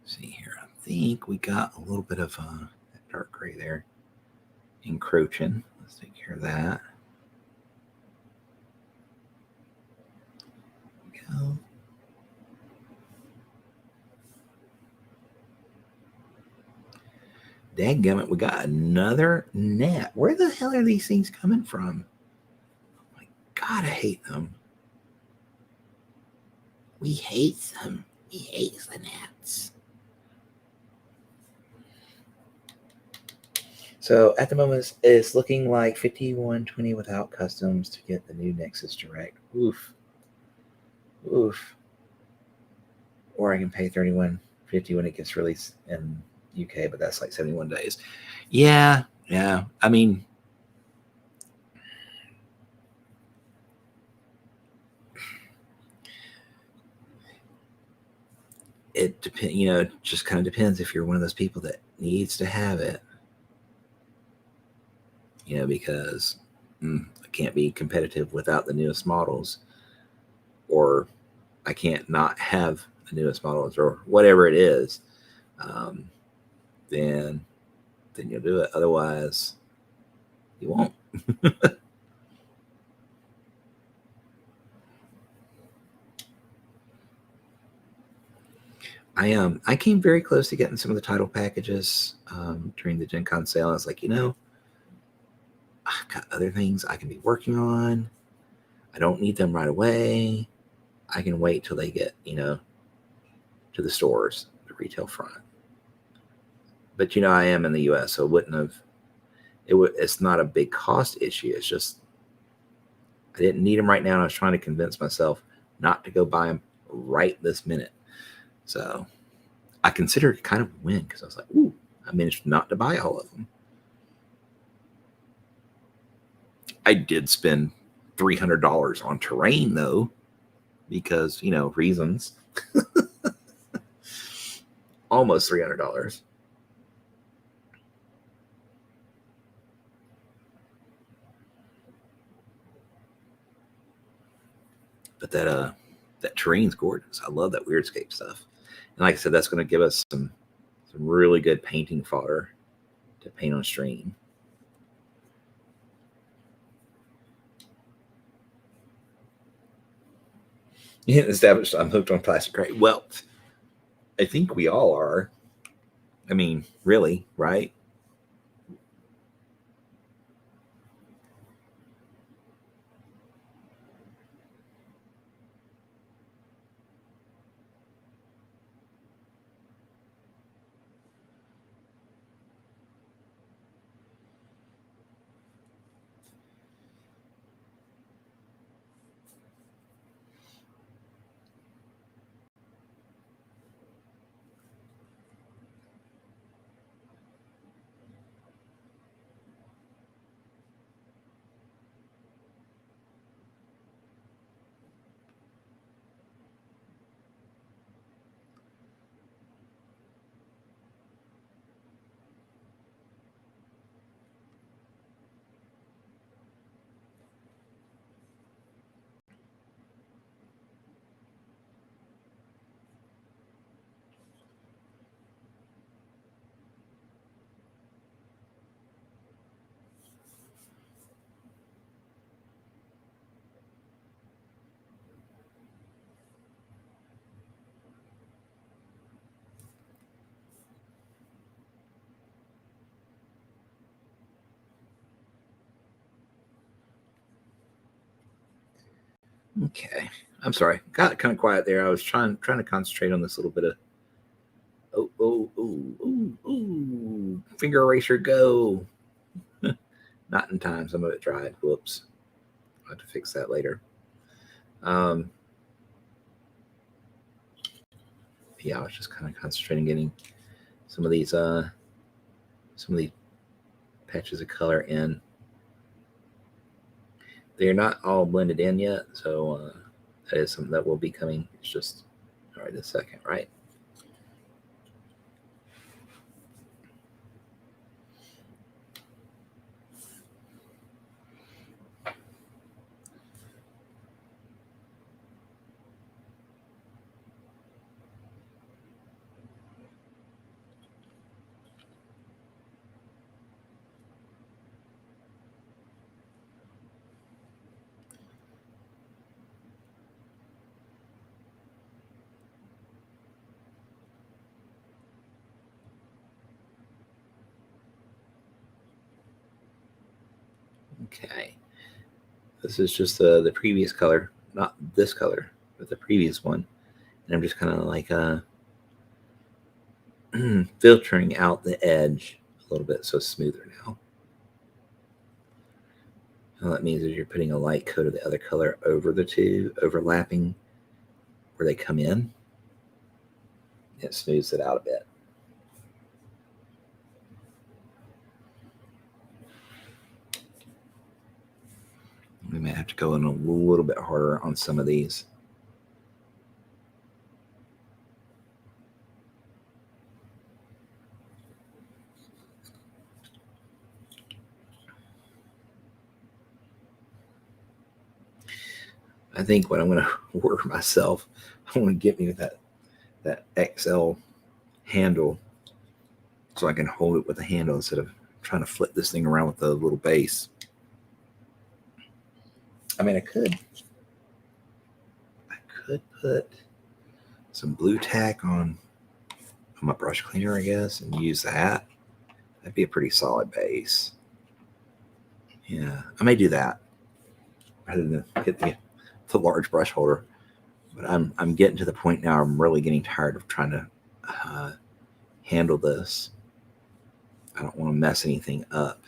See here, I think we got a little bit of that dark gray there encroaching. Let's take care of that. Go. Dadgummit, we got another net. Where the hell are these things coming from? Oh my God, I hate them. We hate them. We hate the nets. So at the moment, it's looking like 5120 without customs to get the new Nexus Direct. Oof. Oof. Or I can pay 31.50 when it gets released in UK, but that's like 71 days. Yeah. I mean, it depends. It just kind of depends if you're one of those people that needs to have it. Because I can't be competitive without the newest models, or I can't not have the newest models, or whatever it is. Then you'll do it. Otherwise, you won't. I came very close to getting some of the title packages during the GenCon sale. I was like, I've got other things I can be working on. I don't need them right away. I can wait till they get, to the stores, the retail front. But I am in the U.S., so it wouldn't have. It's not a big cost issue. It's just I didn't need them right now, and I was trying to convince myself not to go buy them right this minute. So I considered it kind of a win because I was like, ooh, I managed not to buy all of them. I did spend $300 on terrain though, because reasons. Almost $300. But that terrain's gorgeous. I love that weirdscape stuff. And like I said, that's going to give us some really good painting fodder to paint on stream. You established I'm hooked on plastic gray. Well, I think we all are. I mean, really, right? Okay. I'm sorry. Got kind of quiet there. I was trying to concentrate on this little bit of finger eraser go. Not in time. Some of it dried. Whoops. I'll have to fix that later. Um, Yeah, I was just kind of concentrating getting some of these patches of color in. They're not all blended in yet, so that is something that will be coming. It's just right this second, right? Okay. This is just the previous color, not this color, but the previous one. And I'm just kind of like filtering out the edge a little bit so it's smoother now. All that means is you're putting a light coat of the other color over the two, overlapping where they come in. It smooths it out a bit. We may have to go in a little bit harder on some of these. I think what I'm going to order myself, I want to get me that XL handle so I can hold it with the handle instead of trying to flip this thing around with the little base. I mean, I could put some blue tack on my brush cleaner, I guess, and use that. That'd be a pretty solid base. Yeah, I may do that rather than get the large brush holder. But I'm getting to the point now. I'm really getting tired of trying to handle this. I don't want to mess anything up.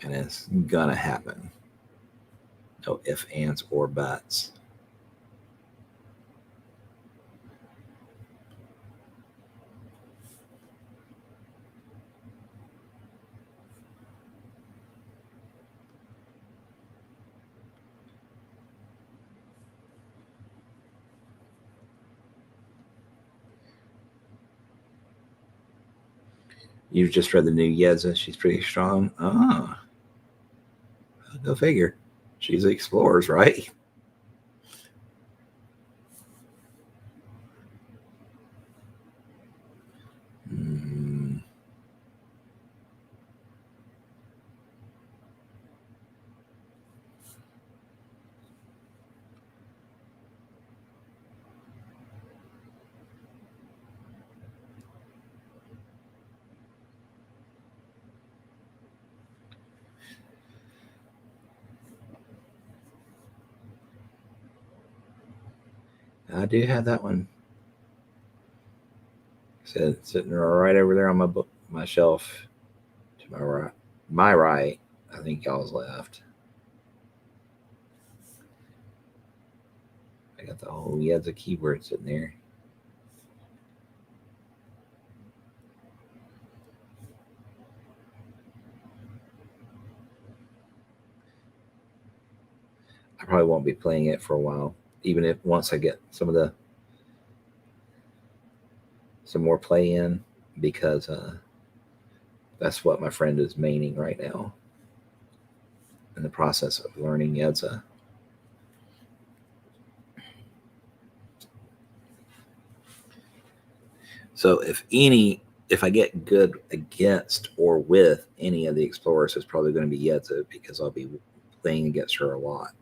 And it's gonna happen. No ifs, ands, or buts. You've just read the new Yeza. She's pretty strong. Ah, go figure. She's the Explorers, right? Hmm. I do have that one. Sitting right over there on my shelf to my right. My right. I think y'all's left. I got the whole Yeza keyboard sitting there. I probably won't be playing it for a while, even if once I get some more play in, because that's what my friend is maining right now in the process of learning Yedza. So if I get good against or with any of the explorers, it's probably going to be Yedza because I'll be playing against her a lot.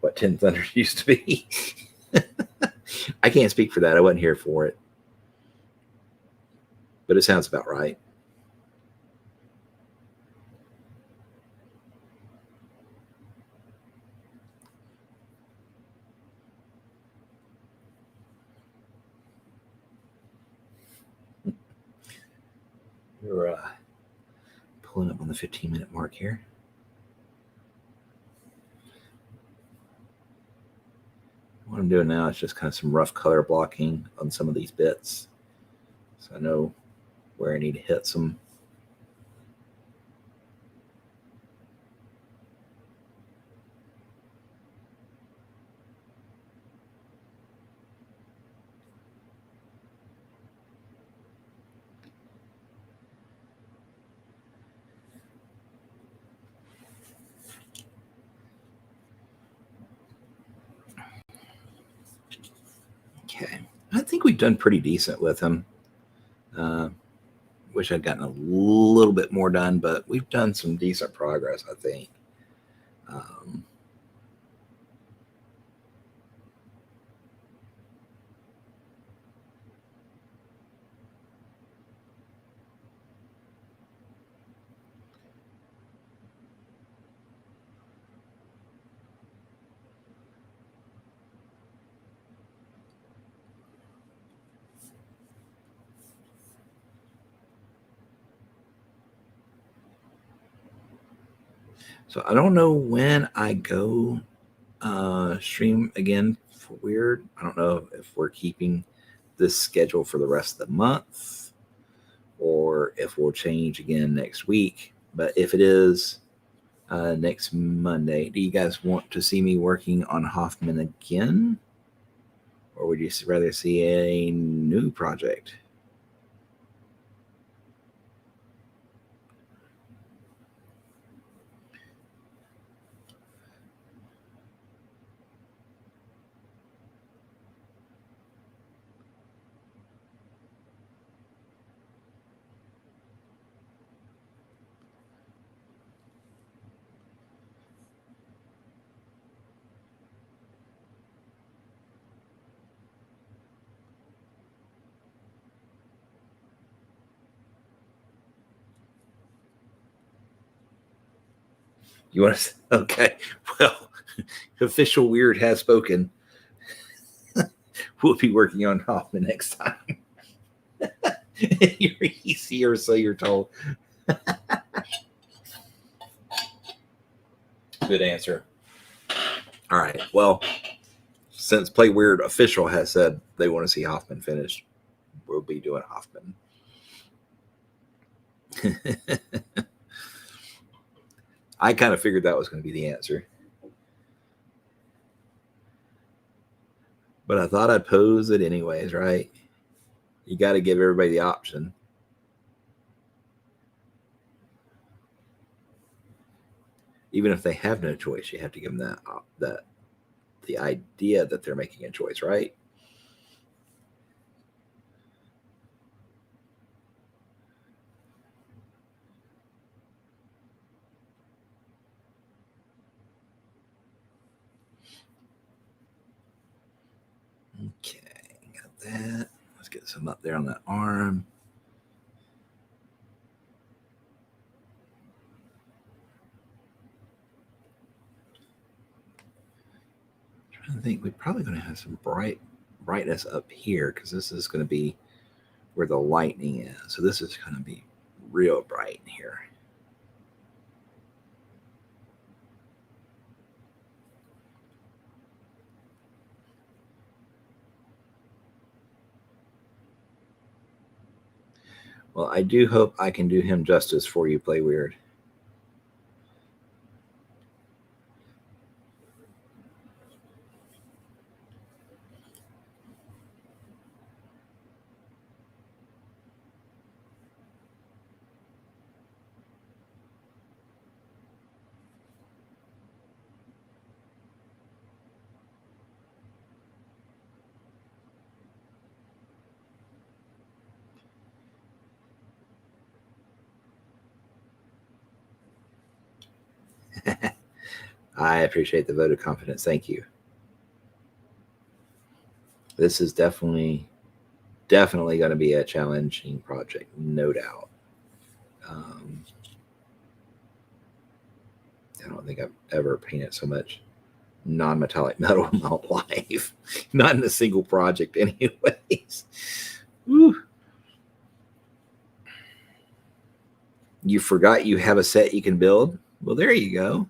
What Ten Thunders used to be. I can't speak for that. I wasn't here for it. But it sounds about right. pulling up on the 15-minute mark here. What I'm doing now is just kind of some rough color blocking on some of these bits, so I know where I need to hit some. Okay, I think we've done pretty decent with him. Wish I'd gotten a little bit more done, but we've done some decent progress, I think. So I don't know when I go stream again for Wyrd. I don't know if we're keeping this schedule for the rest of the month or if we'll change again next week. But if it is next Monday, do you guys want to see me working on Hoffman again? Or would you rather see a new project? You want to? Okay. Well, official Wyrd has spoken. We'll be working on Hoffman next time. You're easier, so you're told. Good answer. All right. Well, since Play Wyrd official has said they want to see Hoffman finished, we'll be doing Hoffman. I kind of figured that was going to be the answer. But I thought I'd pose it anyways, right? You got to give everybody the option. Even if they have no choice, you have to give them that the idea that they're making a choice, right? Okay, got that. Let's get some up there on that arm. I'm trying to think, we're probably going to have some brightness up here because this is going to be where the lightning is. So this is going to be real bright in here. Well, I do hope I can do him justice for you, Play Wyrd. I appreciate the vote of confidence. Thank you. This is definitely going to be a challenging project, no doubt. I don't think I've ever painted so much non-metallic metal in my life. Not in a single project anyways. Woo. You forgot you have a set you can build? Well, there you go.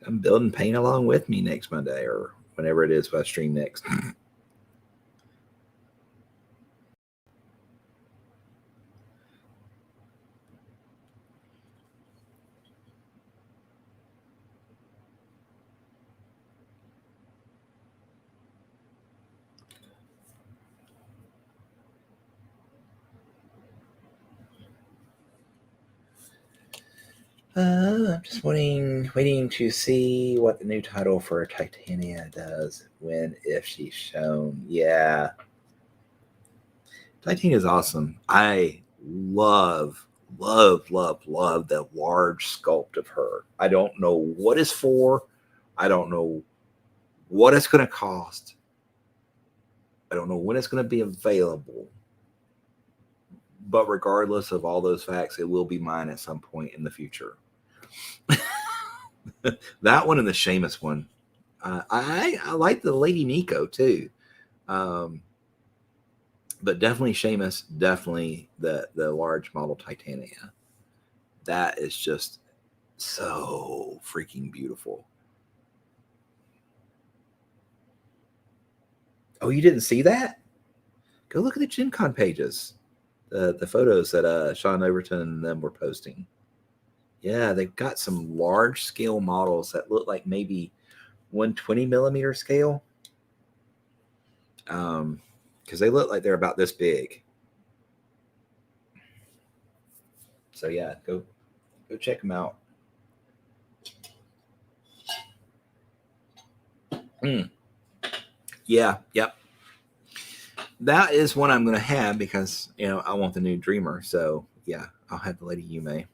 Come build and paint along with me next Monday or whenever it is I stream next. I'm just waiting to see what the new title for Titania does when, if she's shown. Yeah. Titania is awesome. I love the large sculpt of her. I don't know what it's for. I don't know what it's going to cost. I don't know when it's going to be available. But regardless of all those facts, it will be mine at some point in the future. That one and the Seamus one. I like the Lady Nico too. But definitely Seamus, definitely the large model Titania. That is just so freaking beautiful. Oh, you didn't see that? Go look at the GenCon pages. The photos that Sean Overton and them were posting. Yeah, they've got some large scale models that look like maybe 120 millimeter scale. Because they look like they're about this big. So yeah, go check them out. Yeah, yep. That is one I'm going to have because I want the new Dreamer. So yeah, I'll have the Lady Yume.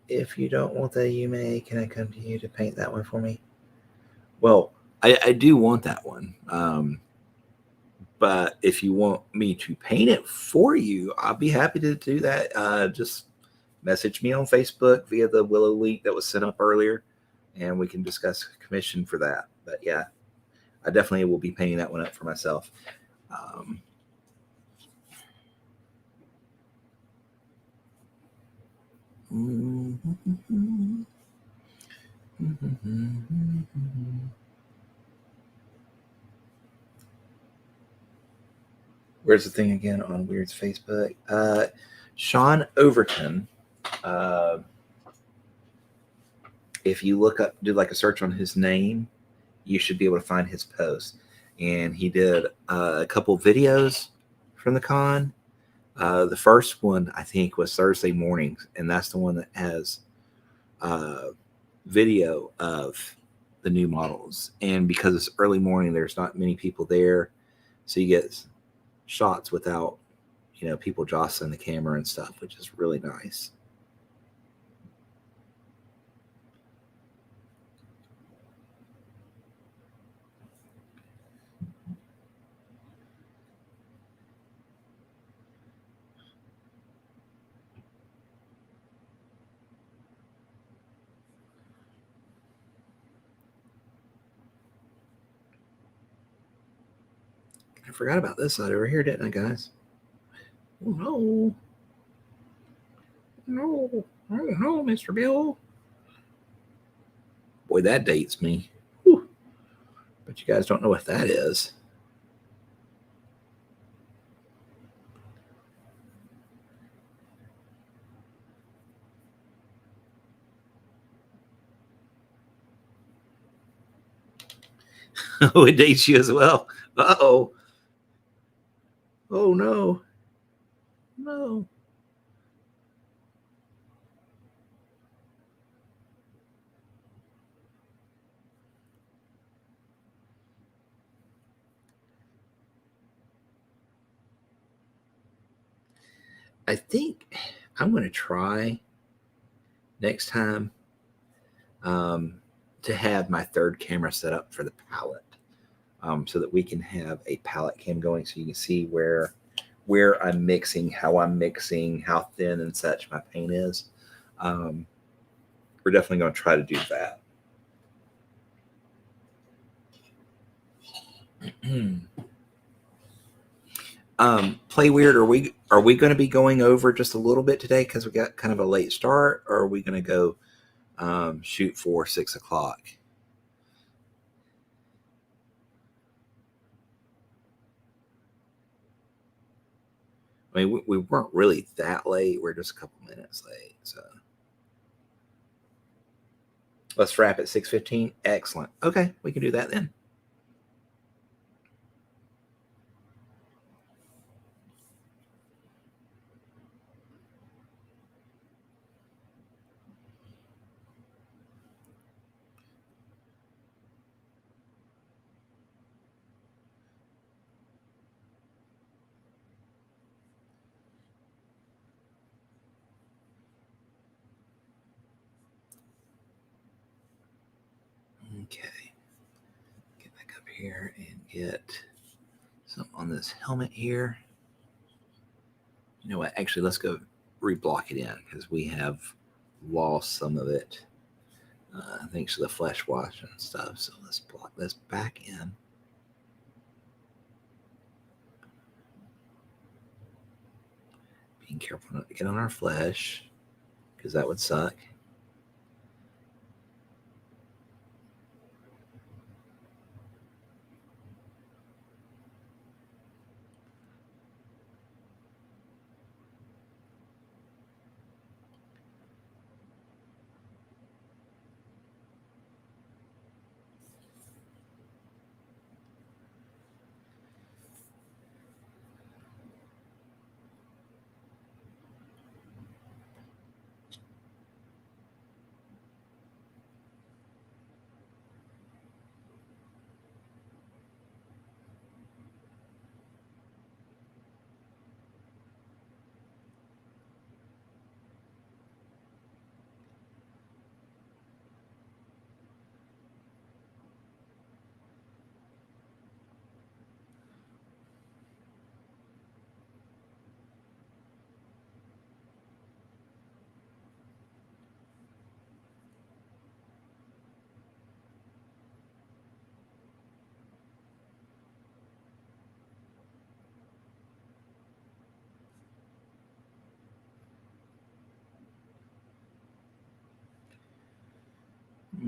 If you don't want the Yume, can I come to you to paint that one for me? Well, I do want that one. But if you want me to paint it for you, I'll be happy to do that. Just message me on Facebook via the Willow link that was sent up earlier, and we can discuss commission for that. But yeah, I definitely will be painting that one up for myself. Where's the thing again on Wyrd's Facebook? Sean Overton. If you do like a search on his name, you should be able to find his post. And he did a couple videos from the con. The first one, I think, was Thursday mornings, and that's the one that has video of the new models. And because it's early morning, there's not many people there, so you get shots without people jostling the camera and stuff, which is really nice. I forgot about this side over here, didn't I, guys? Oh no. No. Oh no, Mr. Bill. Boy, that dates me. Whew. But you guys don't know what that is. Oh, it dates you as well. Uh-oh. Oh no. No. I think I'm going to try next time to have my third camera set up for the palette, so that we can have a palette cam going, so you can see where I'm mixing, how thin and such my paint is. We're definitely going to try to do that. Play Wyrd, are we going to be going over just a little bit today because we got kind of a late start, or are we going to go shoot for 6 o'clock? I mean, we weren't really that late. We're just a couple minutes late. So let's wrap at 6:15. Excellent. Okay, we can do that then. Okay. Get back up here and get some on this helmet here. You know what? Actually, let's go reblock it in because we have lost some of it thanks to the flesh wash and stuff. So let's block this back in. Being careful not to get on our flesh because that would suck.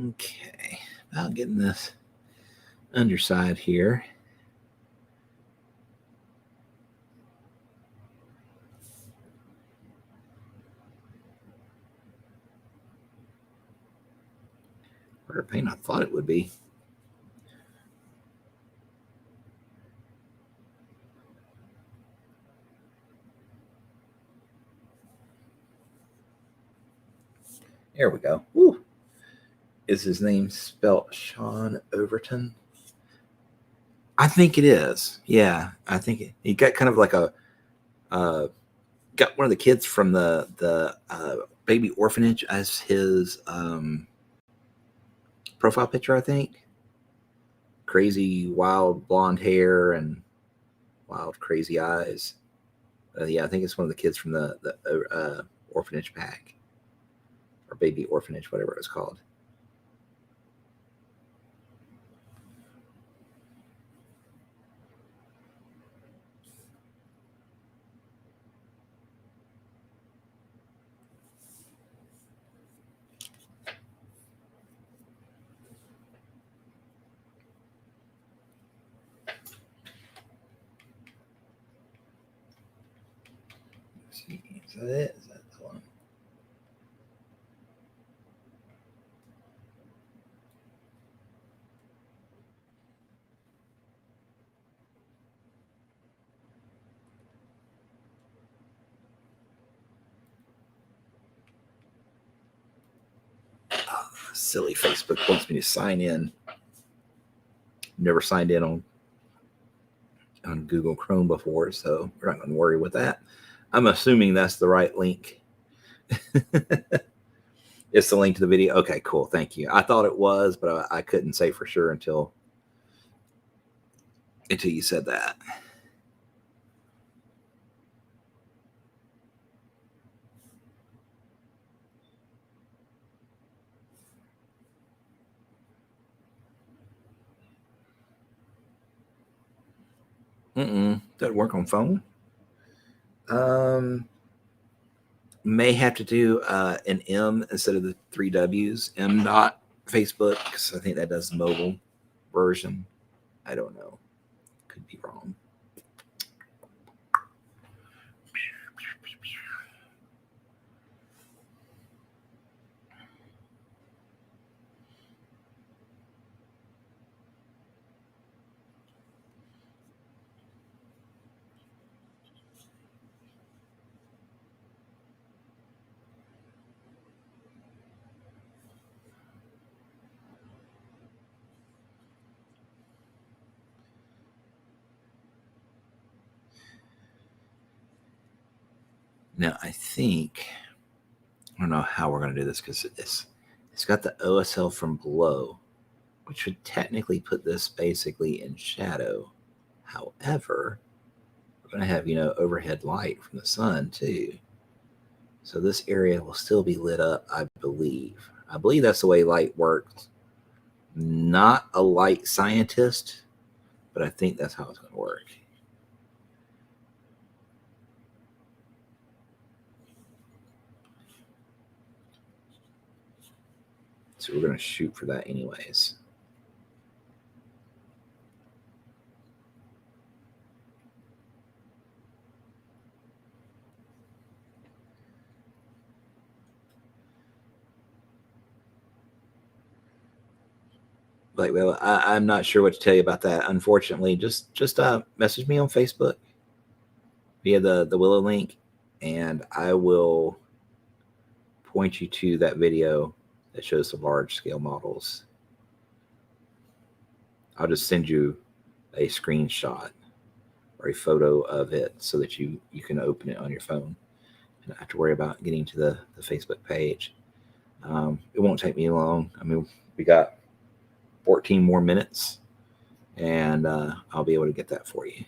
Okay, about getting this underside here. Harder paint I thought it would be. There we go. Woo. Is his name spelled Sean Overton? I think it is. Yeah, I think he got kind of like a got one of the kids from the baby orphanage as his profile picture. I think crazy wild blonde hair and wild crazy eyes. Yeah, I think it's one of the kids from the orphanage pack or baby orphanage, whatever it was called. Is that it? Is that the one? Oh, silly Facebook wants me to sign in. Never signed in on Google Chrome before, so we're not going to worry with that. I'm assuming that's the right link. It's the link to the video. Okay, cool. Thank you. I thought it was, but I couldn't say for sure until you said that. Doesn't work on phone. May have to do an M instead of the 3 W's. M dot Facebook, because I think that does the mobile version. I don't know. Could be wrong. Now, I don't know how we're going to do this because it's got the OSL from below, which would technically put this basically in shadow. However, we're going to have, overhead light from the sun too. So this area will still be lit up, I believe. I believe that's the way light works. Not a light scientist, but I think that's how it's going to work. So we're going to shoot for that anyways. Like, well, I'm not sure what to tell you about that. Unfortunately, just message me on Facebook via the Willow link, and I will point you to that video that shows the large scale models. I'll just send you a screenshot or a photo of it so that you can open it on your phone and not have to worry about getting to the Facebook page. It won't take me long. I mean, we got 14 more minutes, and I'll be able to get that for you.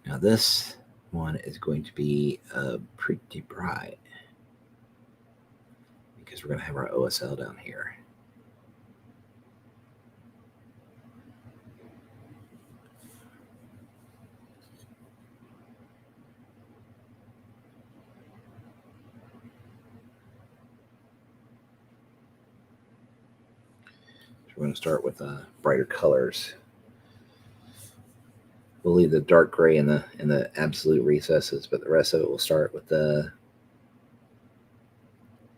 Now this one is going to be pretty bright because we're going to have our OSL down here. So we're going to start with brighter colors. We'll leave the dark gray in the absolute recesses, but the rest of it will start with the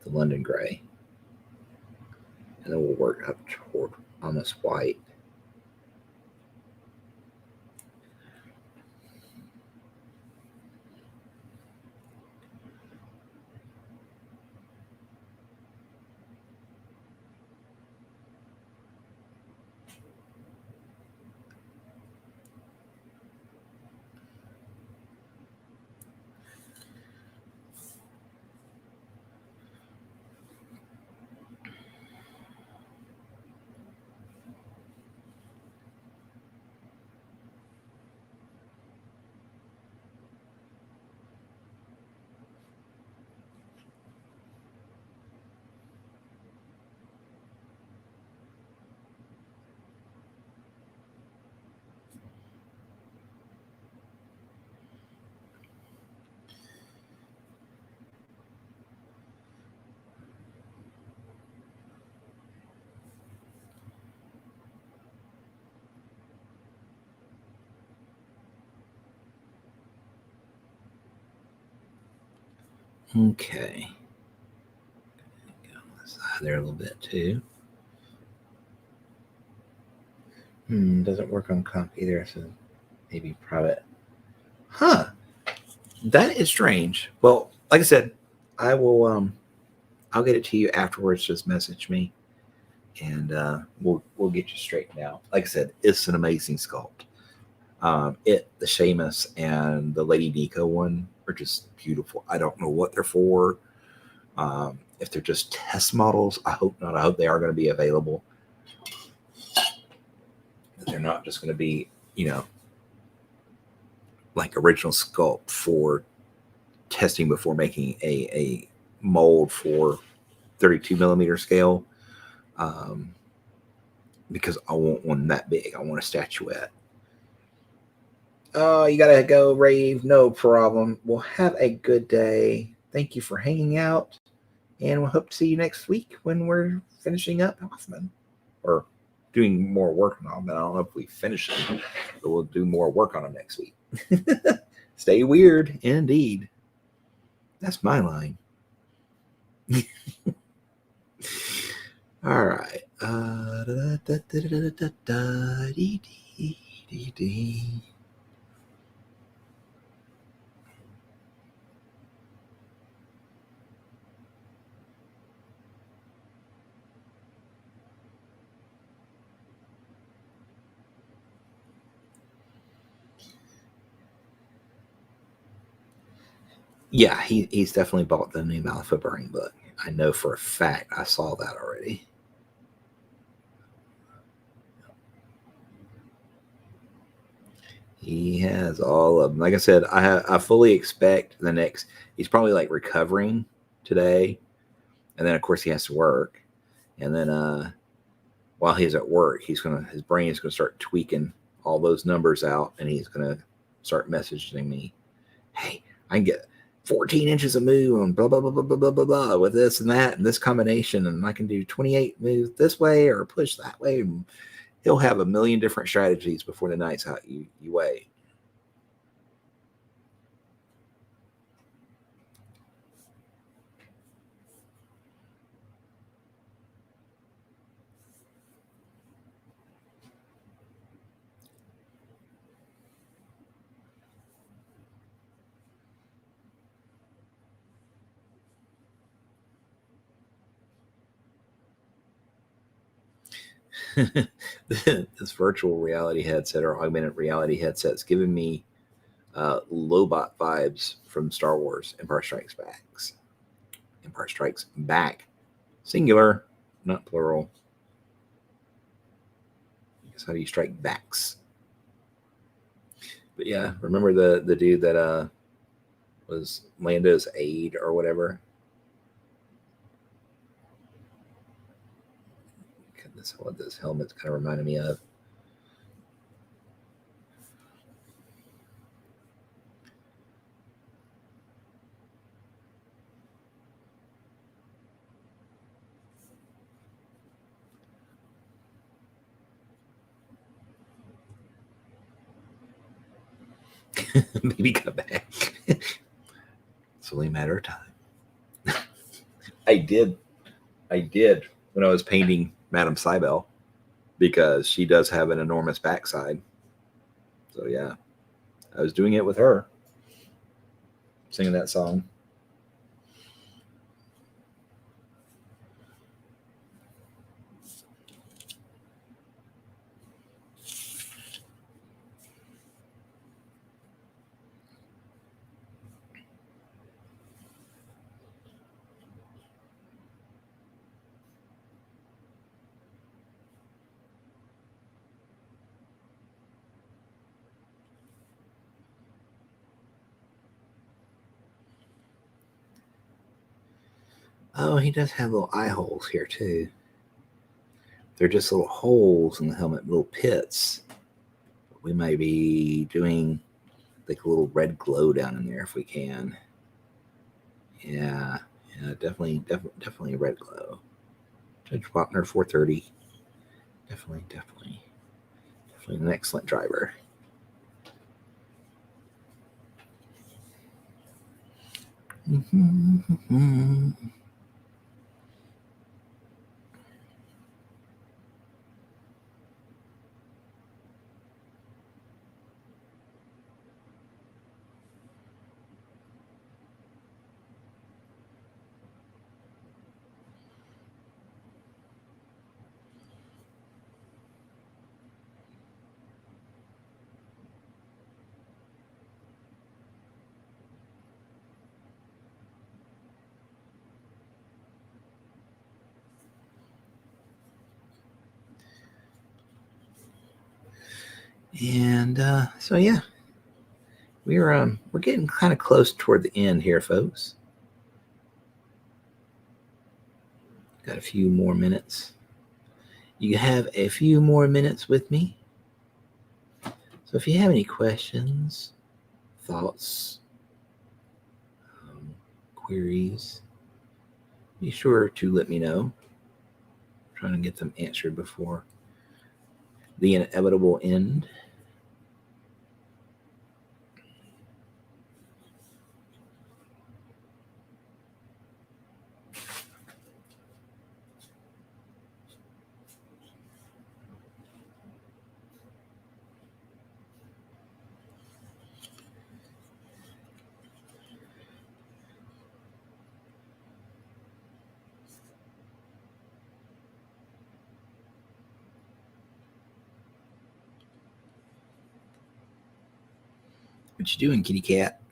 London gray. And then we'll work up toward almost white. Okay. Go on the side there a little bit too. Doesn't work on comp either, so maybe private. Huh. That is strange. Well, like I said, I will. I'll get it to you afterwards. Just message me, and we'll get you straightened out. Like I said, it's an amazing sculpt. The Seamus and the Lady Nico one are just beautiful. I don't know what they're for. If they're just test models, I hope not. I hope they are going to be available. They're not just going to be, like original sculpt for testing before making a mold for 32 millimeter scale. Because I want one that big. I want a statuette. Oh, you gotta go, Rave. No problem. We'll have a good day. Thank you for hanging out, and we'll hope to see you next week when we're finishing up Hoffman, or doing more work on Hoffman. I don't know if we finish them, but we'll do more work on them next week. Stay weird, indeed. That's my line. All right. Yeah, he's definitely bought the new Malifaux Burning book. I know for a fact. I saw that already. He has all of them. Like I said, I fully expect the next. He's probably like recovering today, and then of course he has to work, and then while he's at work, his brain is gonna start tweaking all those numbers out, and he's gonna start messaging me, "Hey, I can get 14 inches of move on blah blah blah blah blah blah blah blah with this and that and this combination, and I can do 28 move this way or push that way." And he'll have a million different strategies before the night's out. You wait. This virtual reality headset or augmented reality headset's giving me Lobot vibes from Star Wars Empire Strikes Back. Empire Strikes Back. Singular, not plural. I guess how do you strike backs? But yeah, remember the dude that was Lando's aide or whatever? This what this helmet's kind of reminded me of. Maybe come back. It's only a matter of time. I did when I was painting Madame Cybele, because she does have an enormous backside. So yeah, I was doing it with her, singing that song. Oh, he does have little eye holes here too. They're just little holes in the helmet, little pits. We might be doing like a little red glow down in there if we can. Yeah, definitely a red glow. Judge Wapner 430. Definitely an excellent driver. Mm-hmm. And so yeah, we're getting kind of close toward the end here, folks. Got a few more minutes. You have a few more minutes with me. So if you have any questions, thoughts, queries, be sure to let me know. I'm trying to get them answered before the inevitable end. What you doing, kitty cat?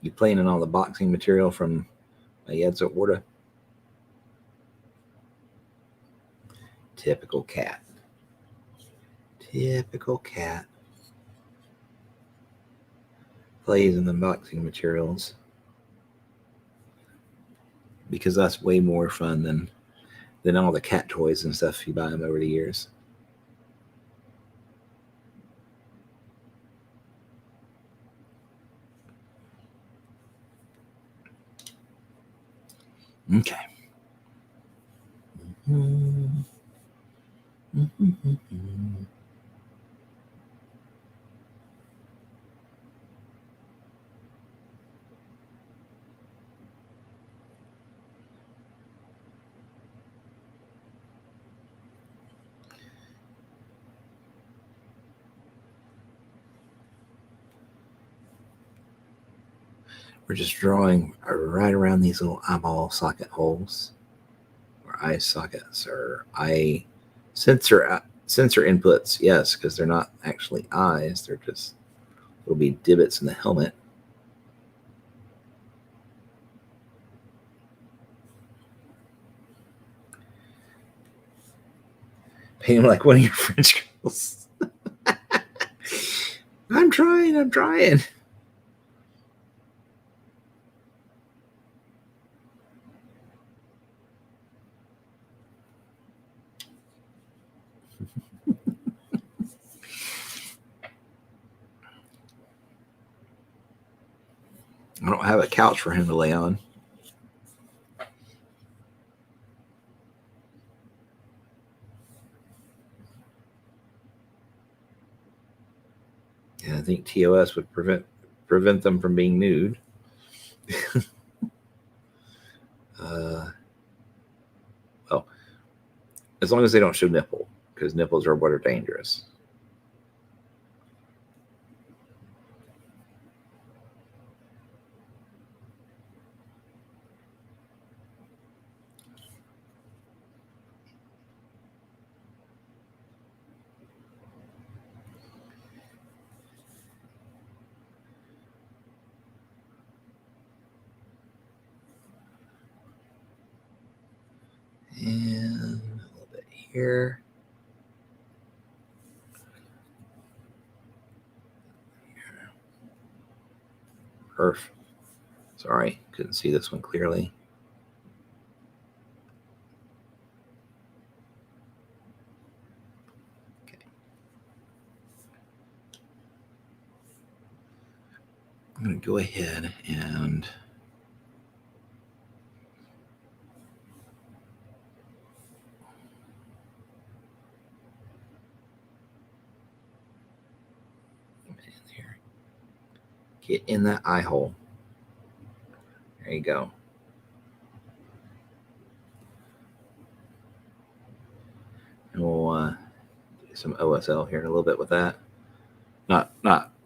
You playing in all the boxing material from Wyrd? Typical cat. Typical cat. Plays in the boxing materials. Because that's way more fun than all the cat toys and stuff you buy them over the years. Okay. We're just drawing right around these little eyeball socket holes, or eye sockets, or eye sensor inputs. Yes, because they're not actually eyes; they're just little be divots in the helmet. Paint him like one of your French girls. I'm trying. I don't have a couch for him to lay on. And I think TOS would prevent them from being nude. Well, as long as they don't show nipple, because nipples are what are dangerous. And a little bit here. Perf. Sorry, couldn't see this one clearly. Okay. I'm going to go ahead and get in that eye hole. There you go. And we'll do some OSL here in a little bit with that.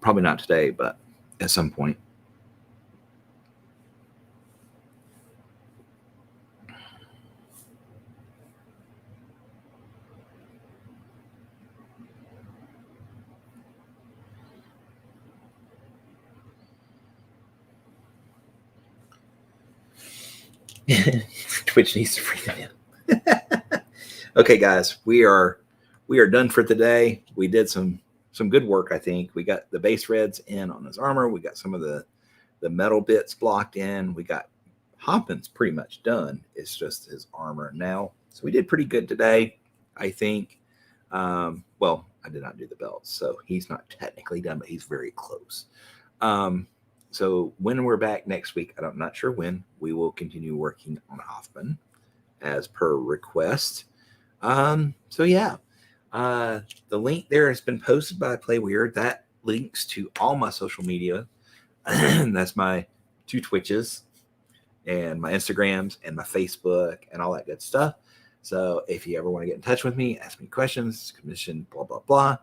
Probably not today, but at some point. Twitch needs to free them in. Okay, guys, we are we are done for today. We did some good work, I think. We got the base reds in on his armor. We got some of the metal bits blocked in. We got Hoppins pretty much done. It's just his armor now. So we did pretty good today, I think. Well, I did not do the belts, so he's not technically done, but he's very close. So when we're back next week, I'm not sure when, we will continue working on Hoffman as per request. So yeah, the link there has been posted by Play Wyrd. That links to all my social media. That's my 2 Twitches and my Instagrams and my Facebook and all that good stuff. So if you ever want to get in touch with me, ask me questions, commission, blah, blah, blah,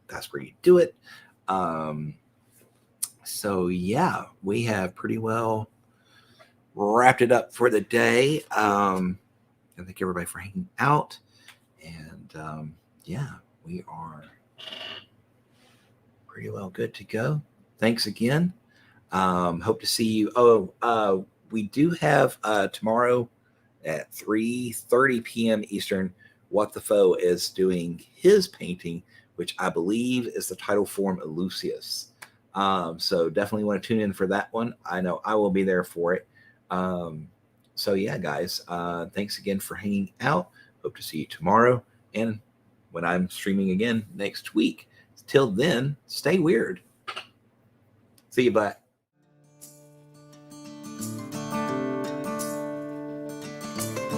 that's where you do it. So yeah, we have pretty well wrapped it up for the day. I thank everybody for hanging out. And yeah, we are pretty well good to go. Thanks again. Hope to see you. We do have tomorrow at 3:30 p.m. Eastern, What the Foe is doing his painting, which I believe is the title form Lucius. So definitely want to tune in for that one. I know I will be there for it. So yeah, guys, thanks again for hanging out. Hope to see you tomorrow and when I'm streaming again next week. Till then, stay weird. See you, bye.